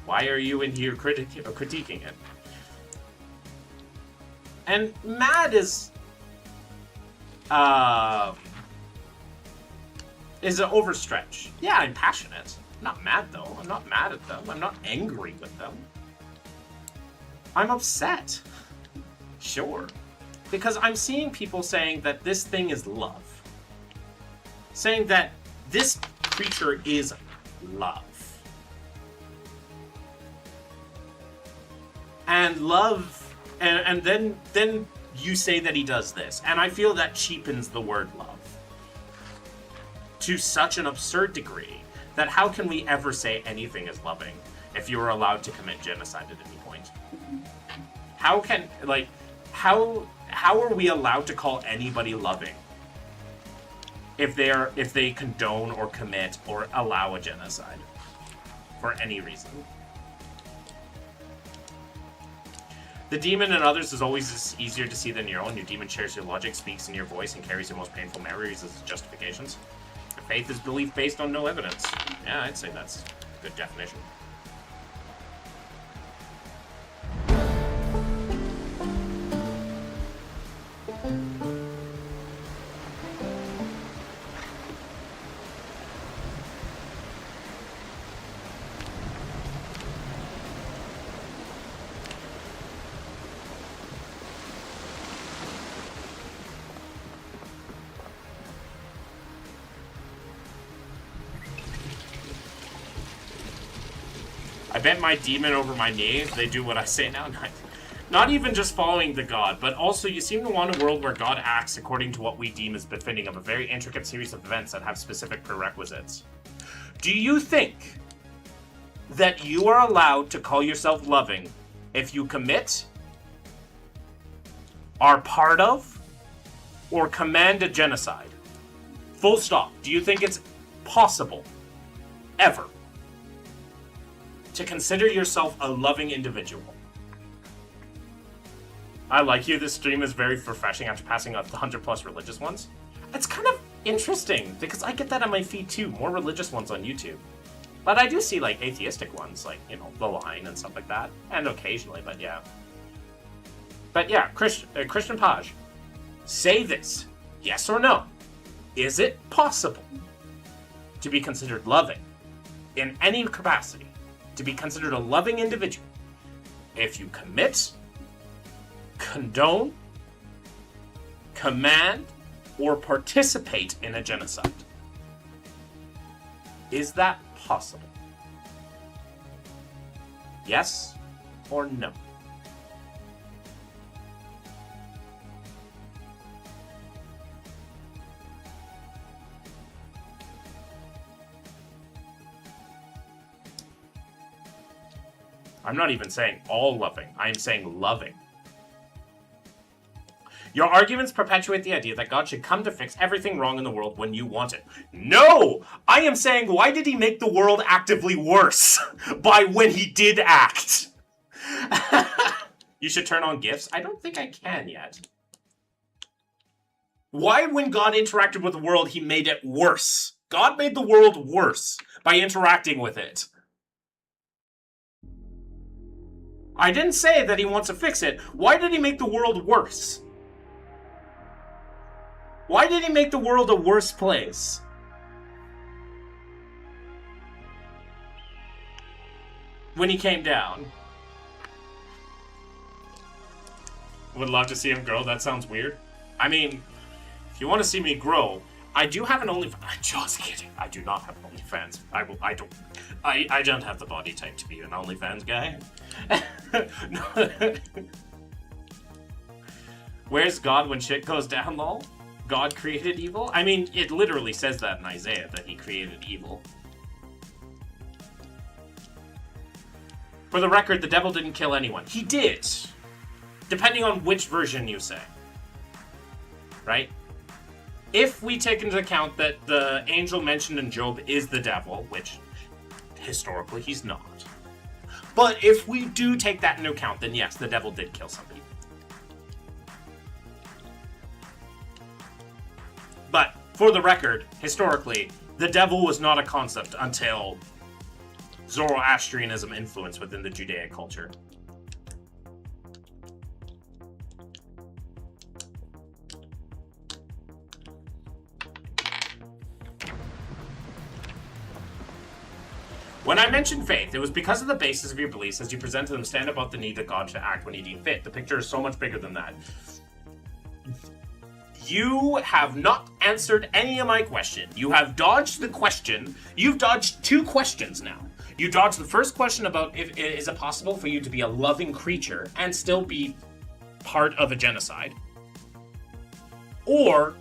why are you in here critiquing it? And mad is an overstretch. Yeah, I'm passionate. I'm not mad, though. I'm not mad at them. I'm not angry with them. I'm upset. Sure. Because I'm seeing people saying that this thing is love. Saying that this creature is love. And love... And then you say that he does this. And I feel that cheapens the word love. To such an absurd degree that how can we ever say anything is loving if you were allowed to commit genocide at any point? How can, like, how are we allowed to call anybody loving if they condone or commit or allow a genocide for any reason? The demon in others is always easier to see than your own. Your demon shares your logic, speaks in your voice, and carries your most painful memories as justifications. Your faith is belief based on no evidence. Yeah, I'd say that's a good definition. I bent my demon over my knee. They do what I say now. Not even just following the god, but also you seem to want a world where God acts according to what we deem as befitting of a very intricate series of events that have specific prerequisites. Do you think that you are allowed to call yourself loving if you commit, are part of, or command a genocide? Full stop. Do you think it's possible? Ever? to consider yourself a loving individual. I like you. This stream is very refreshing after passing up the 100+ religious ones. It's kind of interesting because I get that on my feed too. More religious ones on YouTube. But I do see like atheistic ones, like, you know, The Line and stuff like that. And occasionally, but yeah. But yeah, Christian Page. Say this. Yes or no? Is it possible to be considered loving in any capacity? To be considered a loving individual if you commit, condone, command, or participate in a genocide? Is that possible? Yes or no? I'm not even saying all loving. I'm saying loving. Your arguments perpetuate the idea that God should come to fix everything wrong in the world when you want it. No! I am saying, why did he make the world actively worse by when he did act? You should turn on GIFs? I don't think I can yet. Why, when God interacted with the world, he made it worse? God made the world worse by interacting with it. I didn't say that he wants to fix it. Why did he make the world worse? Why did he make the world a worse place? When he came down. Would love to see him grow. That sounds weird. I mean, if you want to see me grow, I do have an OnlyFans. I'm just kidding. I do not have an OnlyFans. I don't have the body type to be an OnlyFans guy. No. Where's God when shit goes down, lol? God created evil? I mean, it literally says that in Isaiah, that he created evil. For the record, the devil didn't kill anyone. He did. Depending on which version you say. Right? If we take into account that the angel mentioned in Job is the devil, which historically he's not. But if we do take that into account, then yes, the devil did kill some people. But, for the record, historically, the devil was not a concept until Zoroastrianism influence within the Judaic culture. When I mentioned faith, it was because of the basis of your beliefs as you presented them stand above the need that God should act when he deemed fit. The picture is so much bigger than that. You have not answered any of my question. You have dodged the question. You've dodged 2 questions now. You dodged the first question about if is it possible for you to be a loving creature and still be part of a genocide. Or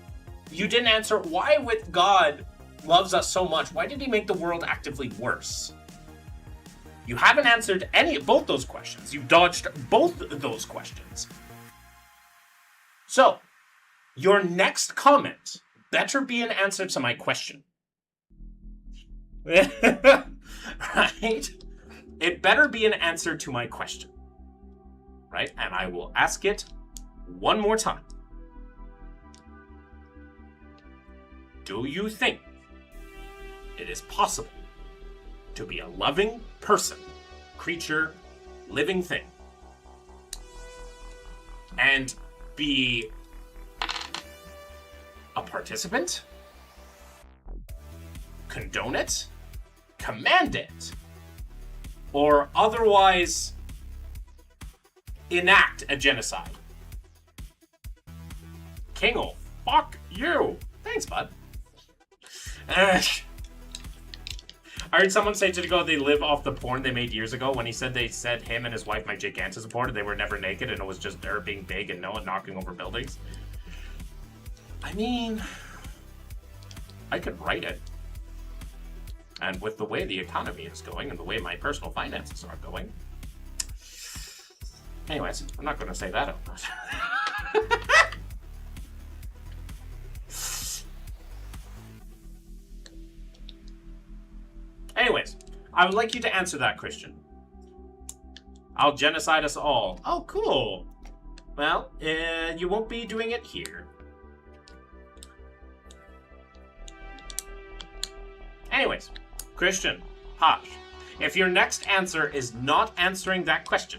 you didn't answer why with God loves us so much, why did he make the world actively worse? You haven't answered both those questions. You've dodged both those questions. So, your next comment better be an answer to my question. Right? It better be an answer to my question. Right? And I will ask it one more time. Do you think it is possible to be a loving person, creature, living thing, and be a participant, condone it, command it, or otherwise enact a genocide? Kingle, fuck you. Thanks, bud. I heard someone say to go they live off the porn they made years ago when he said they said him and his wife Mike Gigantis supported. They were never naked and it was just her being big and no one knocking over buildings. I mean, I could write it. And with the way the economy is going and the way my personal finances are going. Anyways, I'm not going to say that out loud. Anyways, I would like you to answer that, Christian. I'll genocide us all. Oh, cool. Well, you won't be doing it here. Anyways, Christian, Posh, if your next answer is not answering that question,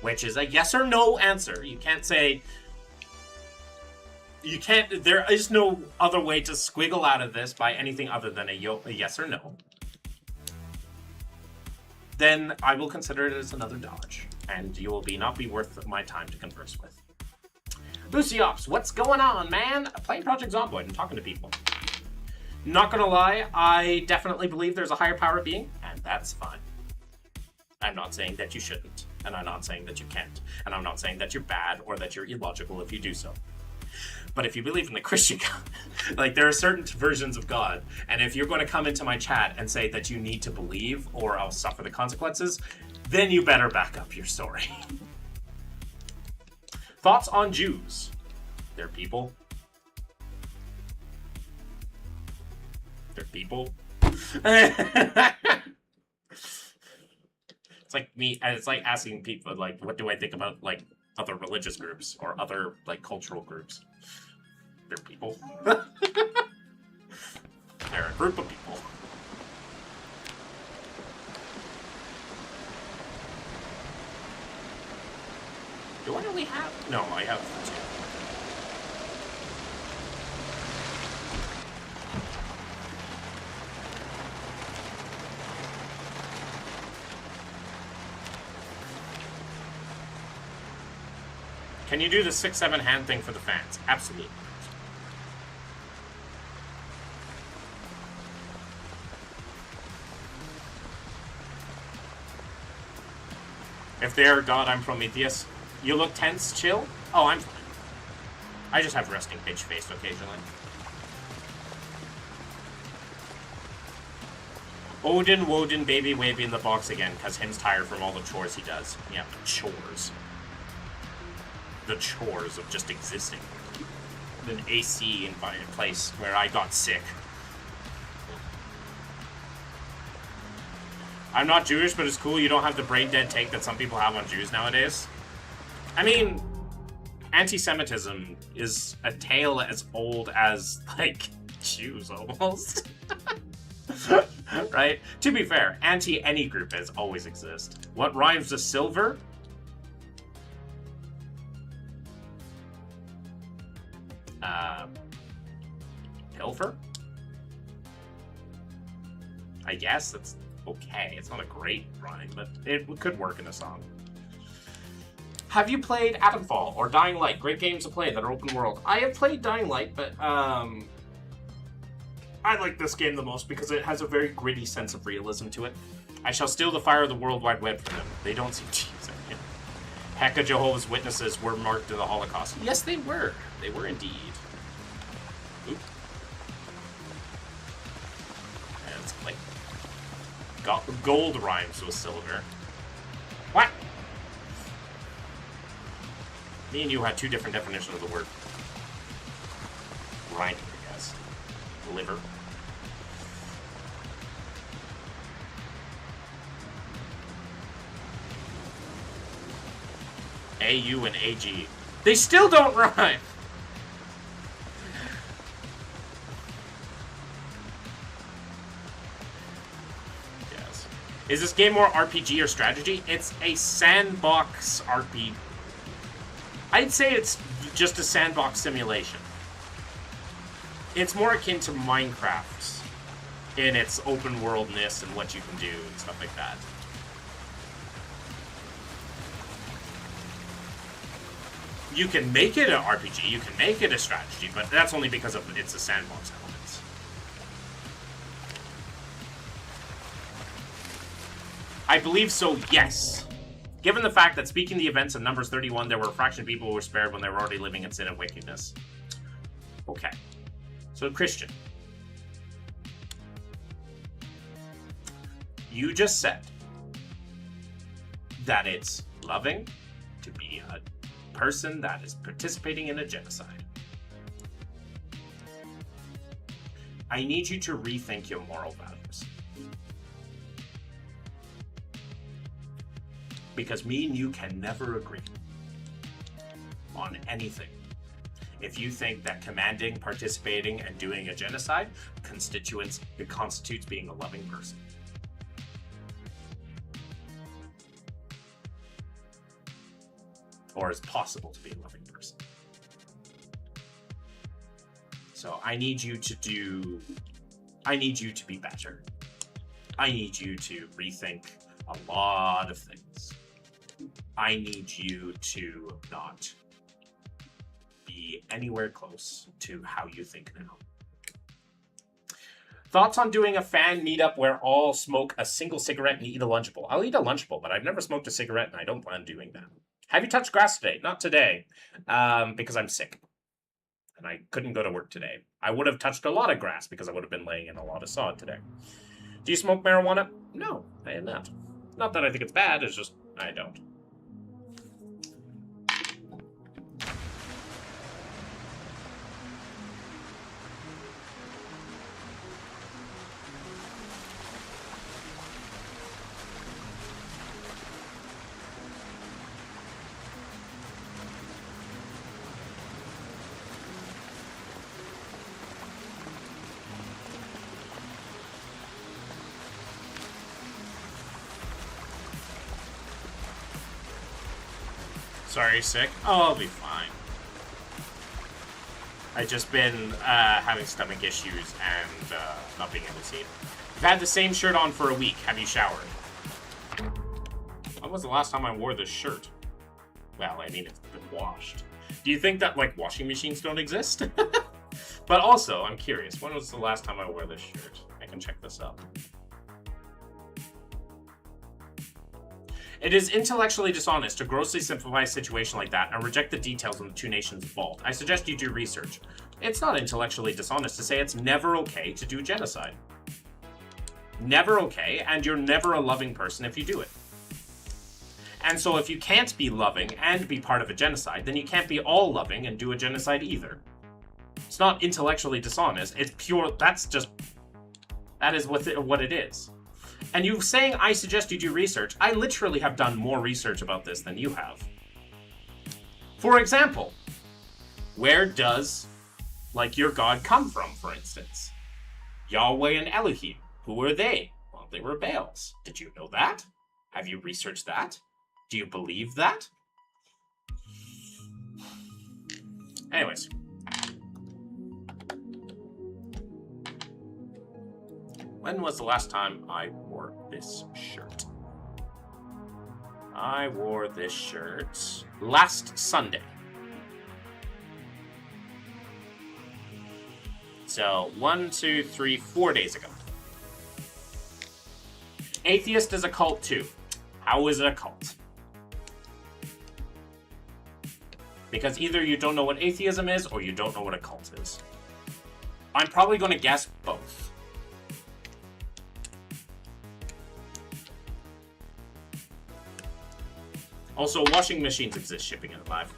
which is a yes or no answer, you can't say... There is no other way to squiggle out of this by anything other than a yes or no. Then I will consider it as another dodge, and you will not be worth my time to converse with. Lucy Ops, what's going on, man? Playing Project Zomboid and talking to people. Not gonna lie, I definitely believe there's a higher power being, and that's fine. I'm not saying that you shouldn't, and I'm not saying that you can't, and I'm not saying that you're bad or that you're illogical if you do so. But if you believe in the Christian God, like, there are certain versions of God, and if you're going to come into my chat and say that you need to believe or I'll suffer the consequences, then you better back up your story. Thoughts on Jews? They're people. They're people. It's like me, and it's like asking people, like, what do I think about, like, other religious groups or other, like, cultural groups? They're people. They're a group of people. Do I only have? No, I have two. Can you do the 6-7 hand thing for the fans? Absolutely. If they're God, I'm Prometheus. You look tense, chill? Oh, I'm fine. I just have resting bitch face occasionally. Odin, Woden, baby, wavy in the box again, because him's tired from all the chores he does. Yeah, the chores. The chores of just existing. An AC in my place where I got sick. I'm not Jewish, but it's cool you don't have the brain dead take that some people have on Jews nowadays. I mean, anti-Semitism is a tale as old as, like, Jews almost. Right? To be fair, anti-any group has always exist. What rhymes with silver? Pilfer? I guess that's okay. It's not a great rhyme, but it could work in a song. Have you played Atomfall or Dying Light? Great games to play that are open world. I have played Dying Light, but I like this game the most because it has a very gritty sense of realism to it. I shall steal the fire of the World Wide Web from them. They don't seem to use it. Heck of Jehovah's Witnesses were marked in the Holocaust. Yes, they were. They were indeed. Oop. And it's like gold rhymes with silver. What? Me and you had two different definitions of the word. Right, I guess. Liver. AU and AG. They still don't rhyme! Yes. Is this game more RPG or strategy? It's a sandbox RPG. I'd say it's just a sandbox simulation. It's more akin to Minecraft in its open worldness and what you can do and stuff like that. You can make it an RPG, you can make it a strategy, but that's only because of it's a sandbox elements. I believe so, yes. Given the fact that speaking the events in Numbers 31, there were a fraction of people who were spared when they were already living in sin and wickedness. Okay. So, Christian. You just said that it's loving to be a person that is participating in a genocide. I need you to rethink your moral values. Because me and you can never agree on anything. If you think that commanding, participating, and doing a genocide constitutes being a loving person. Or is possible to be a loving person. So I need you to be better. I need you to rethink a lot of things. I need you to not be anywhere close to how you think now. Thoughts on doing a fan meetup where all smoke a single cigarette and eat a Lunchable? I'll eat a Lunchable, but I've never smoked a cigarette and I don't plan on doing that. Have you touched grass today? Not today, because I'm sick. And I couldn't go to work today. I would have touched a lot of grass because I would have been laying in a lot of sod today. Do you smoke marijuana? No, I am not. Not that I think it's bad, it's just I don't. Sorry, sick. Oh, I'll be fine. I've just been having stomach issues and not being able to see it. I've had the same shirt on for a week. Have you showered? When was the last time I wore this shirt? Well, I mean, it's been washed. Do you think that, like, washing machines don't exist? But also, I'm curious. When was the last time I wore this shirt? I can check this up. It is intellectually dishonest to grossly simplify a situation like that and reject the details on the two nations involved. I suggest you do research. It's not intellectually dishonest to say it's never okay to do genocide. Never okay, and you're never a loving person if you do it. And so if you can't be loving and be part of a genocide, then you can't be all loving and do a genocide either. It's not intellectually dishonest, it's pure, that is what it is. And you saying I suggest you do research, I literally have done more research about this than you have. For example, where does, like, your God come from, for instance? Yahweh and Elohim, who were they? Well, they were Baals. Did you know that? Have you researched that? Do you believe that? Anyways. When was the last time I wore this shirt? I wore this shirt last Sunday. So, 1, 2, 3, 4 days ago. Atheist is a cult too. How is it a cult? Because either you don't know what atheism is or you don't know what a cult is. I'm probably going to guess both. Also, washing machines exist, shipping it live.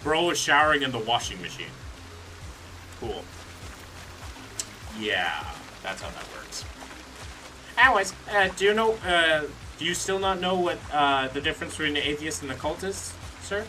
Bro is showering in the washing machine. Cool. Yeah, that's how that works. Anyways, do you still not know what the difference between the atheist and the cult is, sir?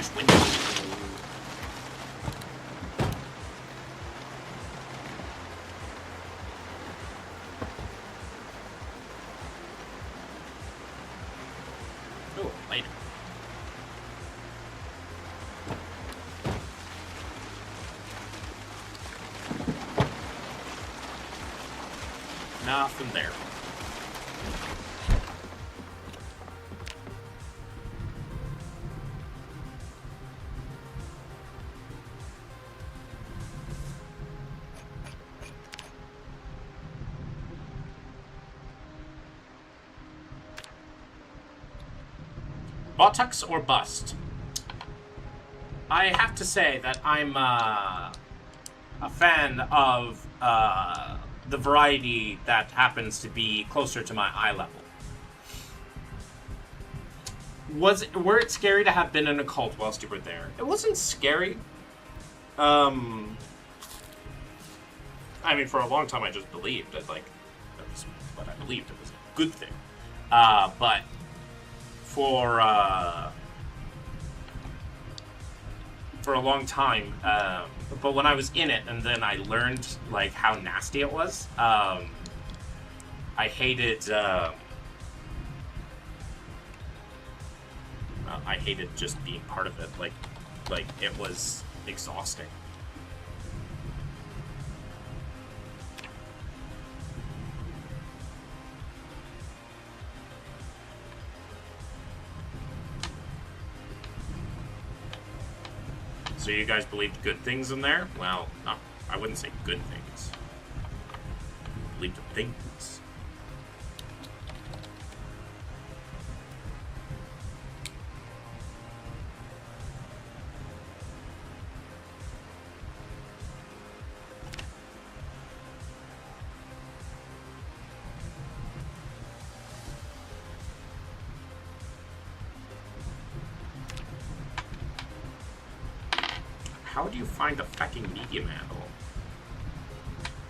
smash windows. Ooh, later. Nothing there. Buttocks or bust? I have to say that I'm a fan of the variety that happens to be closer to my eye level. Were it scary to have been in a cult whilst you were there? It wasn't scary. I mean, for a long time I just believed it, like, that was what I believed. It was a good thing. But for a long time, but when I was in it and then I learned, like, how nasty it was, I hated just being part of it. Like it was exhausting. So you guys believed good things in there? Well, no, I wouldn't say good things. I believed in things. How do you find the fucking medium handle?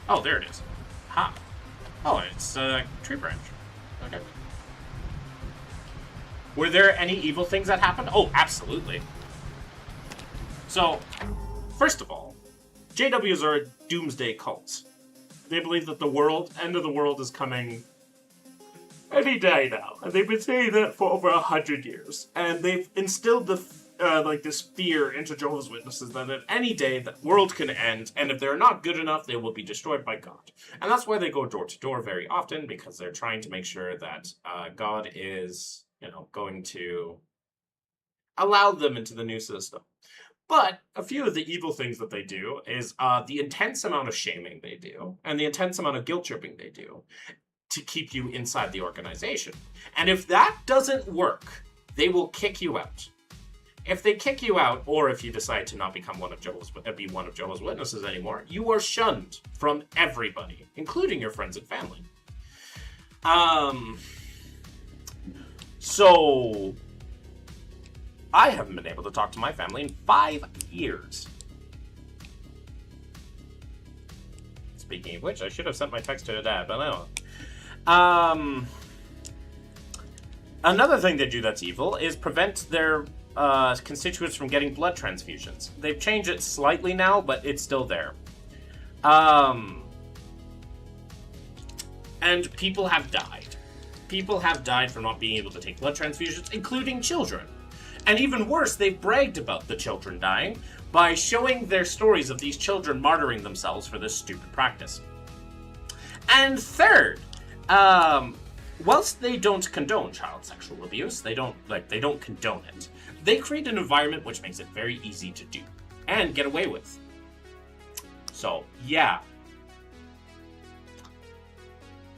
Oh, there it is. Ha. Oh, it's a tree branch. Okay. Were there any evil things that happened? Oh, absolutely. So, first of all, JWs are a doomsday cult. They believe that the end of the world is coming any day now. And they've been saying that for over 100 years. And they've instilled this fear into Jehovah's Witnesses that at any day the world can end, and if they're not good enough, they will be destroyed by God. And that's why they go door to door very often, because they're trying to make sure that God is, going to allow them into the new system. But a few of the evil things that they do is the intense amount of shaming they do, and the intense amount of guilt tripping they do to keep you inside the organization. And if that doesn't work, they will kick you out. If they kick you out, or if you decide to not become one of Jehovah's Witnesses anymore, you are shunned from everybody, including your friends and family. So I haven't been able to talk to my family in 5 years. Speaking of which, I should have sent my text to Dad, but I don't. Another thing they do that's evil is prevent their constituents from getting blood transfusions. They've changed it slightly now, but it's still there. And people have died. People have died from not being able to take blood transfusions, including children. And even worse, they've bragged about the children dying by showing their stories of these children martyring themselves for this stupid practice. And third, whilst they don't condone child sexual abuse, they don't condone it. They create an environment which makes it very easy to do and get away with. So, yeah.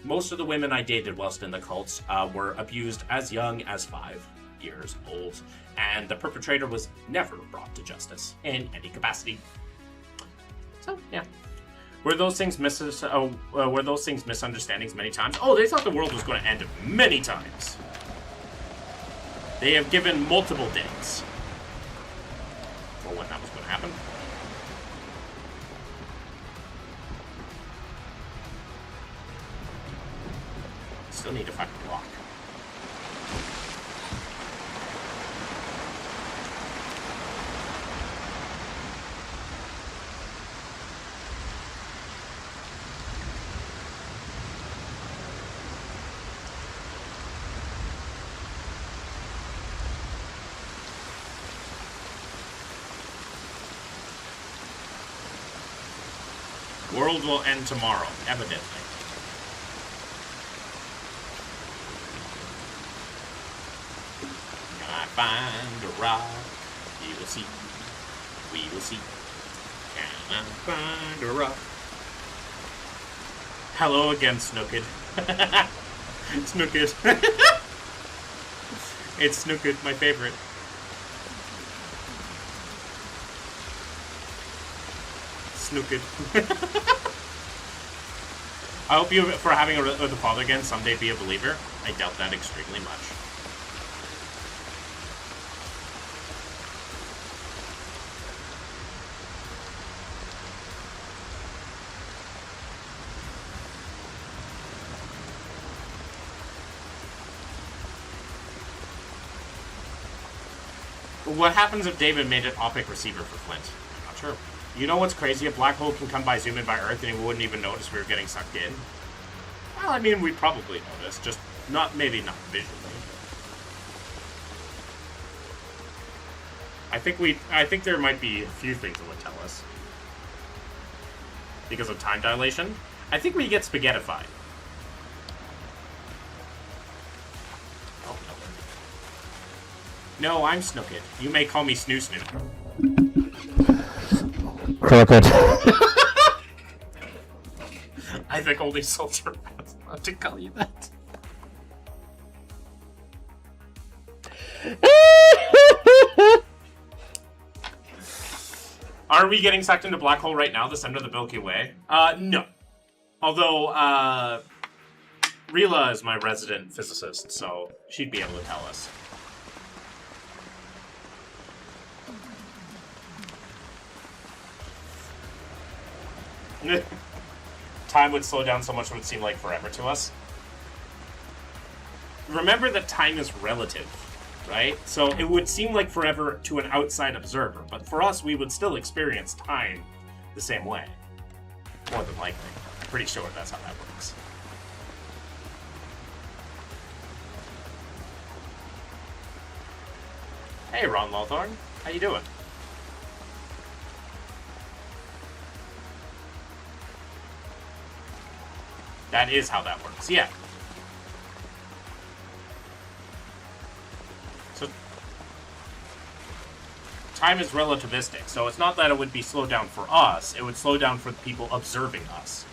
Most of the women I dated whilst in the cults were abused as young as 5 years old, and the perpetrator was never brought to justice in any capacity. So, yeah. Were those things misunderstandings many times? Oh, they thought the world was going to end many times. They have given multiple dates for when that was going to happen. Still need to find a rock. World will end tomorrow, evidently. Can I find a rock? We will see. We will see. Can I find a rock? Hello again, Snooked. Snooked. It's Snooked, my favorite. Snooked. I hope you, for having a the father again, someday be a believer. I doubt that extremely much. What happens if David made an OPIC receiver for Flint? I'm not sure. You know what's crazy? A black hole can come by, zoom in by Earth, and we wouldn't even notice we were getting sucked in. Well, I mean, we'd probably notice, just maybe not visually. I think there might be a few things that would tell us. Because of time dilation. I think we get spaghettified. Oh, no, I'm Snooked. You may call me Snoo Snoo. Crooked. I think only Soldier has allowed to call you that. Are we getting sucked into black hole right now, the center of the Milky Way? No. Although, Rila is my resident physicist, so she'd be able to tell us. Time would slow down so much it would seem like forever to us. Remember that time is relative, right? So it would seem like forever to an outside observer, but for us, we would still experience time the same way. More than likely. I'm pretty sure that's how that works. Hey, Ron Lawthorne. How you doing? That is how that works, yeah. So, time is relativistic, so it's not that it would be slowed down for us, it would slow down for the people observing us.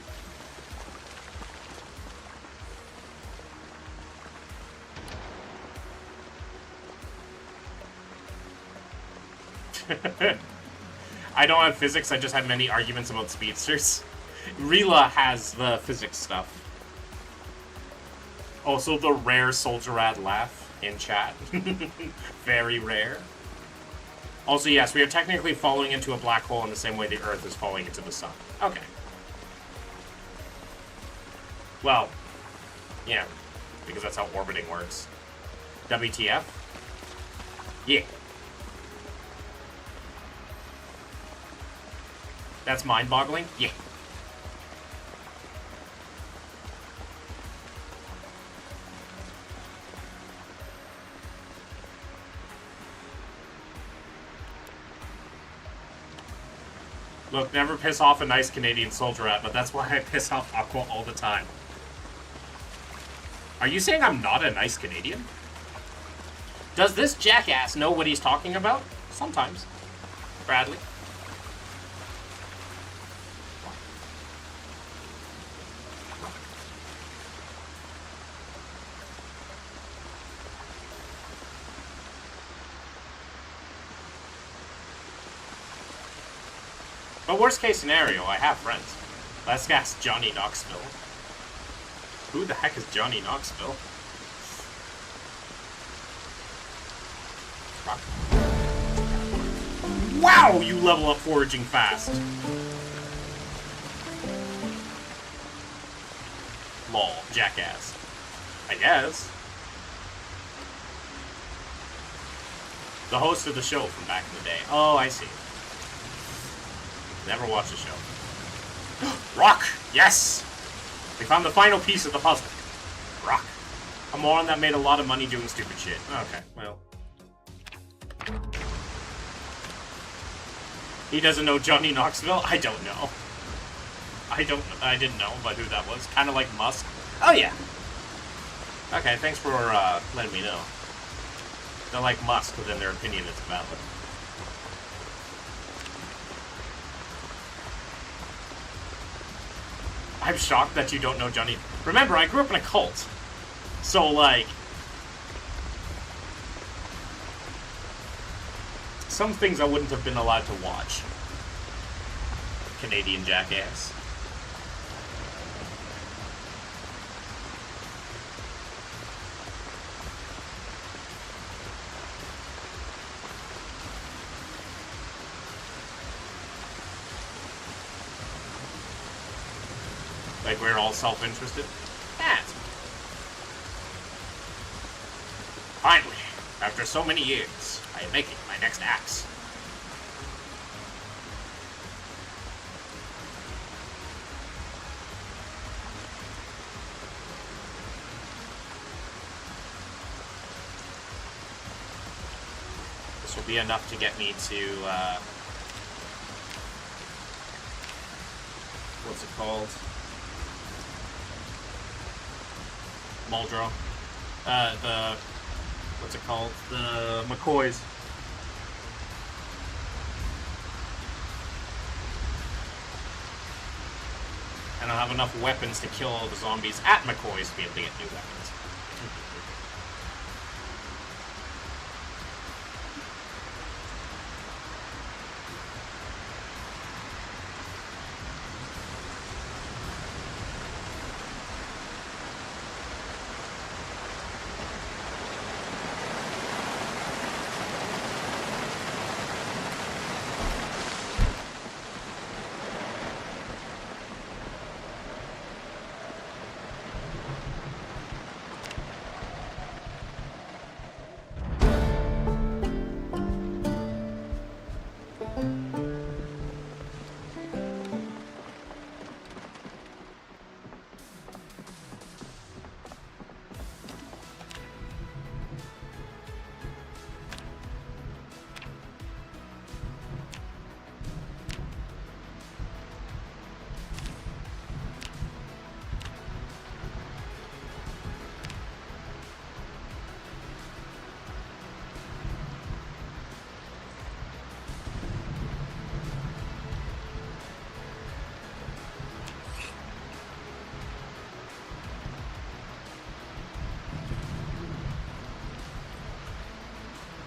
I don't have physics, I just have many arguments about speedsters. Rila has the physics stuff. Also, the rare Soldier-Rad laugh in chat. Very rare. Also, yes, we are technically falling into a black hole in the same way the Earth is falling into the sun. Okay. Well, yeah, because that's how orbiting works. WTF? Yeah. That's mind-boggling? Yeah. Look, never piss off a nice Canadian soldier at, but that's why I piss off Aqua all the time. Are you saying I'm not a nice Canadian? Does this jackass know what he's talking about? Sometimes. Bradley. But worst case scenario, I have friends. Let's ask Johnny Knoxville. Who the heck is Johnny Knoxville? Wow, you level up foraging fast. Lol, jackass. I guess. The host of the show from back in the day. Oh, I see. Never watched the show. Rock! Yes! We found the final piece of the puzzle. Rock. A moron that made a lot of money doing stupid shit. Okay, well. He doesn't know Johnny Knoxville? I don't know. I didn't know about who that was. Kind of like Musk. Oh yeah. Okay, thanks for letting me know. They're like Musk, but then their opinion is valid. I'm shocked that you don't know Johnny. Remember, I grew up in a cult. So, like, some things I wouldn't have been allowed to watch. Canadian jackass. Like, we're all self-interested? That. Finally, after so many years, I am making my next axe. This will be enough to get me to, what's it called? Muldrow. What's it called? The McCoys. And I'll have enough weapons to kill all the zombies at McCoy's to be able to get new weapons.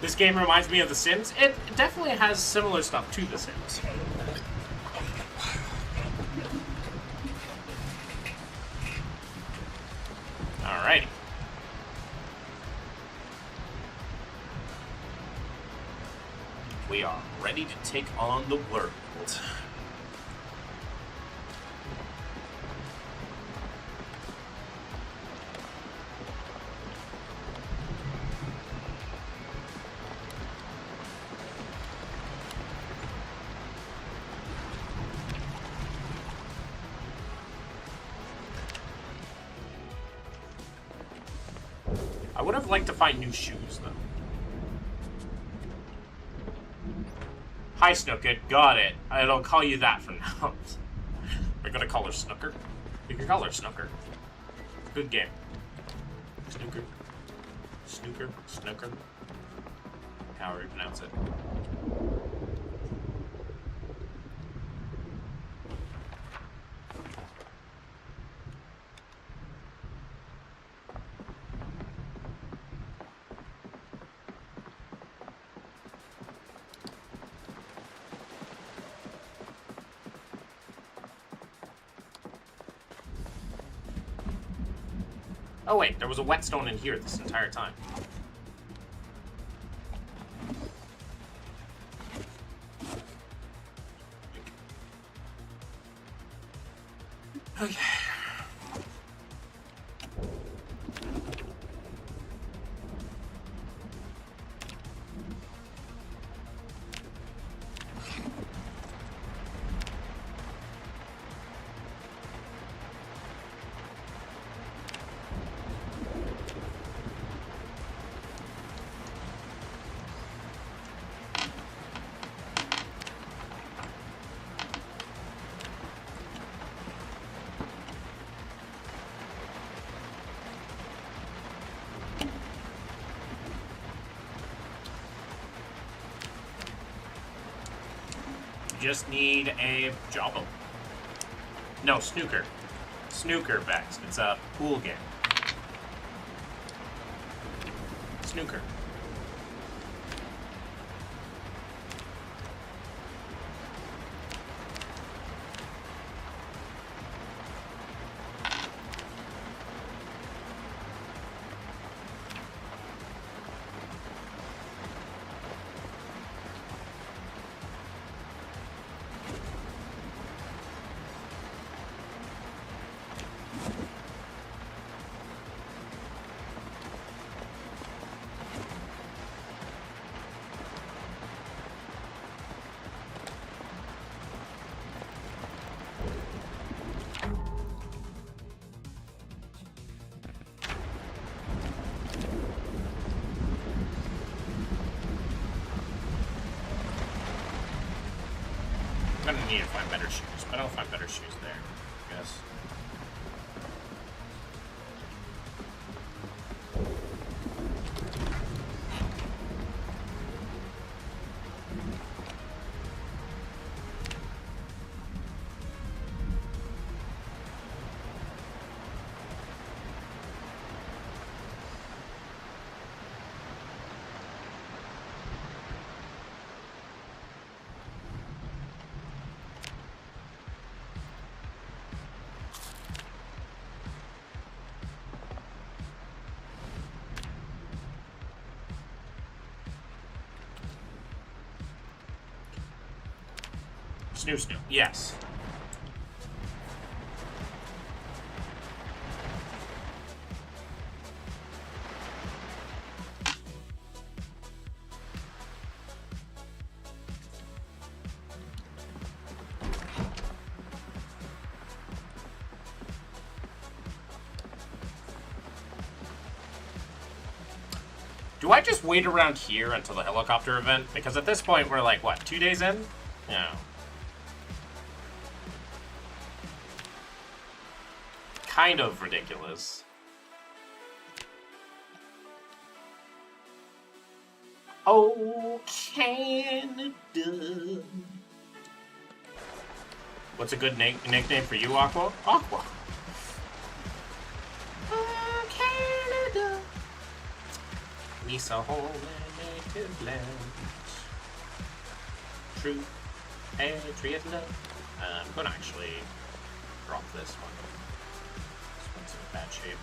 This game reminds me of The Sims. It definitely has similar stuff to The Sims. Alrighty. We are ready to take on the world. I would have liked to find new shoes, though. Hi, Snooker. Got it. I'll call you that from now. We're gonna call her Snooker. We can call her Snooker. Good game. Snooker. Snooker. Snooker. However you pronounce it. Oh wait, there was a whetstone in here this entire time. Okay. just need a jobbo. No, snooker. Snooker, Vex. It's a pool game. Snooker. I'm gonna need to find better shoes, but I'll find better shoes there, I guess. Snoo. Yes. Do I just wait around here until the helicopter event? Because at this point, we're like, what, 2 days in? Yeah. Kind of ridiculous. Oh, Canada. What's a good nickname for you, Aqua? Aqua. Oh, Canada. Lisa home and native land. True patriot love. I'm gonna actually drop this one. It's in bad shape.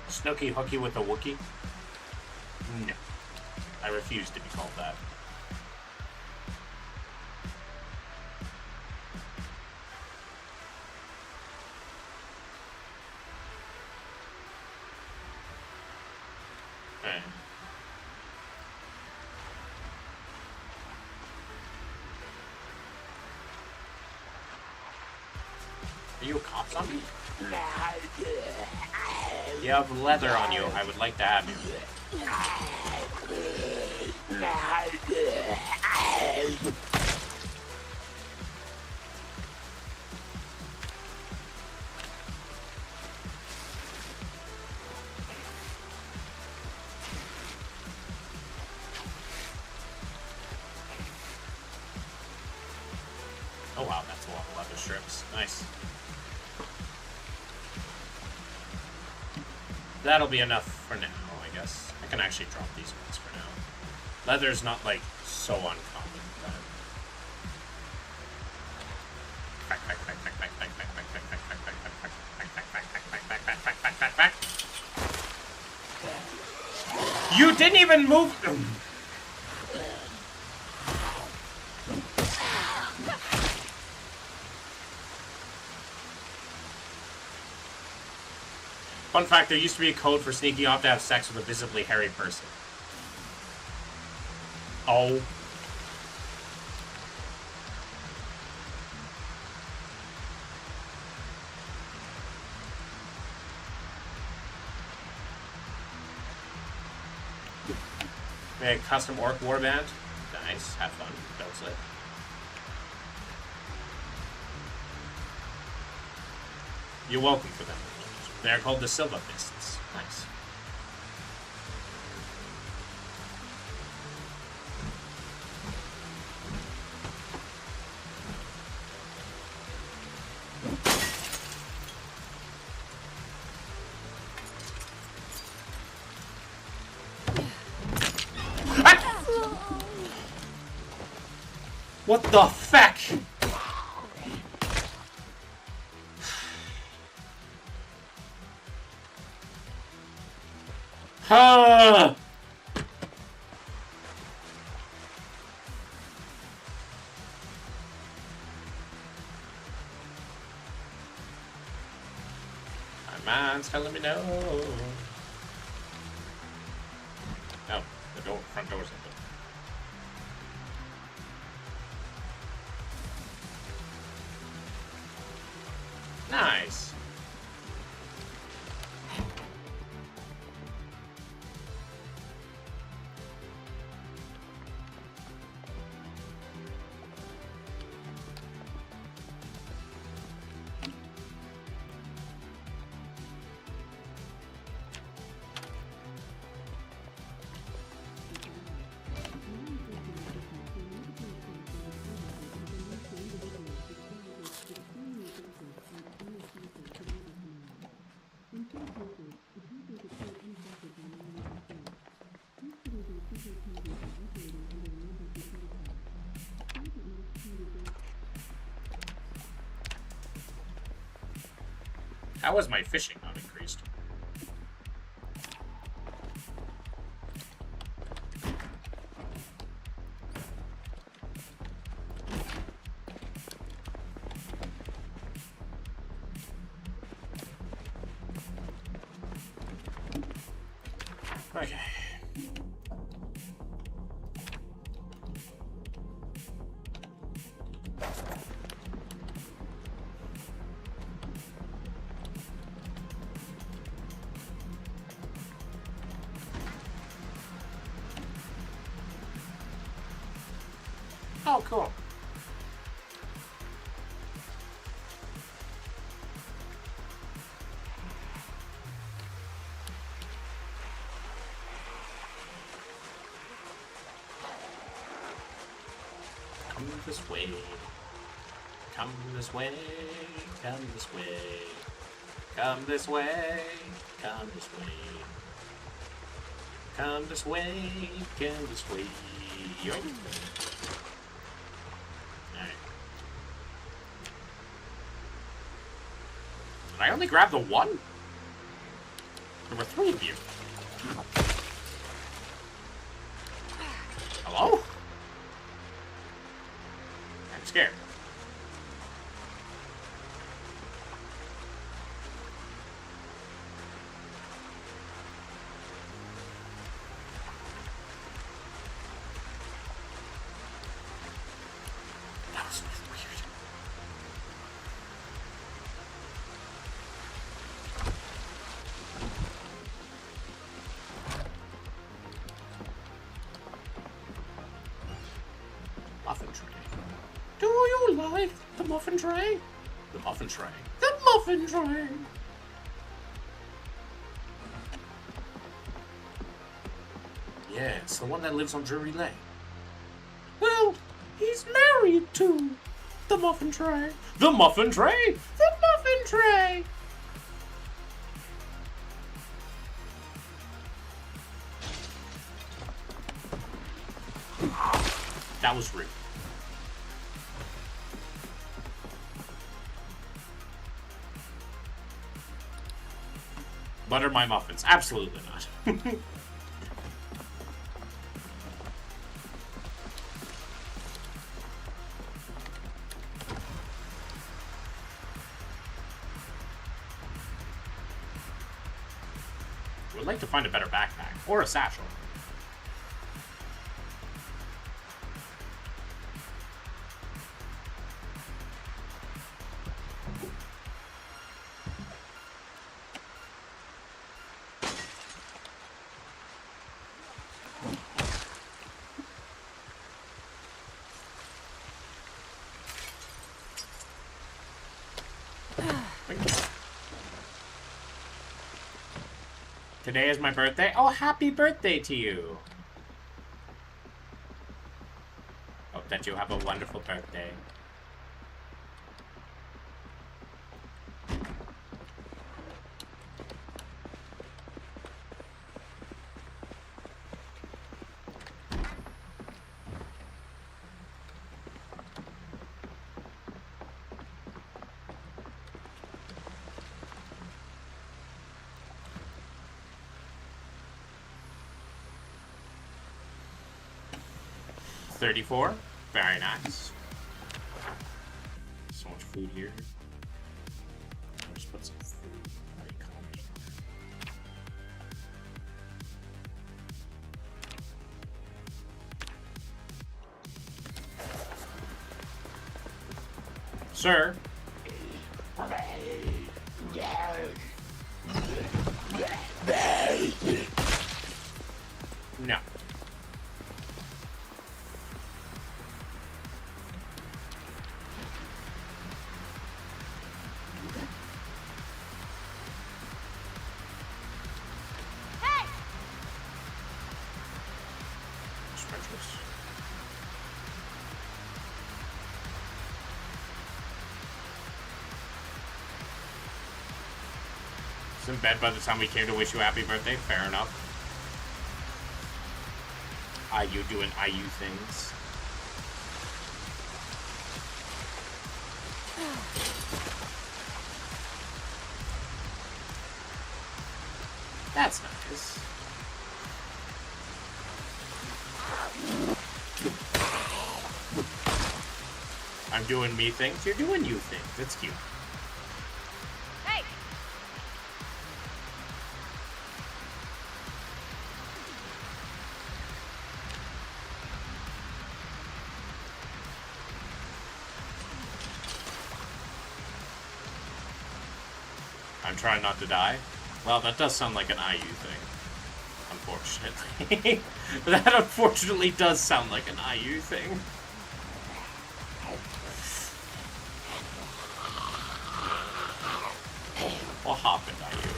Snooky hooky with a Wookie? No. I refuse to be called that. Okay. Are you a cop zombie? You have leather on you. I would like to have you. Oh wow, that's a lot of leather strips. Nice. That'll be enough for now, I guess. I can actually drop these ones for now. Leather's not, like, so uncommon. You didn't even move. Fun fact, there used to be a code for sneaking off to have sex with a visibly hairy person. Oh. Make a custom orc warband. Nice, have fun. That was lit. You're welcome for them. They're called the Silva Fists. Nice. What the feck? Huh. My mind's telling me no. No, the door, front door's open. Nice. How was my fishing not increased? Okay. Oh, cool. Come this way. Come this way. Come this way. Come this way. Come this way. Come this way. Come this way. Yo. I only grabbed the one? There were three of you. Hello? I'm scared. That was weird. Muffin tray. Do you like the muffin tray? The muffin tray. The muffin tray. Yeah, it's the one that lives on Drury Lane. Well, he's married to the muffin tray. The muffin tray. The muffin tray. That was rude. Butter my muffins. Absolutely not. would like to find a better backpack. Or a satchel. Today is my birthday. Oh, happy birthday to you. Hope that you have a wonderful birthday. $34. Very nice. So much food here. I'll just put some food. Sir? No. He's in bed by the time we came to wish you a happy birthday. Fair enough. IU doing IU things. That's nice. I'm doing me things. You're doing you things. That's cute. Hey! I'm trying not to die. Well, that does sound like an IU thing. Unfortunately. That unfortunately does sound like an IU thing. What happened, IU?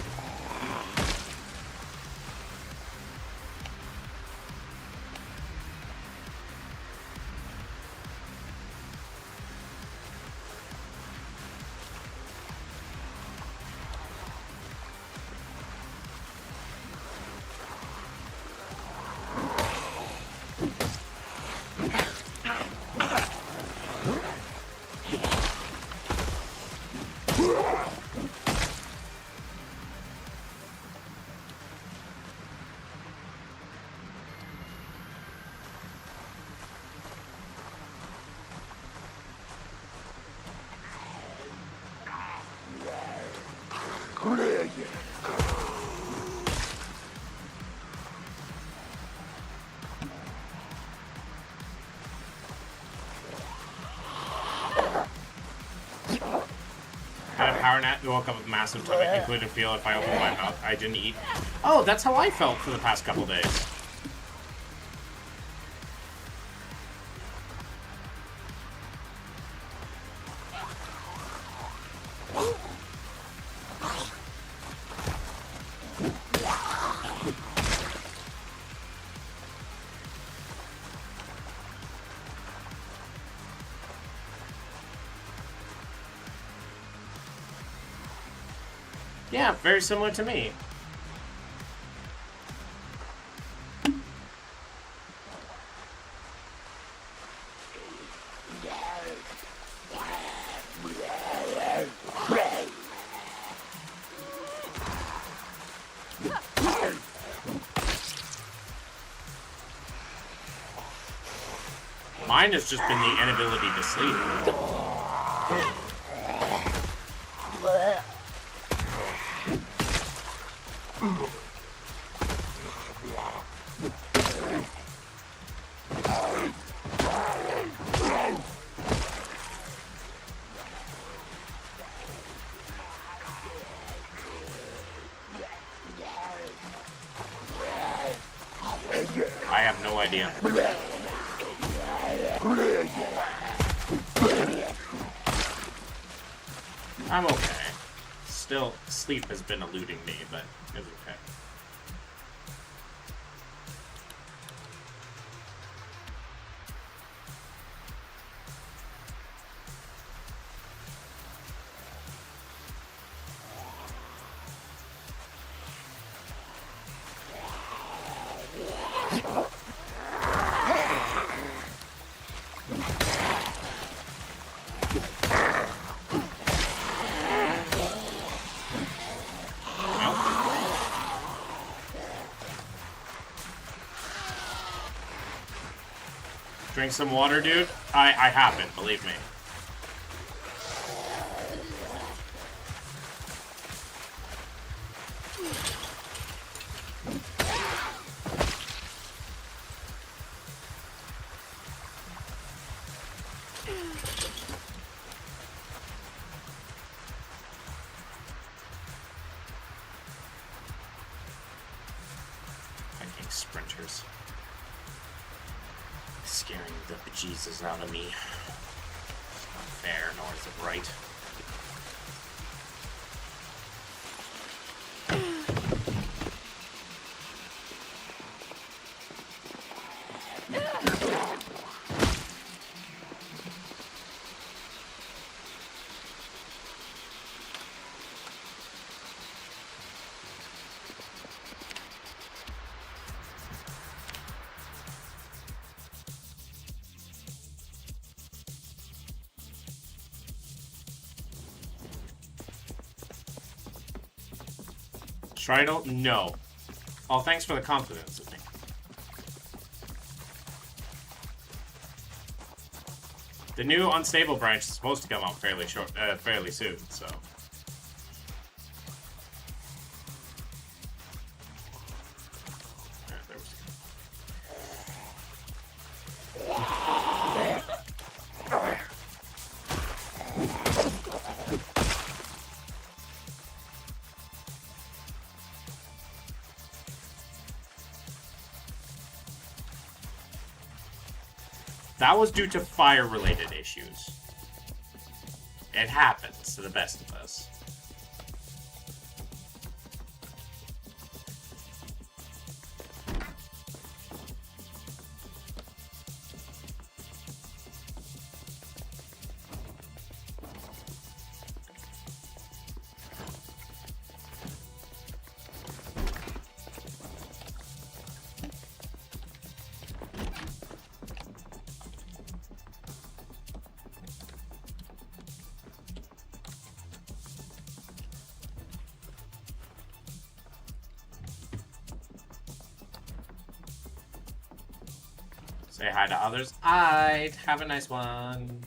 Had a power nap, woke up with a massive tummy, included feel if I opened my mouth. I didn't eat. Oh, that's how I felt for the past couple days. Yeah, very similar to me. Mine has just been the inability to sleep. idea. I'm okay. Still, sleep has been eluding me, but it's okay. Drink some water, dude? I haven't, believe me. Fucking sprinters. Scaring the bejesus out of me. It's not fair, nor is it right. Stridle? No. Oh, thanks for the confidence in me. The new unstable branch is supposed to come out fairly soon, so. Yeah, there we go. That was due to fire-related issues. It happens to the best of us. Say hi to others. I'd have a nice one.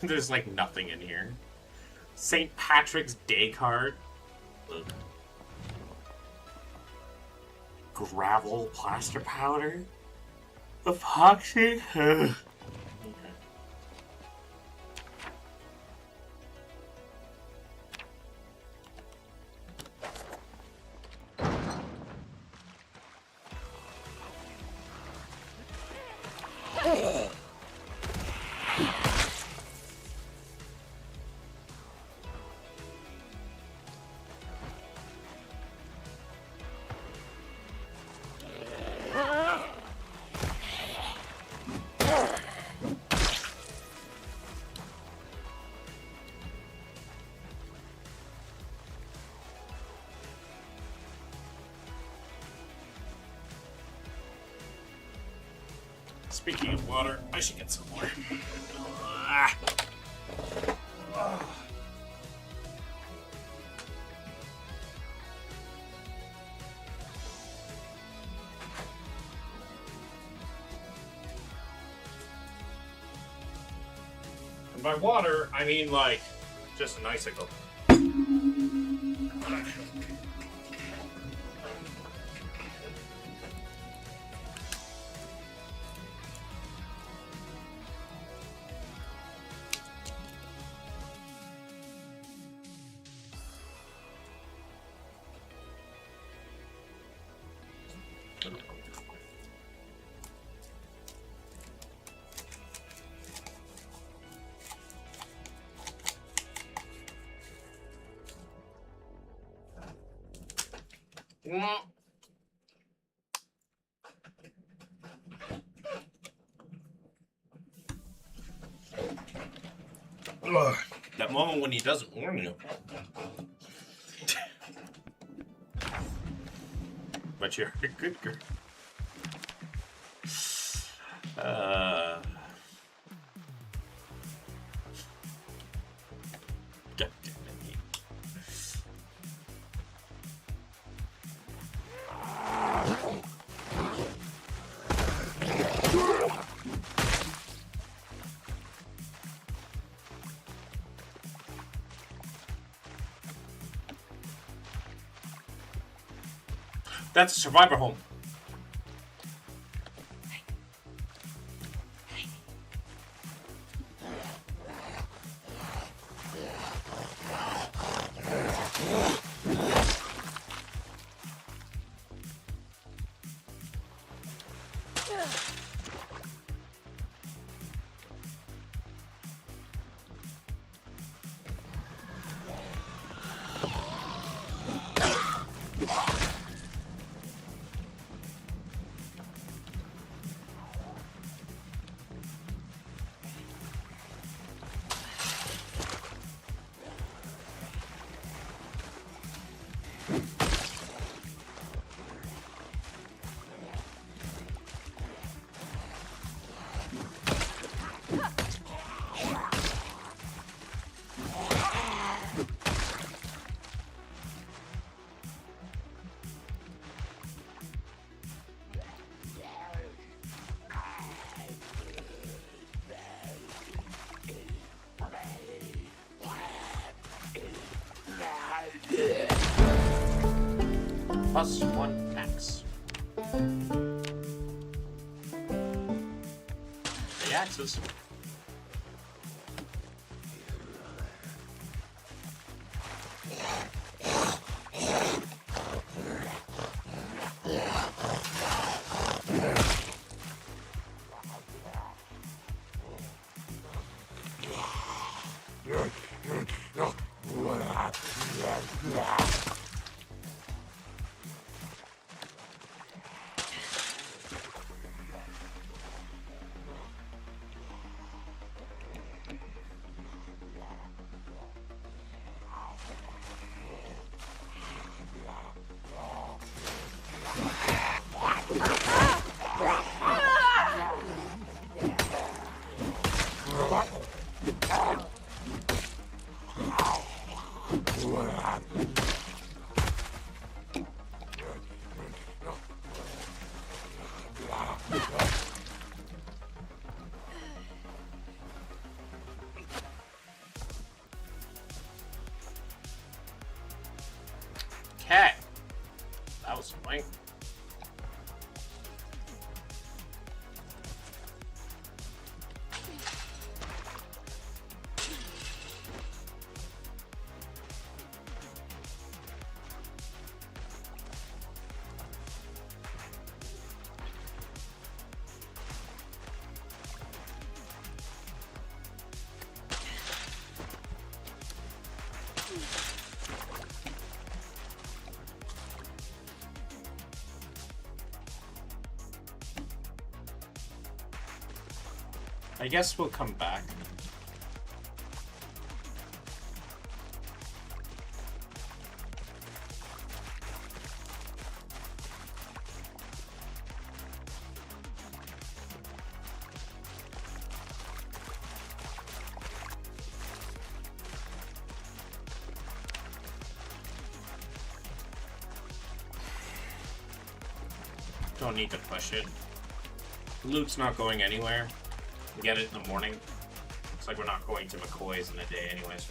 There's like nothing in here. St. Patrick's Day card. Ugh. Gravel plaster powder. Epoxy. Ugh. Speaking of water, I should get some more. by water, I mean like just an icicle. Ugh, that moment when he doesn't warn you. But you're a good girl. God damn it. That's a survivor home. Plus 1x. The axes. Okay. That was fine. I guess we'll come back. Don't need to push it. Loot's not going anywhere. Get it in the morning. Looks like we're not going to McCoy's in a day anyways.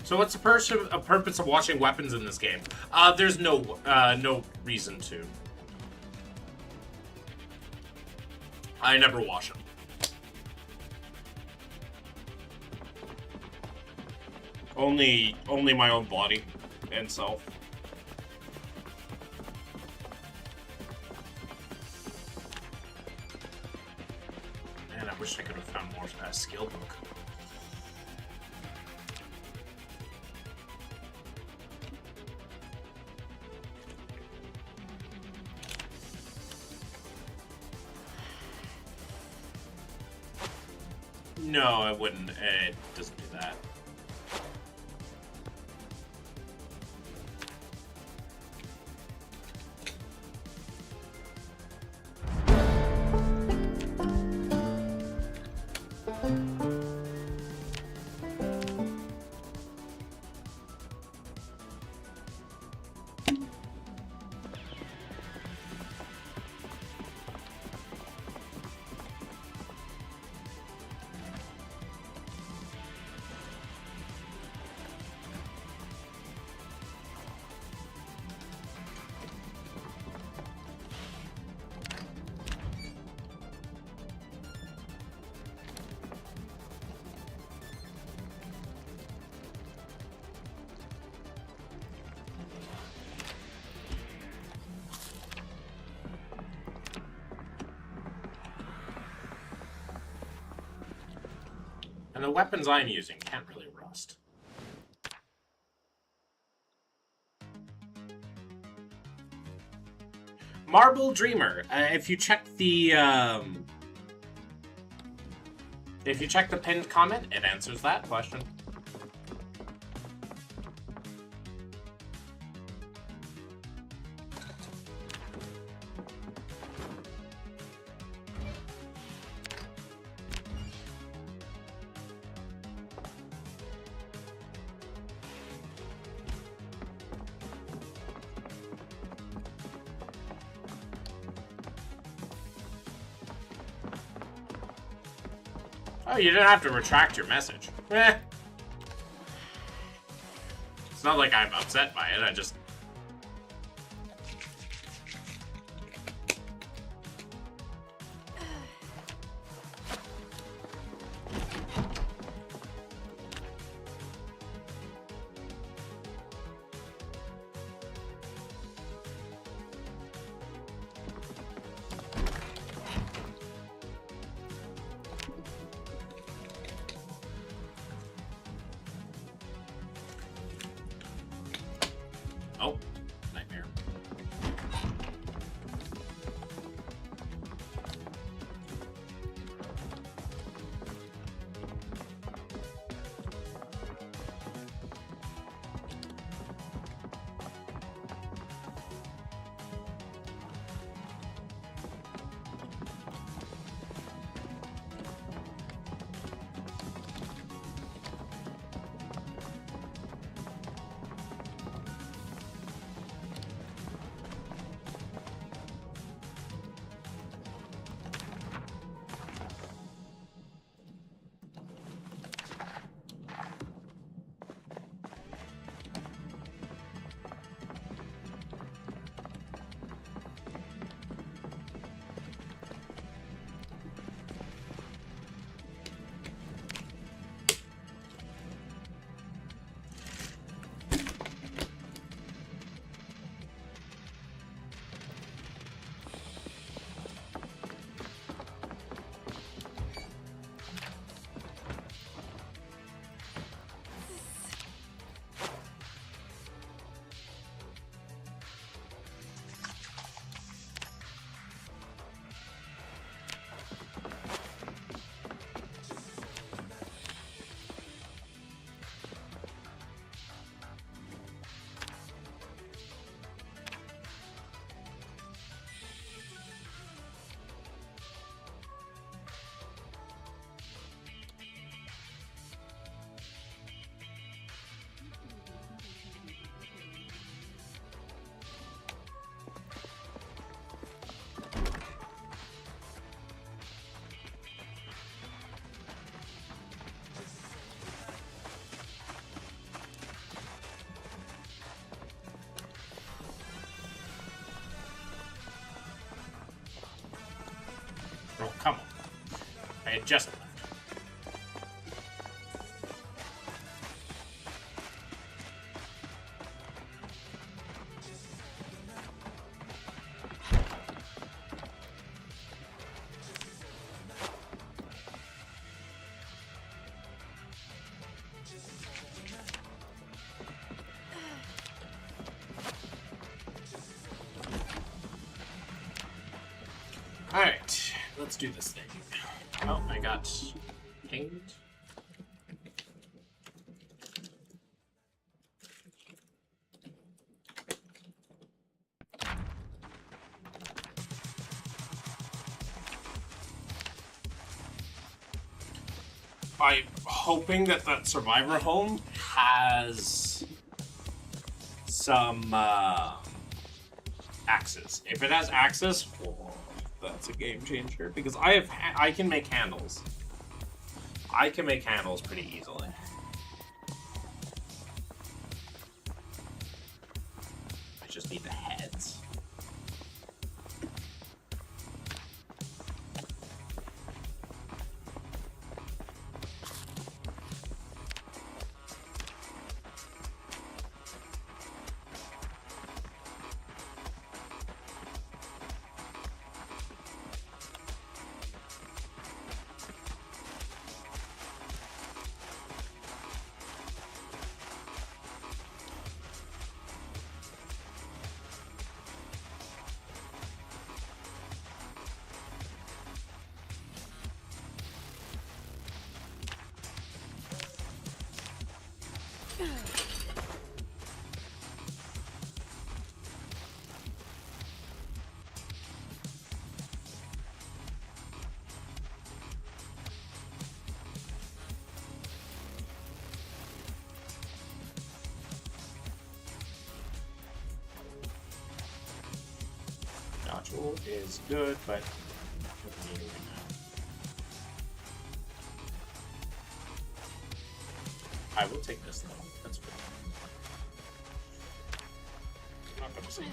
So what's the purpose of washing weapons in this game? There's no reason to. I never wash them. Only my own body and self. Man, I wish I could have found more skill book. No, it wouldn't. It doesn't do that. And the weapons I'm using can't really rust. Marble Dreamer. If you check the pinned comment, it answers that question. Oh, you didn't have to retract your message. Eh. It's not like I'm upset by it, I just... Oh, nightmare. Oh, come on. I had just left. Alright, let's do this thing. Oh, I got pinged. I'm hoping that that survivor home has some axes. If it has axes, oh, that's a game changer because I can make handles. I can make handles pretty easily. I just need the heads. Nacho is good, but I will take this though. That's good. I'm not gonna say it.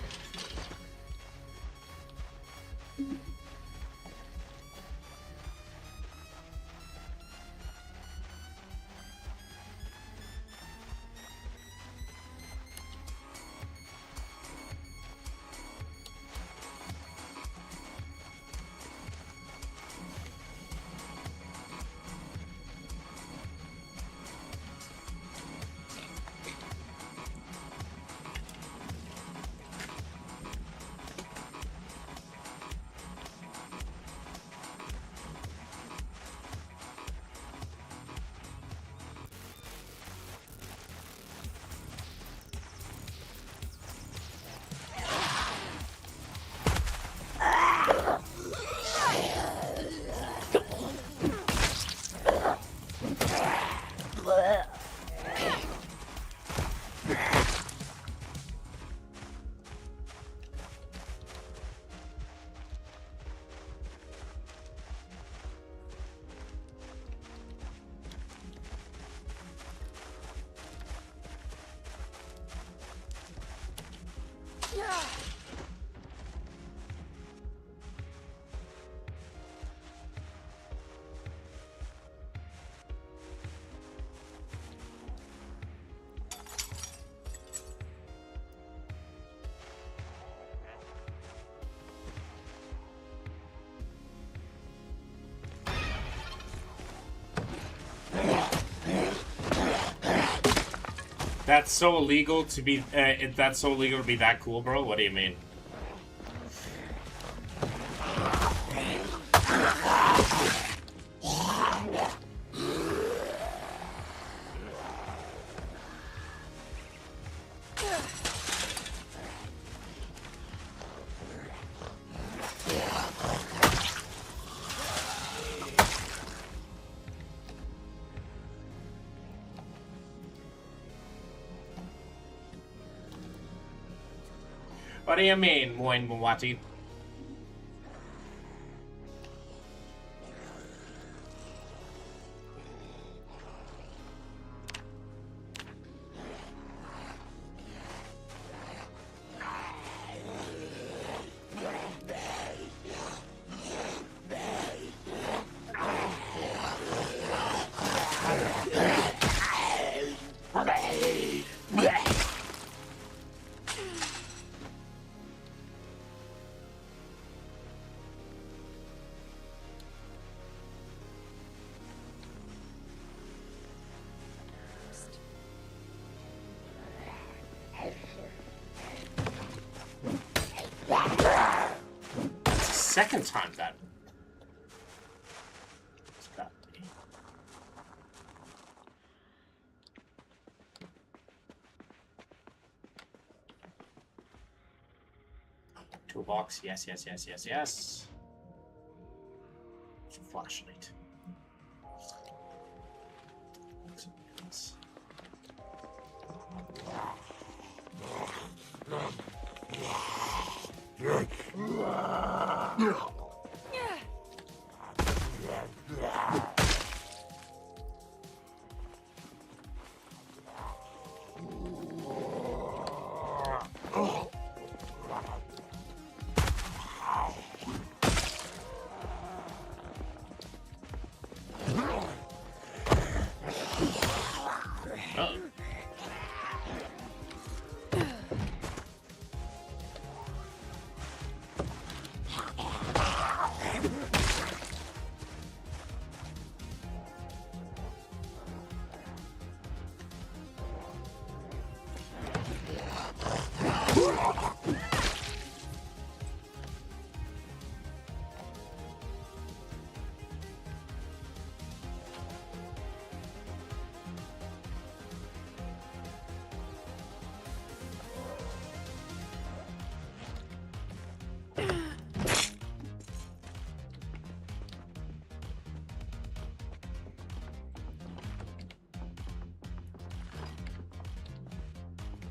That's so illegal to be. That's so illegal to be that cool, bro. What do you mean? What do you mean, Moin Mwati? Second time that. It's got to be. Toolbox. Yes, yes, yes, yes, yes. It's a flashlight.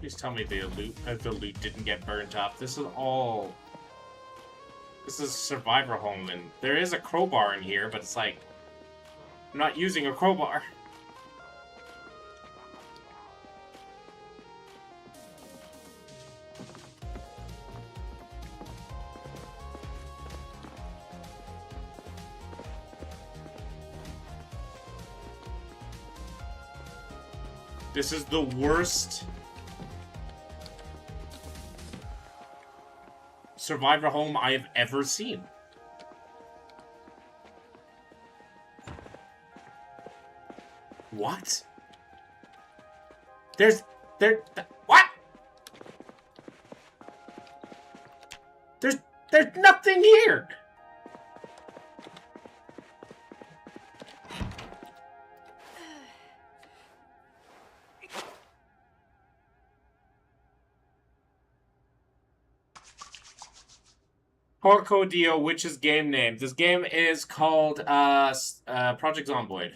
Please tell me the loot didn't get burnt up. This is Survivor Home, and there is a crowbar in here, but it's like I'm not using a crowbar. This is the worst Survivor home I have ever seen. What? What? There's nothing here. Porco Dio, Witch's game name. This game is called Project Zomboid.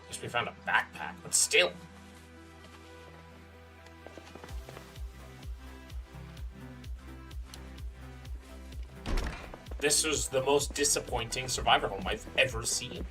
Guess we found a backpack, but still. This was the most disappointing Survivor home I've ever seen.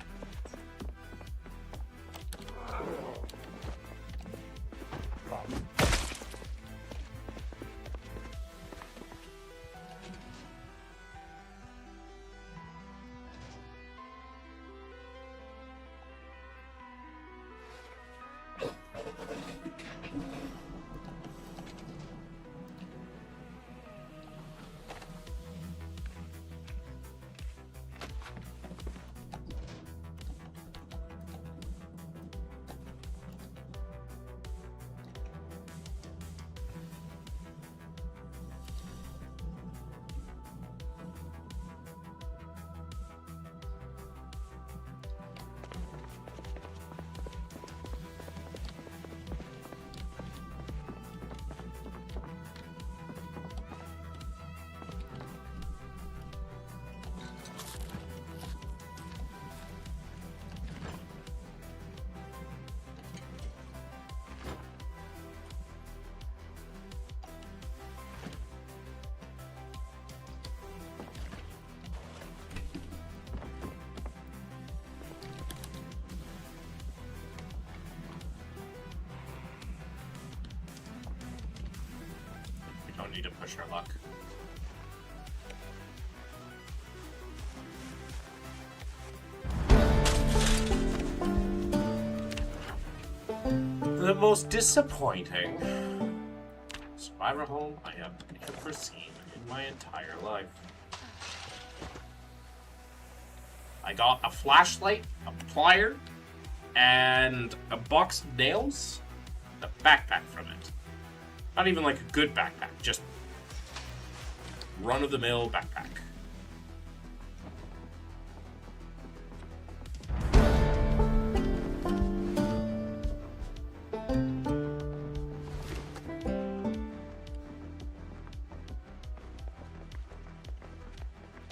Don't need to push our luck. The most disappointing Survivor home I have ever seen in my entire life. I got a flashlight, a plier, and a box of nails, and a backpack from it. Not even like a good backpack, just run-of-the-mill backpack.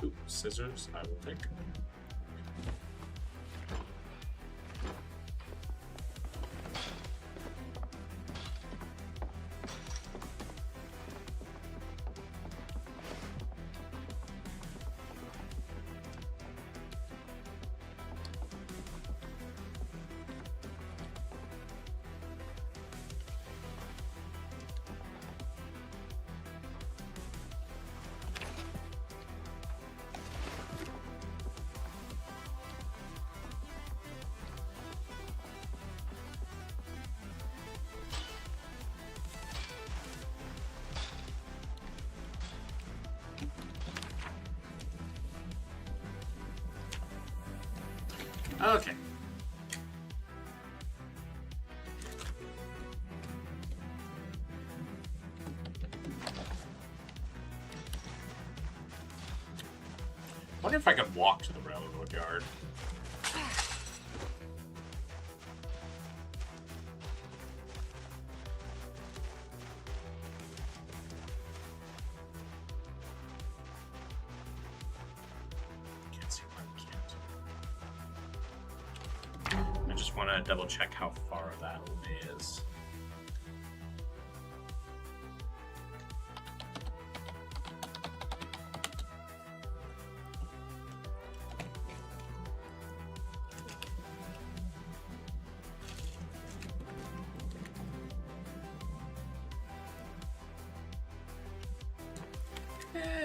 Ooh, scissors, I will take. Okay. Wonder if I could walk to the railroad yard. Can't see why we can't. I just want to double check how far that is.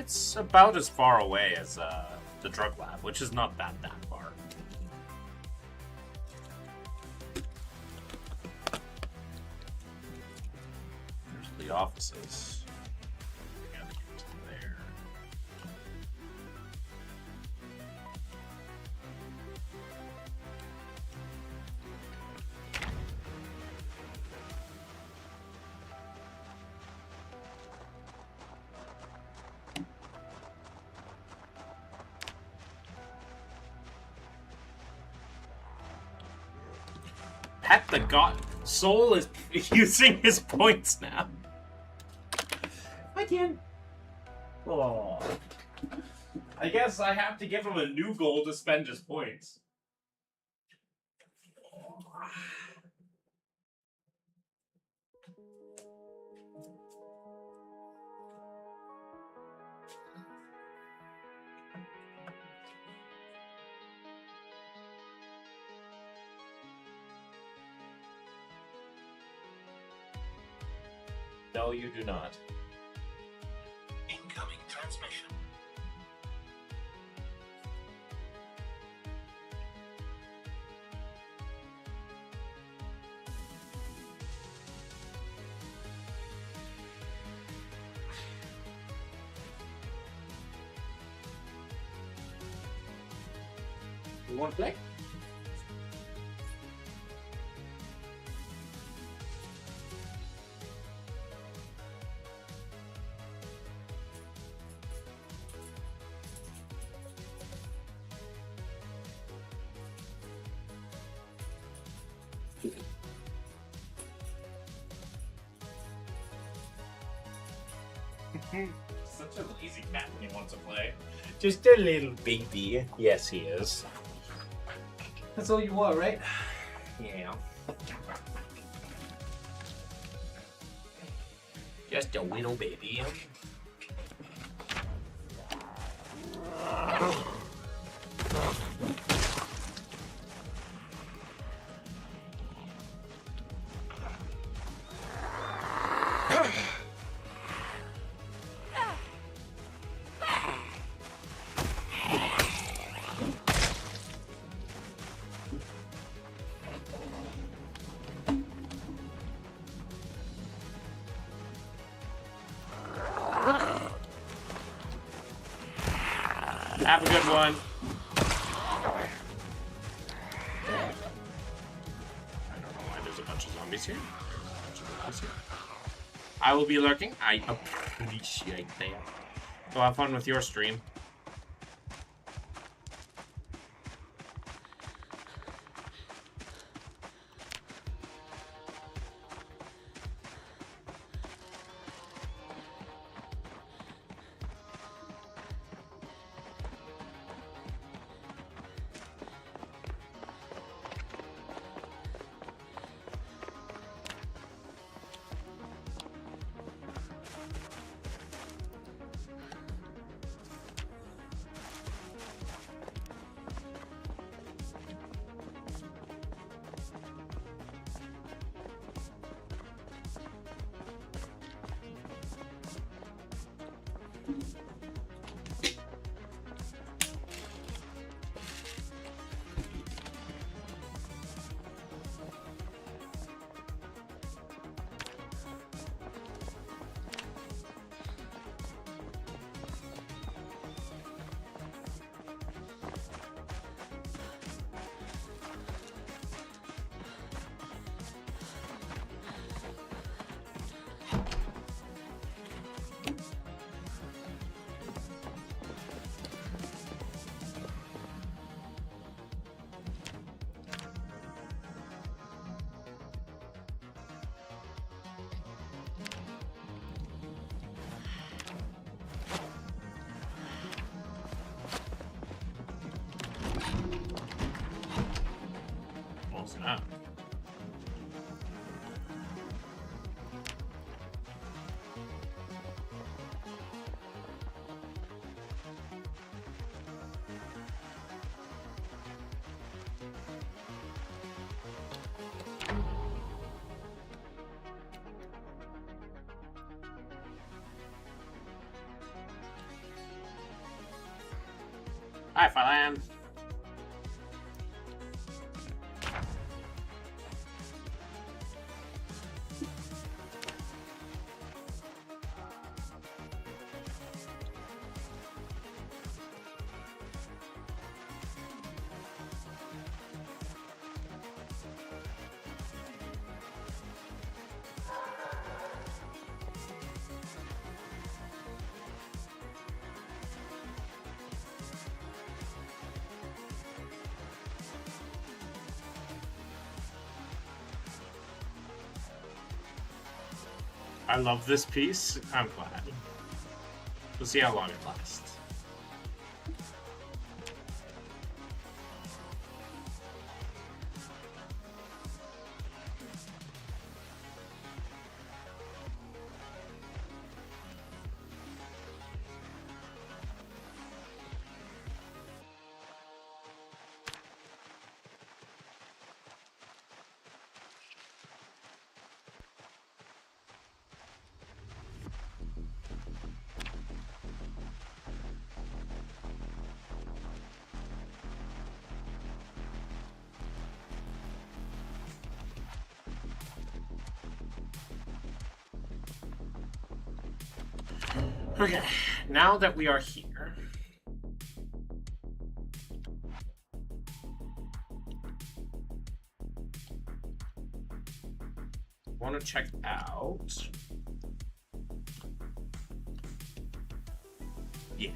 It's about as far away as the drug lab, which is not that far. There's the offices. Gotta get to there. Pet the god. Soul is using his points now. I can. Oh. I guess I have to give him a new goal to spend his points. No, you do not. Incoming transmission. You want to play? Such a lazy cat when he wants to play. Just a little baby. Yes, he is. That's all you want, right? Yeah. Just a little baby. Have a good one. I don't know why there's a bunch of zombies here. I will be lurking. I appreciate that. So have fun with your stream. Hi, Philan. I love this piece. I'm glad. We'll see how long it lasts. Okay, now that we are here, I want to check out. Yeah,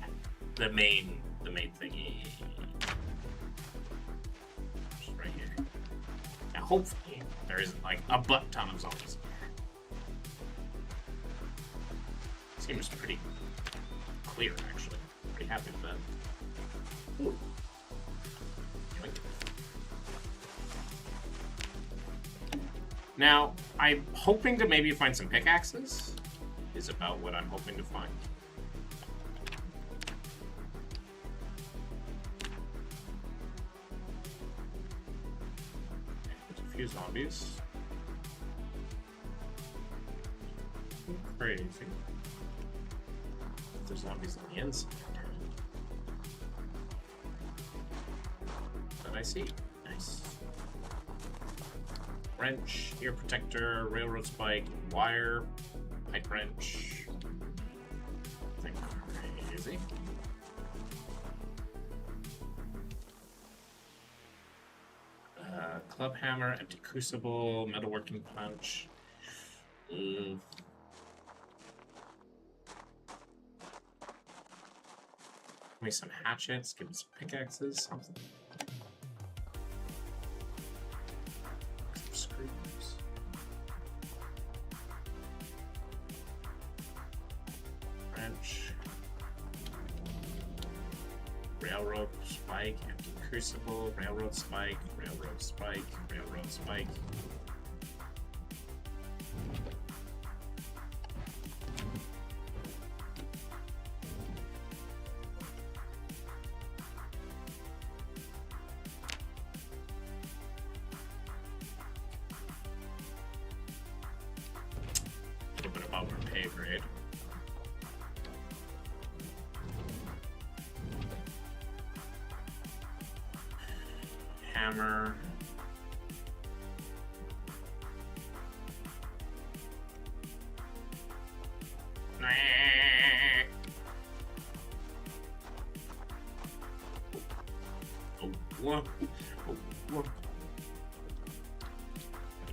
the main thingy. Just right here. Now, hopefully, there isn't like a butt ton of zombies. Seems pretty clear, actually. Pretty happy with that. Ooh. Now, I'm hoping to maybe find some pickaxes. Is about what I'm hoping to find. There's a few zombies. Crazy. There's zombies on the inside. That I see. Nice. Wrench, ear protector, railroad spike, wire, pipe wrench. Nothing crazy. Club hammer, empty crucible, metalworking punch. Give me some hatchets, give me some pickaxes, something. Some screws. Wrench. Railroad spike, empty crucible, railroad spike, railroad spike, railroad spike. Grade. Hammer.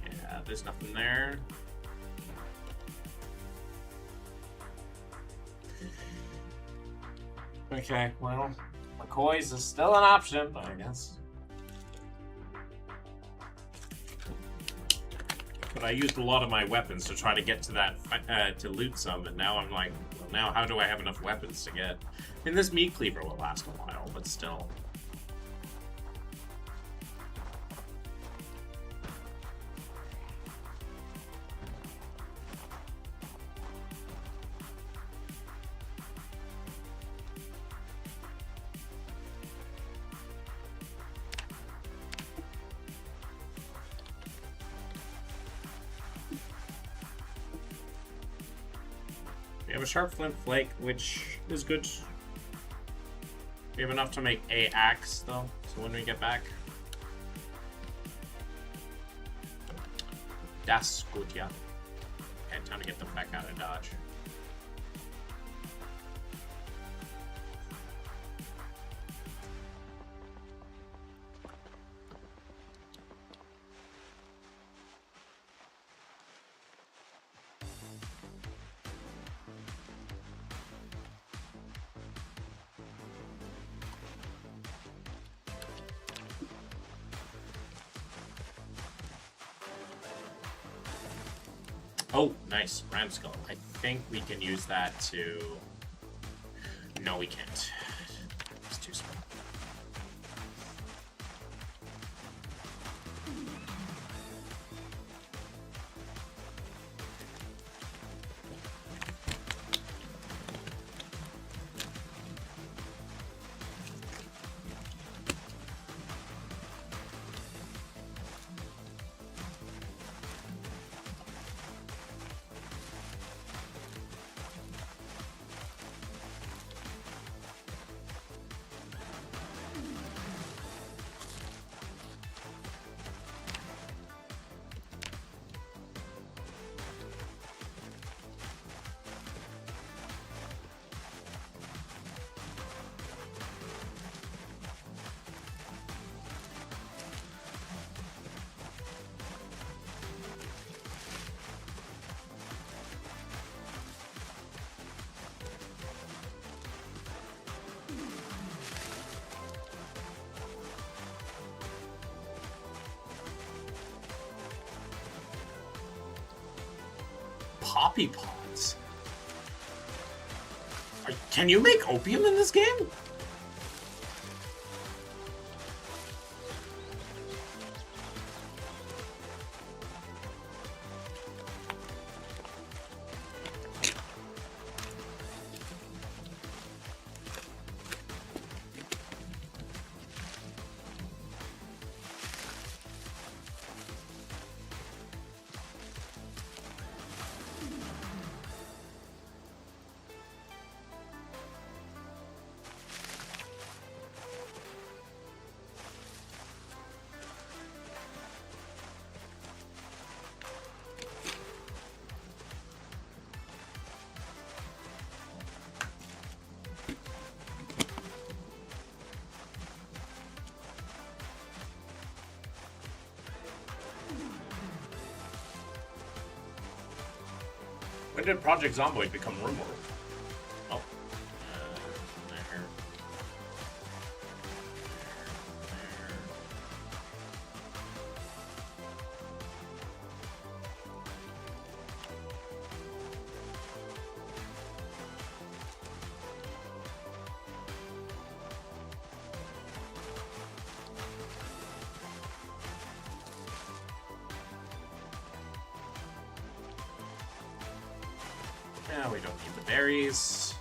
Yeah, there's nothing there. Okay, well, McCoy's is still an option, but I guess. But I used a lot of my weapons to try to get to that, to loot some, and now I'm like, well, now how do I have enough weapons to get? I mean, this meat cleaver will last a while, but still. We have a sharp flint flake, which is good. We have enough to make a axe, though, so when we get back. That's good, yeah. Okay, time to get the heck out of Dodge. Oh, nice. Ram skull. I think we can use that to... No, we can't. It's too small. Poppy pods. Can you make opium in this game? When did Project Zomboid become rumor? Oh. There. Yeah, we don't need the berries.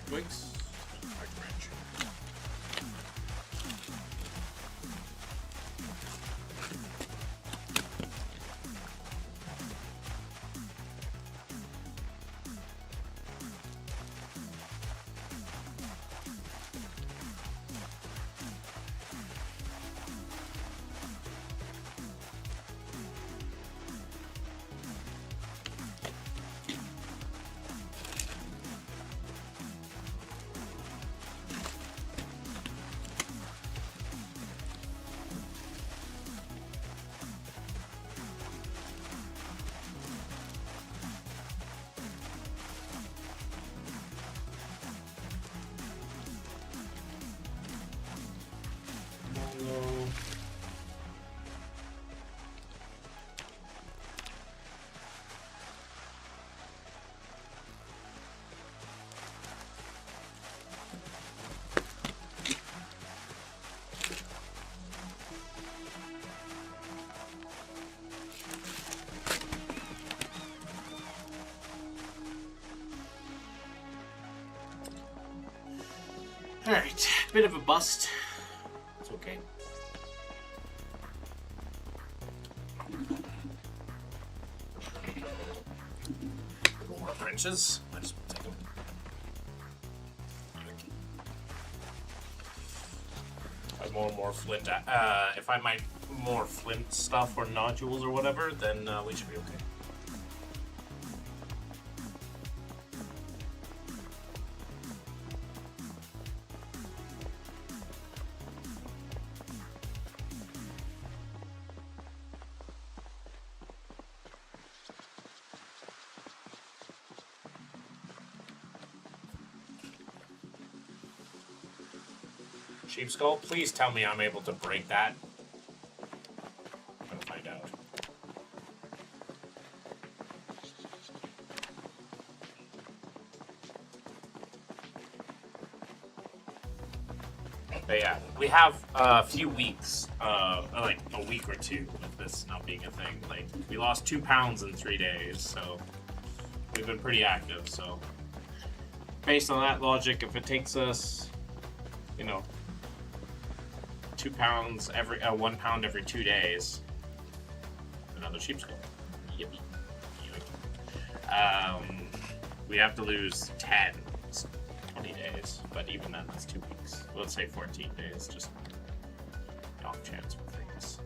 Twigs. Wrench. Alright, bit of a bust. It's okay. More wrenches. I just take them. More flint. If I might more flint stuff or nodules or whatever, then we should be okay. Sheep skull, please tell me I'm able to break that. I'm gonna find out. But yeah, we have a few weeks, like a week or two of this not being a thing. Like, we lost 2 pounds in 3 days, so we've been pretty active, so based on that logic, if it takes us, you know, 2 pounds every 1 pound every 2 days. Another sheep skull. Yippee. We have to lose 10, 20 days, but even then, that's 2 weeks. Let's say 14 days, just off chance for things.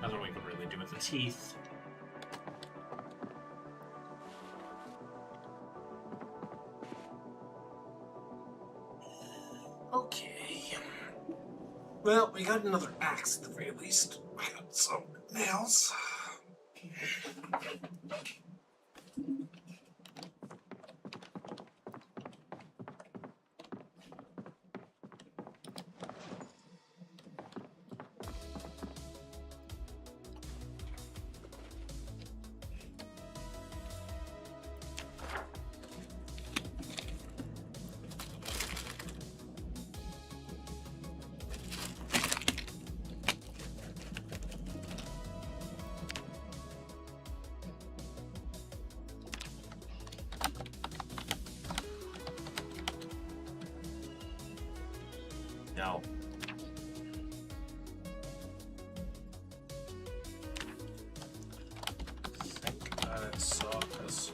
Nothing we could really do with the teeth. Okay. Well, we got another axe at the very least. I got some nails. No. I think I saw this.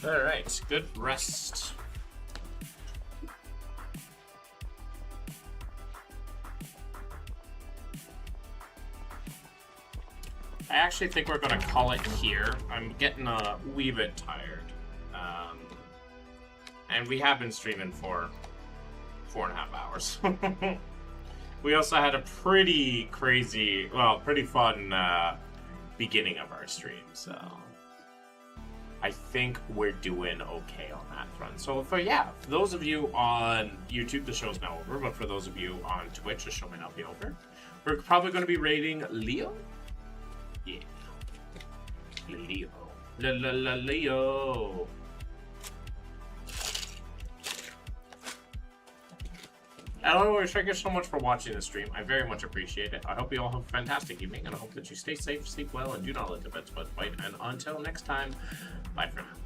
All right, good rest. I actually think we're gonna call it here. I'm getting a wee bit tired. And we have been streaming for 4.5 hours. We also had a pretty crazy, well, pretty fun beginning of our stream, so I think we're doing okay on that front. So for those of you on YouTube, the show's now over, but for those of you on Twitch, the show may not be over. We're probably going to be raiding Leo. Yeah. Leo. Leo. Leo. And otherwise, thank you so much for watching the stream. I very much appreciate it. I hope you all have a fantastic evening, and I hope that you stay safe, sleep well, and do not let the beds bite. And until next time, bye for now.